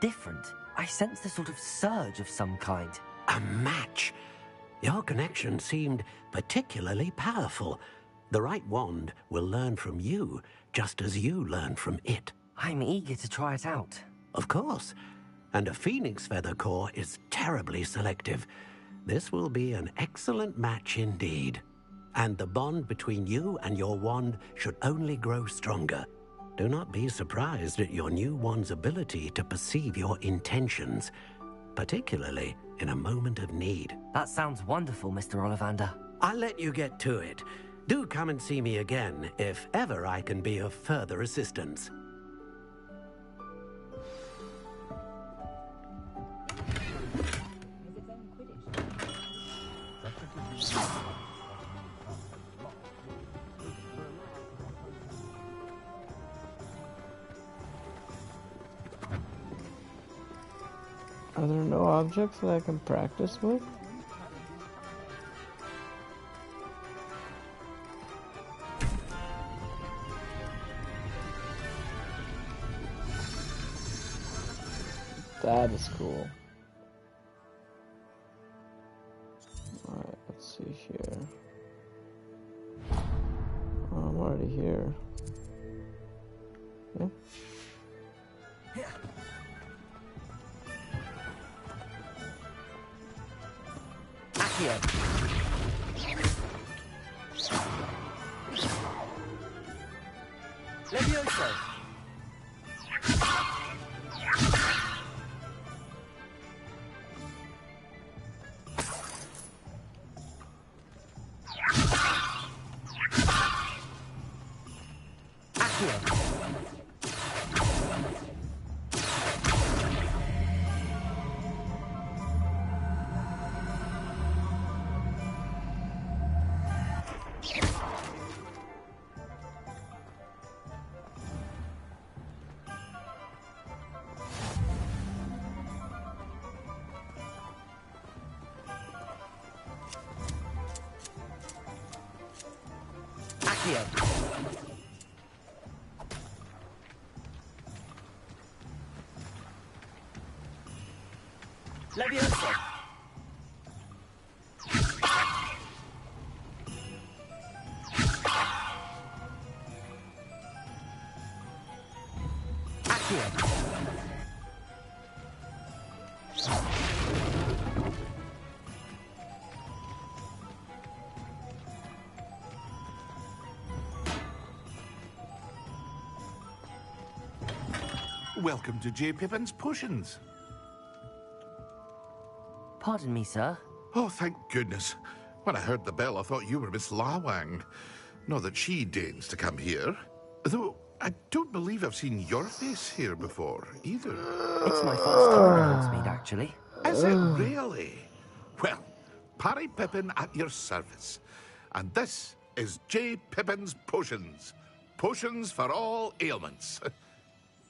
Different. I sensed a sort of surge of some kind. A match. Your connection seemed particularly powerful. The right wand will learn from you, just as you learn from it. I'm eager to try it out. Of course. And a phoenix feather core is terribly selective. This will be an excellent match indeed. And the bond between you and your wand should only grow stronger. Do not be surprised at your new wand's ability to perceive your intentions, particularly in a moment of need. That sounds wonderful, Mr. Ollivander. I'll let you get to it. Do come and see me again if ever I can be of further assistance. Are there no objects that I can practice with? That is cool. Alright, let's see here. Oh, I'm already here. Yeah. Accio. Levioso. Levioso. Accio. Welcome to J. Pippin's Potions. Pardon me, sir. Oh, thank goodness. When I heard the bell, I thought you were Miss Lawang. Not that she deigns to come here. Though, I don't believe I've seen your face here before, either. It's my first time at Hogsmeade, actually. Is it really? Well, Parry Pippin at your service. And this is J. Pippin's Potions. Potions for all ailments.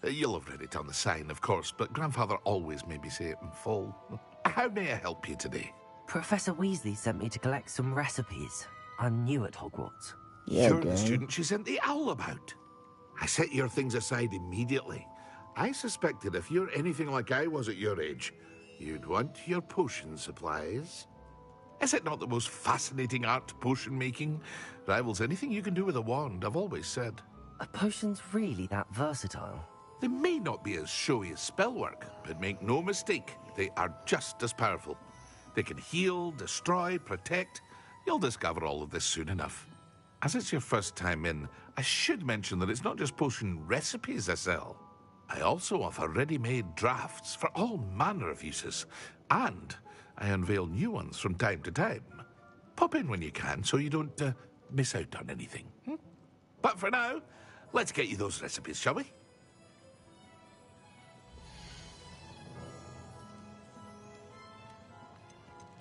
You'll have read it on the sign, of course, but Grandfather always made me say it in full. How may I help you today? Professor Weasley sent me to collect some recipes. I'm new at Hogwarts. Yeah, You're gang. the student she sent the owl about. I set your things aside immediately. I suspected if you're anything like I was at your age, you'd want your potion supplies. Is it not the most fascinating art, potion making? Rivals anything you can do with a wand, I've always said. Are potions really that versatile? They may not be as showy as spellwork, but make no mistake, they are just as powerful. They can heal, destroy, protect. You'll discover all of this soon enough. As it's your first time in, I should mention that it's not just potion recipes I sell. I also offer ready-made drafts for all manner of uses, and I unveil new ones from time to time. Pop in when you can so you don't miss out on anything. But for now, let's get you those recipes, shall we?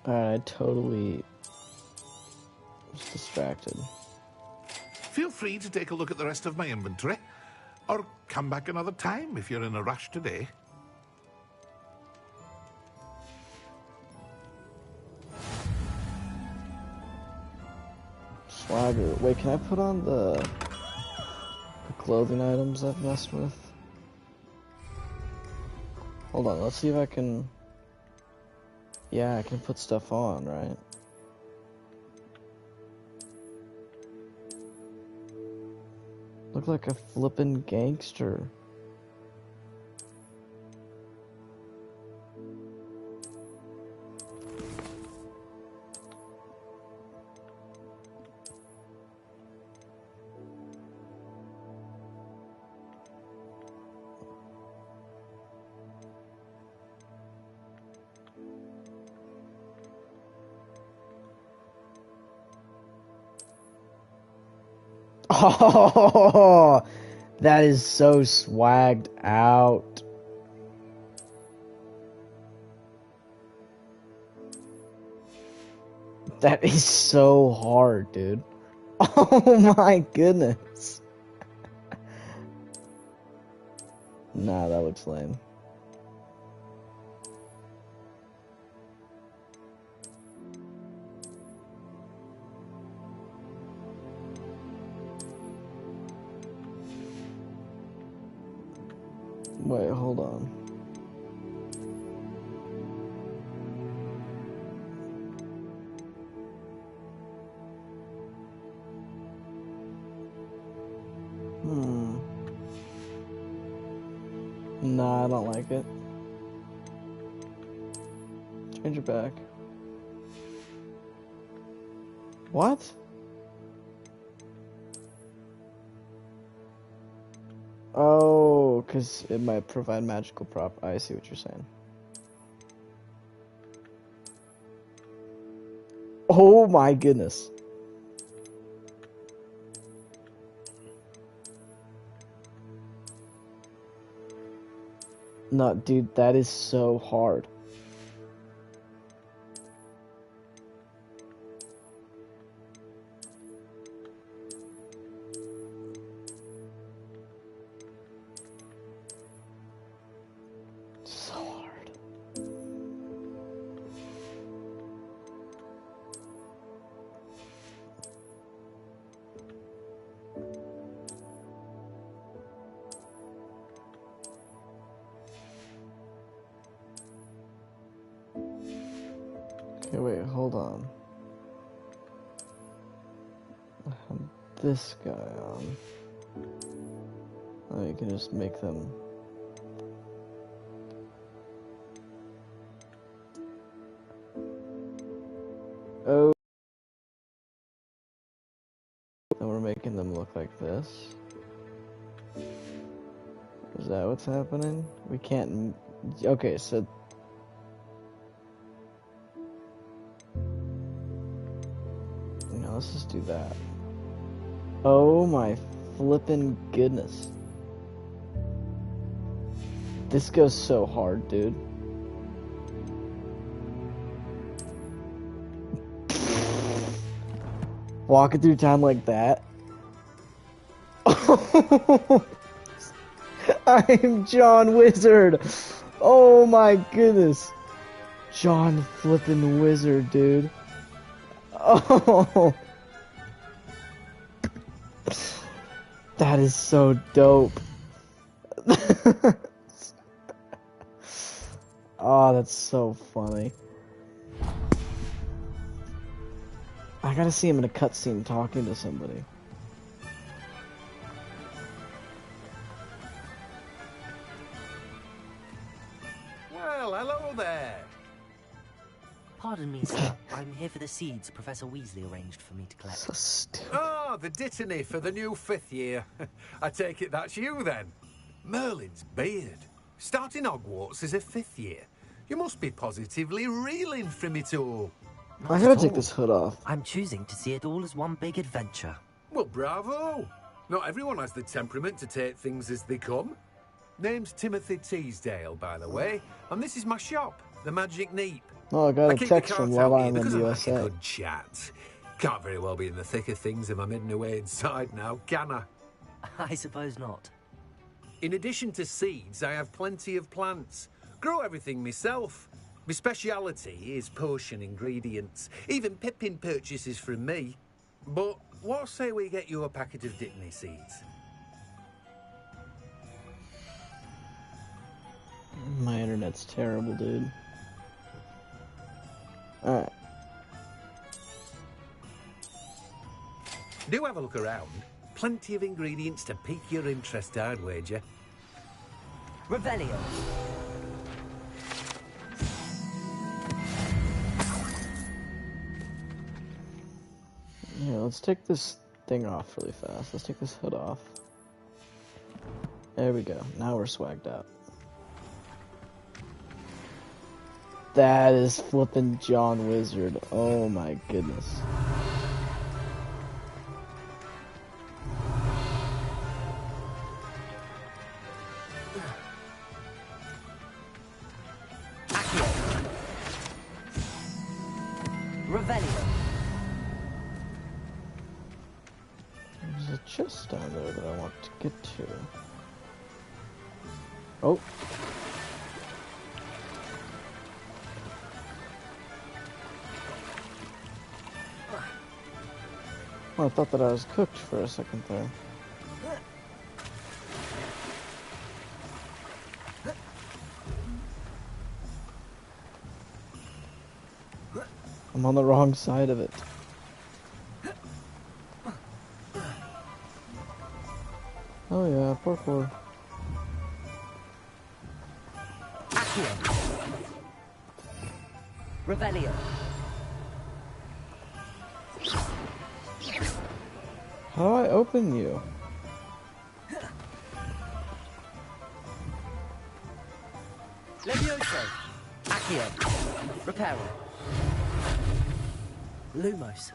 I totally was distracted. Feel free to take a look at the rest of my inventory, or come back another time if you're in a rush today. Swagger. Wait, can I put on the clothing items I've messed with? Hold on, let's see if I can... Yeah, I can put stuff on, right? Look like a flippin' gangster. Oh, that is so swagged out. That is so hard, dude. Oh my goodness. Nah, that looks lame. Wait, hold on. Nah, I don't like it. Change it back. What? Oh, because it might provide magical prop. I see what you're saying. Oh my goodness. No, dude, that is so hard. So hard. Okay, wait, hold on. I have this guy on. Oh, you can just make them. Oh. And we're making them look like this. Is that what's happening? We can't. Okay, so. No, let's just do that. Oh my flippin' goodness. This goes so hard, dude. Walking through town like that. I'm John Wizard. Oh my goodness. John flippin' Wizard, dude. Oh. That is so dope. Oh, that's so funny. I gotta see him in a cutscene talking to somebody. Well, hello there. Pardon me, sir. I'm here for the seeds Professor Weasley arranged for me to collect. So stupid. Oh, the dittany for the new 5th year. I take it that's you, then. Merlin's beard. Starting Hogwarts as a 5th year. You must be positively reeling from it all. I gotta take this hood off. I'm choosing to see it all as one big adventure. Well, bravo. Not everyone has the temperament to take things as they come. Name's Timothy Teasdale, by the way, and this is my shop, the Magic Neep. Oh, I got a keep text the from cart out Love here Island, because I like a USA. good chat. Can't very well be in the thick of things if I'm hidden away inside now, can I? I suppose not. In addition to seeds, I have plenty of plants. Grow everything myself. My speciality is potion ingredients. Even Pippin purchases from me. But what say we get you a packet of Dittany seeds? My internet's terrible, dude. Alright. Do have a look around. Plenty of ingredients to pique your interest, I'd wager. Revelio. Yeah, let's take this thing off really fast. Let's take this hood off. There we go. Now we're swagged out. That is flippin' John Wizard. Oh my goodness. Revelio. There's a chest down there that I want to get to. Oh. Oh, I thought that I was cooked for a second there. I'm on the wrong side of it. Oh yeah, parkour. Revelio. How do I open you? Levioso. Accio. Reparo. Lumos.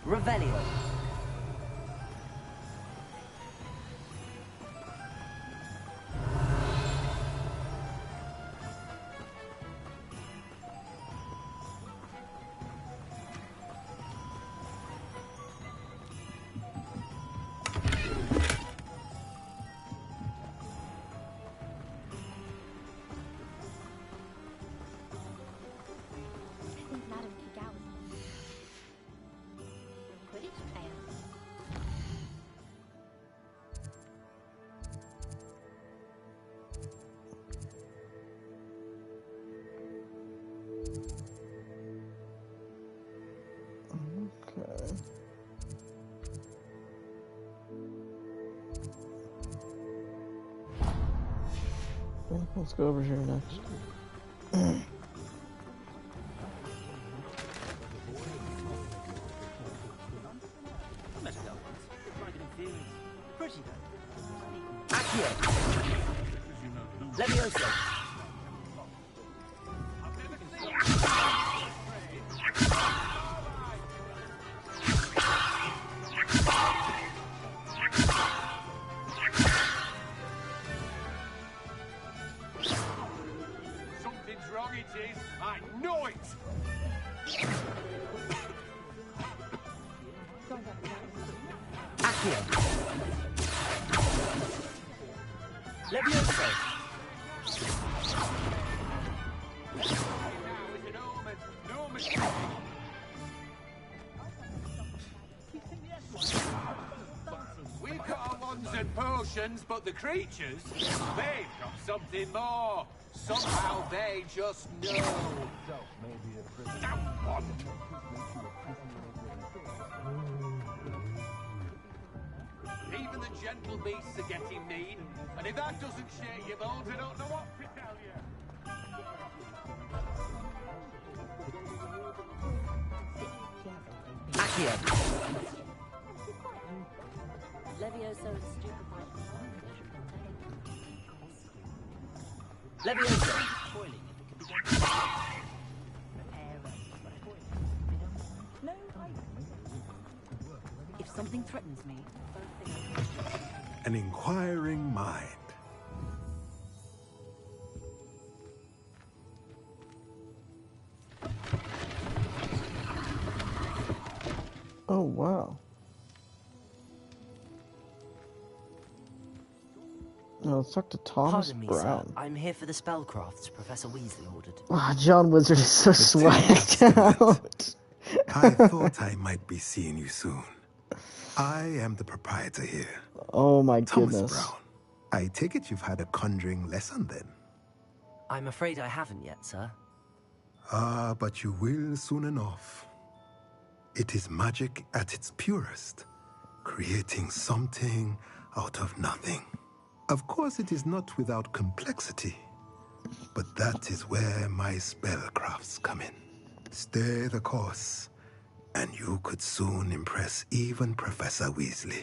Revelio. Let's go over here next. Levioso. Something's wrong, it is. I know it! Accio. Levioso. We've got our wands and potions, but the creatures, they've got something more. Somehow they just know. Even the gentle beasts are getting mean, and if that doesn't shake your bones, I don't know what to tell you. Accio. Levioso and stupefied. Levioso. If something threatens me, An inquiring mind. Oh wow. No, let's talk to Thomas Pardon me, Brown. sir. I'm here for the spellcrafts Professor Weasley ordered. Ah, John Wizard is so swagged out. I thought I might be seeing you soon. I am the proprietor here. Oh my Thomas goodness. Brown. I take it you've had a conjuring lesson then? I'm afraid I haven't yet, sir. Ah, but you will soon enough. It is magic at its purest, creating something out of nothing. Of course, it is not without complexity, but that is where my spellcrafts come in. Stay the course, and you could soon impress even Professor Weasley.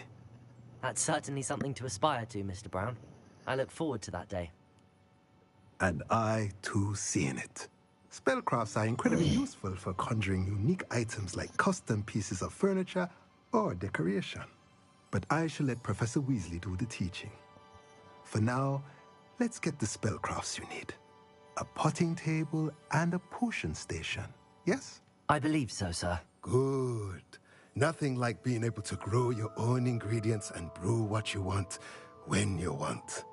That's certainly something to aspire to, Mr. Brown. I look forward to that day. And I, too, see in it. Spellcrafts are incredibly useful for conjuring unique items like custom pieces of furniture or decoration. But I shall let Professor Weasley do the teaching. For now, let's get the spellcrafts you need. A potting table and a potion station, yes? I believe so, sir. Good. Nothing like being able to grow your own ingredients and brew what you want when you want.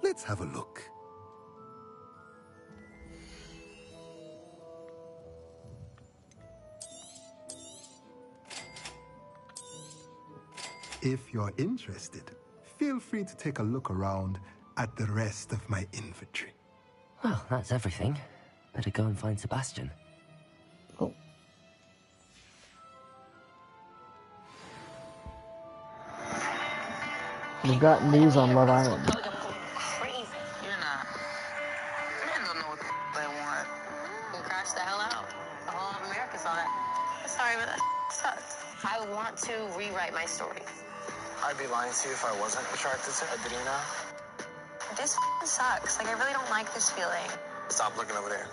Let's have a look. If you're interested, feel free to take a look around at the rest of my inventory. Well, that's everything. Better go and find Sebastian. Oh. We've got news on Love Island. Crazy. You're not. Men don't know what they want. You crash the hell out. The whole of America saw that. Sorry, but that sucked. I want to rewrite my story. I'd be lying to you if I wasn't attracted to Adrena. This sucks. Like, I really don't like this feeling. Stop looking over there.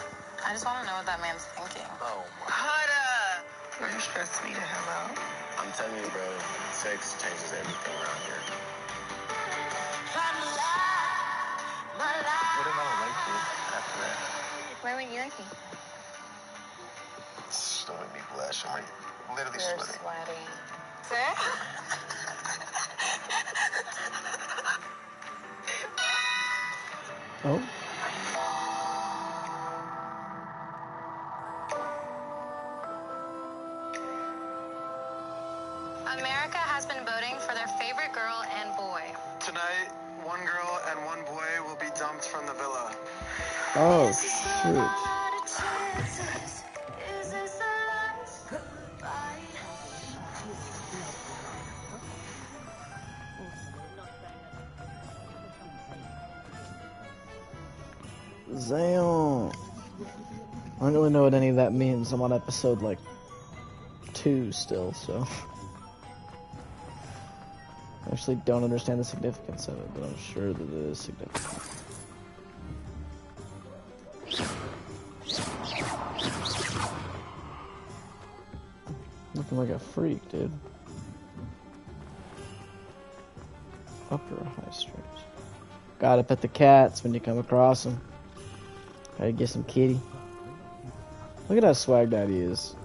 I just want to know what that man's thinking. Oh, Hold up. You're just stressing me the hell out. I'm telling you, bro. Sex changes everything around here. What if I don't like you after that? Why wouldn't you like me? Don't make me blush. I'm like literally You're sweating. sweating. Sir? Oh. America has been voting for their favorite girl and boy. Tonight, one girl and one boy will be dumped from the villa. Oh, shoot. Zion. I don't really know what any of that means. I'm on episode like 2 still, so I actually don't understand the significance of it, but I'm sure that it is significant. Looking like a freak, dude. Upper high streets. Gotta pet the cats when you come across them. Gotta get some kitty. Look at how swagged out he is.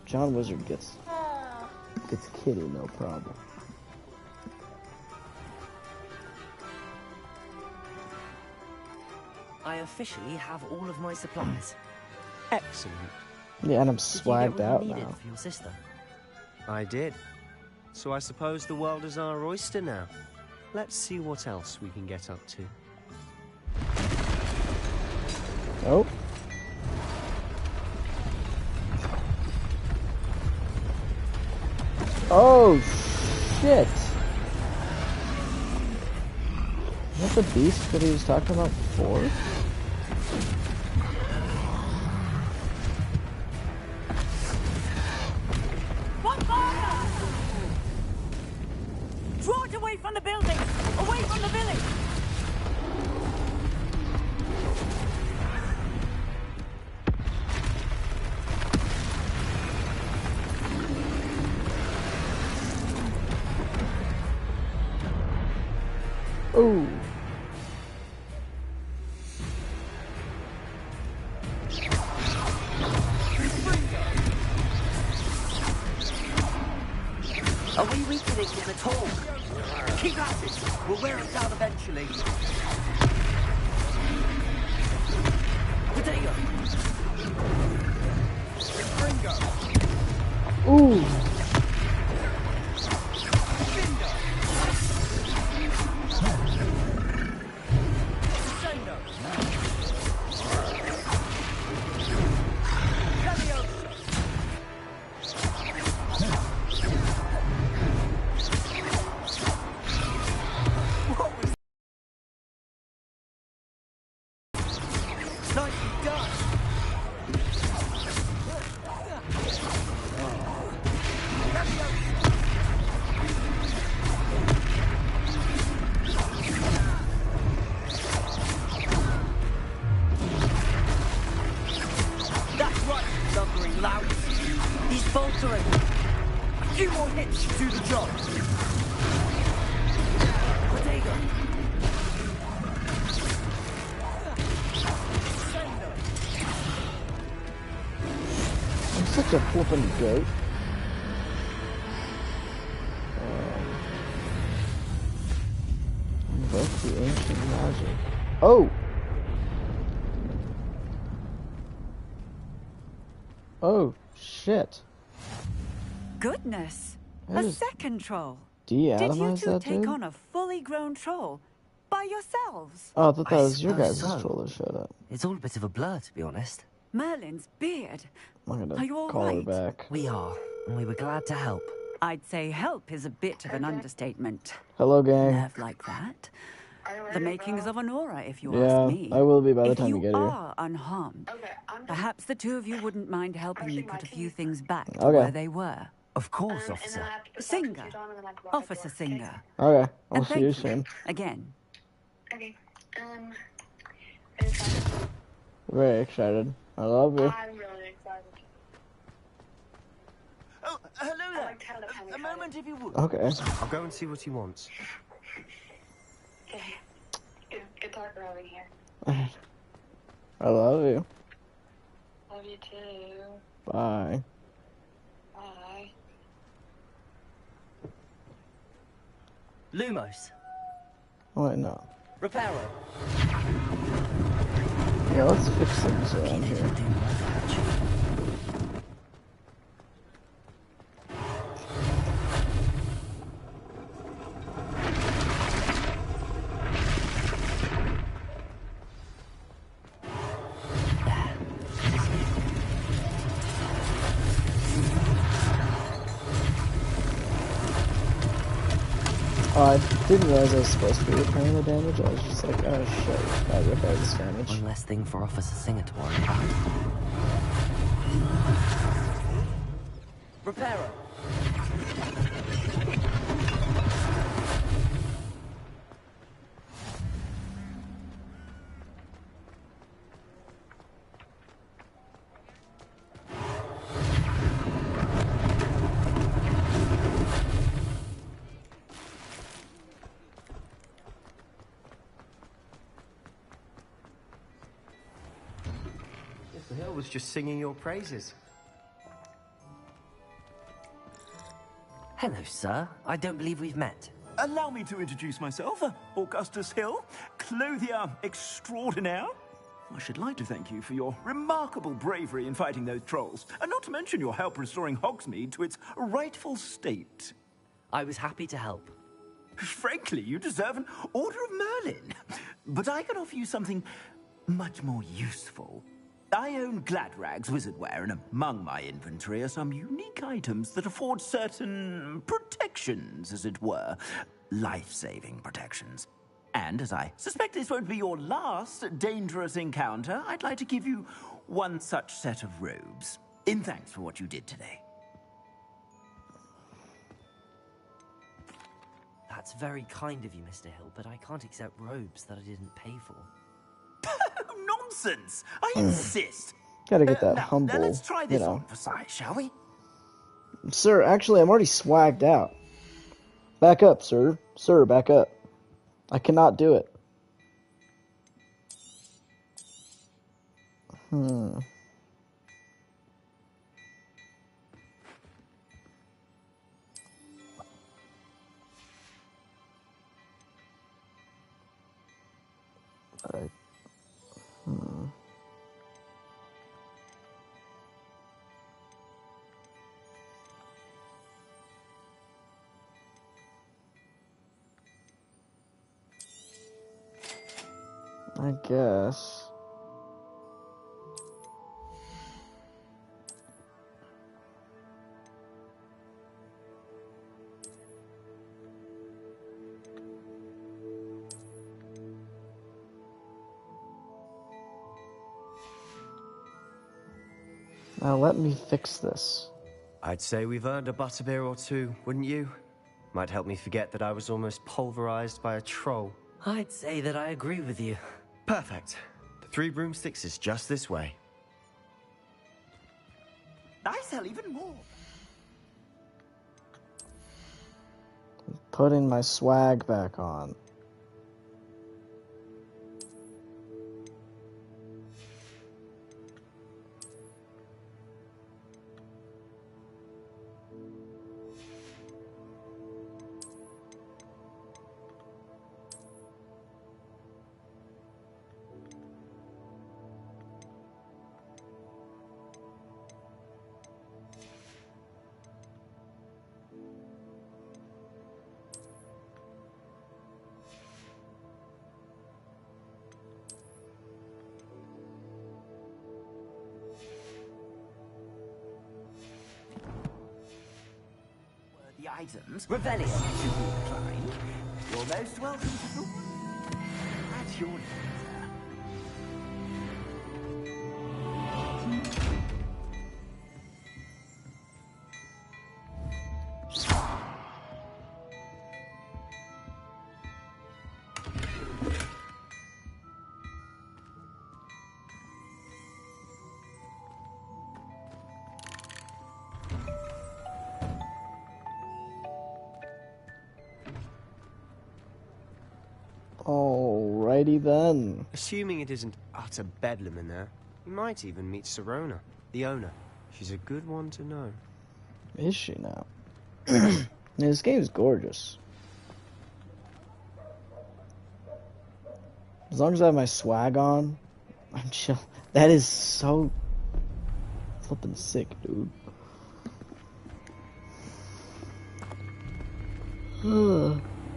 John Wizard gets kitty, no problem. I officially have all of my supplies. Excellent. Yeah, and I'm Did swagged you get what out you needed now. for your sister? I did. So I suppose the world is our oyster now. Let's see what else we can get up to. Oh. Oh, shit. Is that the beast that he was talking about before? One fire! Draw it away from the building! Away from the village! Ooh. Are we weakening him at all? Keep at it! We'll wear him down eventually. Potato! Ringo! Ooh. Such a flippin' goat. Invoke the ancient magic. Oh! Oh, shit. Goodness! That A is- second troll. De-atomize Did you two that take dude? on a fully grown troll by yourselves? Oh, I thought that was your guys' suppose so. troll that showed up. It's all a bit of a blur, to be honest. Merlin's beard. I'm gonna Are you all call her right? back. We are, and we were glad to help. I'd say help is a bit of an understatement. Hello, gang. Nerve like that. The makings of an aura, if you Yeah, ask me. I will be by the If time you we get here. are unharmed, perhaps the two of you wouldn't mind helping me put a few things back to Okay. where they were. Of course, officer. Singer. Officer Singer. Okay, I'll And see thank you you soon. again. Okay. Very excited. I love you. I'm really excited. Oh, hello there. A moment if you would. Okay. I'll go and see what he wants. Okay. Good talking over here. I love you. Love you too. Bye. Bye. Lumos. Oh, wait, no. Reparo. Yeah, let's fix things around here. I didn't realize I was supposed to be repairing the damage. I was just like, oh shit, I repair this damage. One less thing for Officer Singer to worry about. Reparo. The hill was just singing your praises. Hello, sir. I don't believe we've met. Allow me to introduce myself, Augustus Hill, clothier extraordinaire. I should like to thank you for your remarkable bravery in fighting those trolls, and not to mention your help restoring Hogsmeade to its rightful state. I was happy to help. Frankly, you deserve an Order of Merlin. But I can offer you something much more useful. I own Gladrag's wizardware, and among my inventory are some unique items that afford certain protections, as it were. Life-saving protections. And as I suspect this won't be your last dangerous encounter, I'd like to give you one such set of robes, in thanks for what you did today. That's very kind of you, Mr. Hill, but I can't accept robes that I didn't pay for. Nonsense! I insist. Gotta get that Now, humble, let's try this you know. on for size, shall we? Sir, actually, I'm already swagged out. Back up, sir. Sir, back up. I cannot do it. Alright. I guess. Now let me fix this. I'd say we've earned a butterbeer or two, wouldn't you? Might help me forget that I was almost pulverized by a troll. I'd say that I agree with you. Perfect. The 3 broomsticks is just this way. I sell even more. Putting my swag back on. The items. Revelio to be declined. You're most welcome to the at your leisure. Alrighty then. Assuming it isn't utter bedlam in there, you might even meet Sirona, the owner. She's a good one to know. Is she now? This game's gorgeous. As long as I have my swag on, I'm chill. That is so flippin' sick, dude.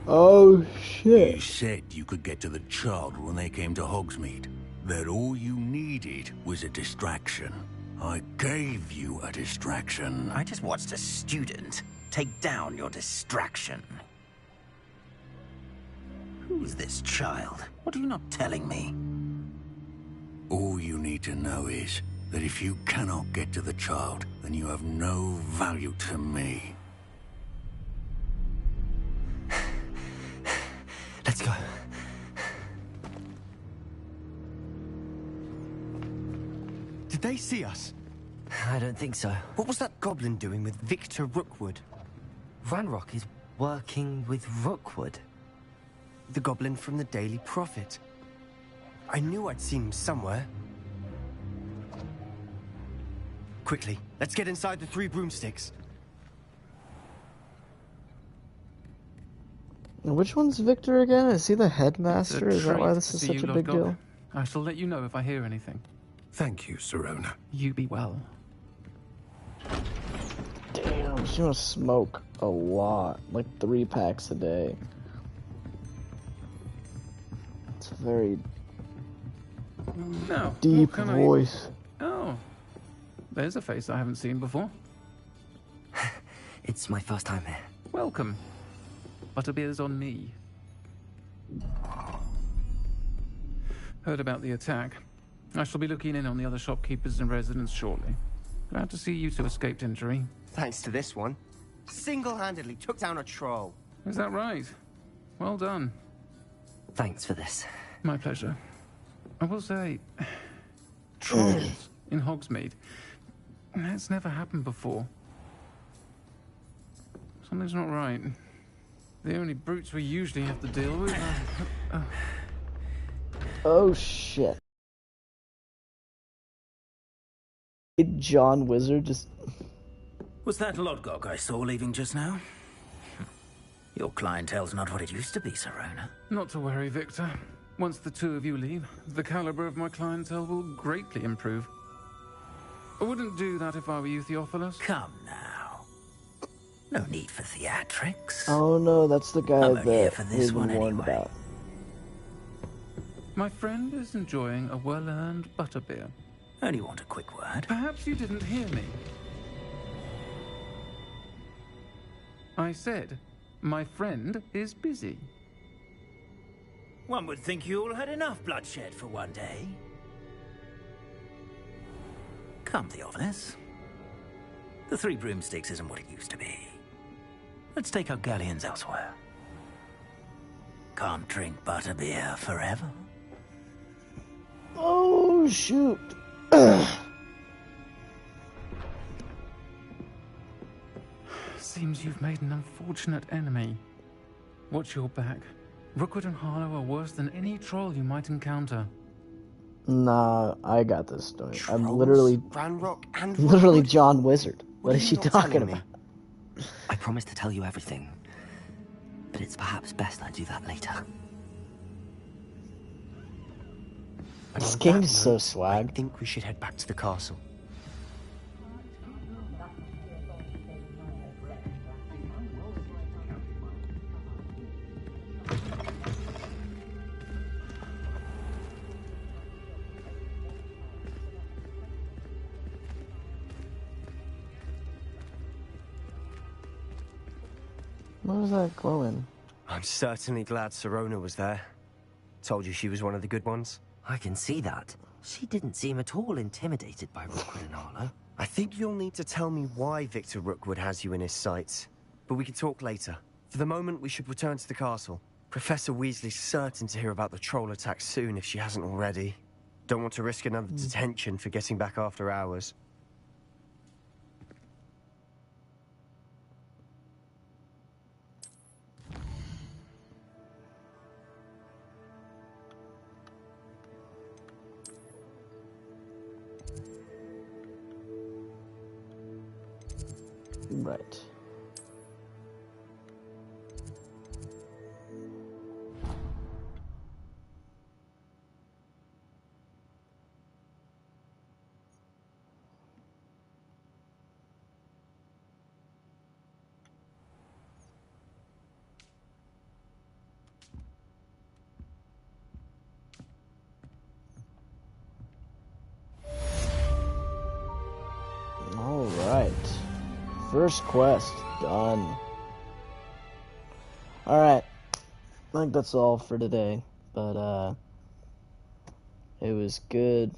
Oh shit. You said you could get to the child when they came to Hogsmeade. That all you needed was a distraction. I gave you a distraction. I just watched a student take down your distraction. Who's this child? What are you not telling me? All you need to know is that if you cannot get to the child, then you have no value to me. Let's go. Did they see us? I don't think so. What was that goblin doing with Victor Rookwood? Ranrock is working with Rookwood. The goblin from the Daily Prophet. I knew I'd seen him somewhere. Quickly, let's get inside the 3 broomsticks. Now, which one's Victor again? Is he the headmaster? Is that why this is such a big deal? I shall let you know if I hear anything. Thank you, Sirona. You be well. Damn, she must smoke a lot. Like 3 packs a day. It's a very Now, deep voice. Oh, there's a face I haven't seen before. It's my first time here. Welcome. Butterbeer's on me. Heard about the attack. I shall be looking in on the other shopkeepers and residents shortly. Glad to see you two escaped injury. Thanks to this one. Single-handedly took down a troll. Is that right? Well done. Thanks for this. My pleasure. I will say, trolls in Hogsmeade. That's never happened before. Something's not right. The only brutes we usually have to deal with are... Oh shit. Did John Wizard just... Was that Lodgok I saw leaving just now? Your clientele's not what it used to be, Sirona. Not to worry, Victor. Once the 2 of you leave, the caliber of my clientele will greatly improve. I wouldn't do that if I were you, Theophilus. Come now. No need for theatrics. Oh no, that's the guy I'm here that for this we one warned anyway. about. My friend is enjoying a well-earned butterbeer. Only want a quick word. Perhaps you didn't hear me. I said, my friend is busy. One would think you all had enough bloodshed for one day. Come, Theophilus. The Three Broomsticks isn't what it used to be. Let's take our galleons elsewhere. Can't drink butterbeer forever. Oh, shoot. Seems you've made an unfortunate enemy. Watch your back. Rookwood and Harlow are worse than any troll you might encounter. Nah, I got this story. Trolls, I'm literally Ranrock, and literally Rookwood? John Wizard. What are is you she not talking telling me? about? I promise to tell you everything, but it's perhaps best I do that later. This On game's that so note, swag. I think we should head back to the castle. What was that glowing? I'm certainly glad Sirona was there. Told you she was one of the good ones. I can see that. She didn't seem at all intimidated by Rookwood and Harlow. I think you'll need to tell me why Victor Rookwood has you in his sights. But we can talk later. For the moment, we should return to the castle. Professor Weasley's certain to hear about the troll attack soon if she hasn't already. Don't want to risk another detention for getting back after hours. Right. All right. First quest done. Alright. I think that's all for today. But it was good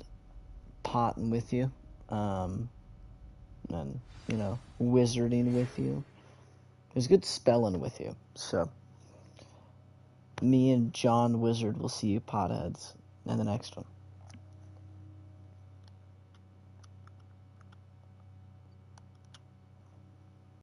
potting with you. And you know, wizarding with you. It was good spelling with you. So me and John Wizard will see you potheads in the next one.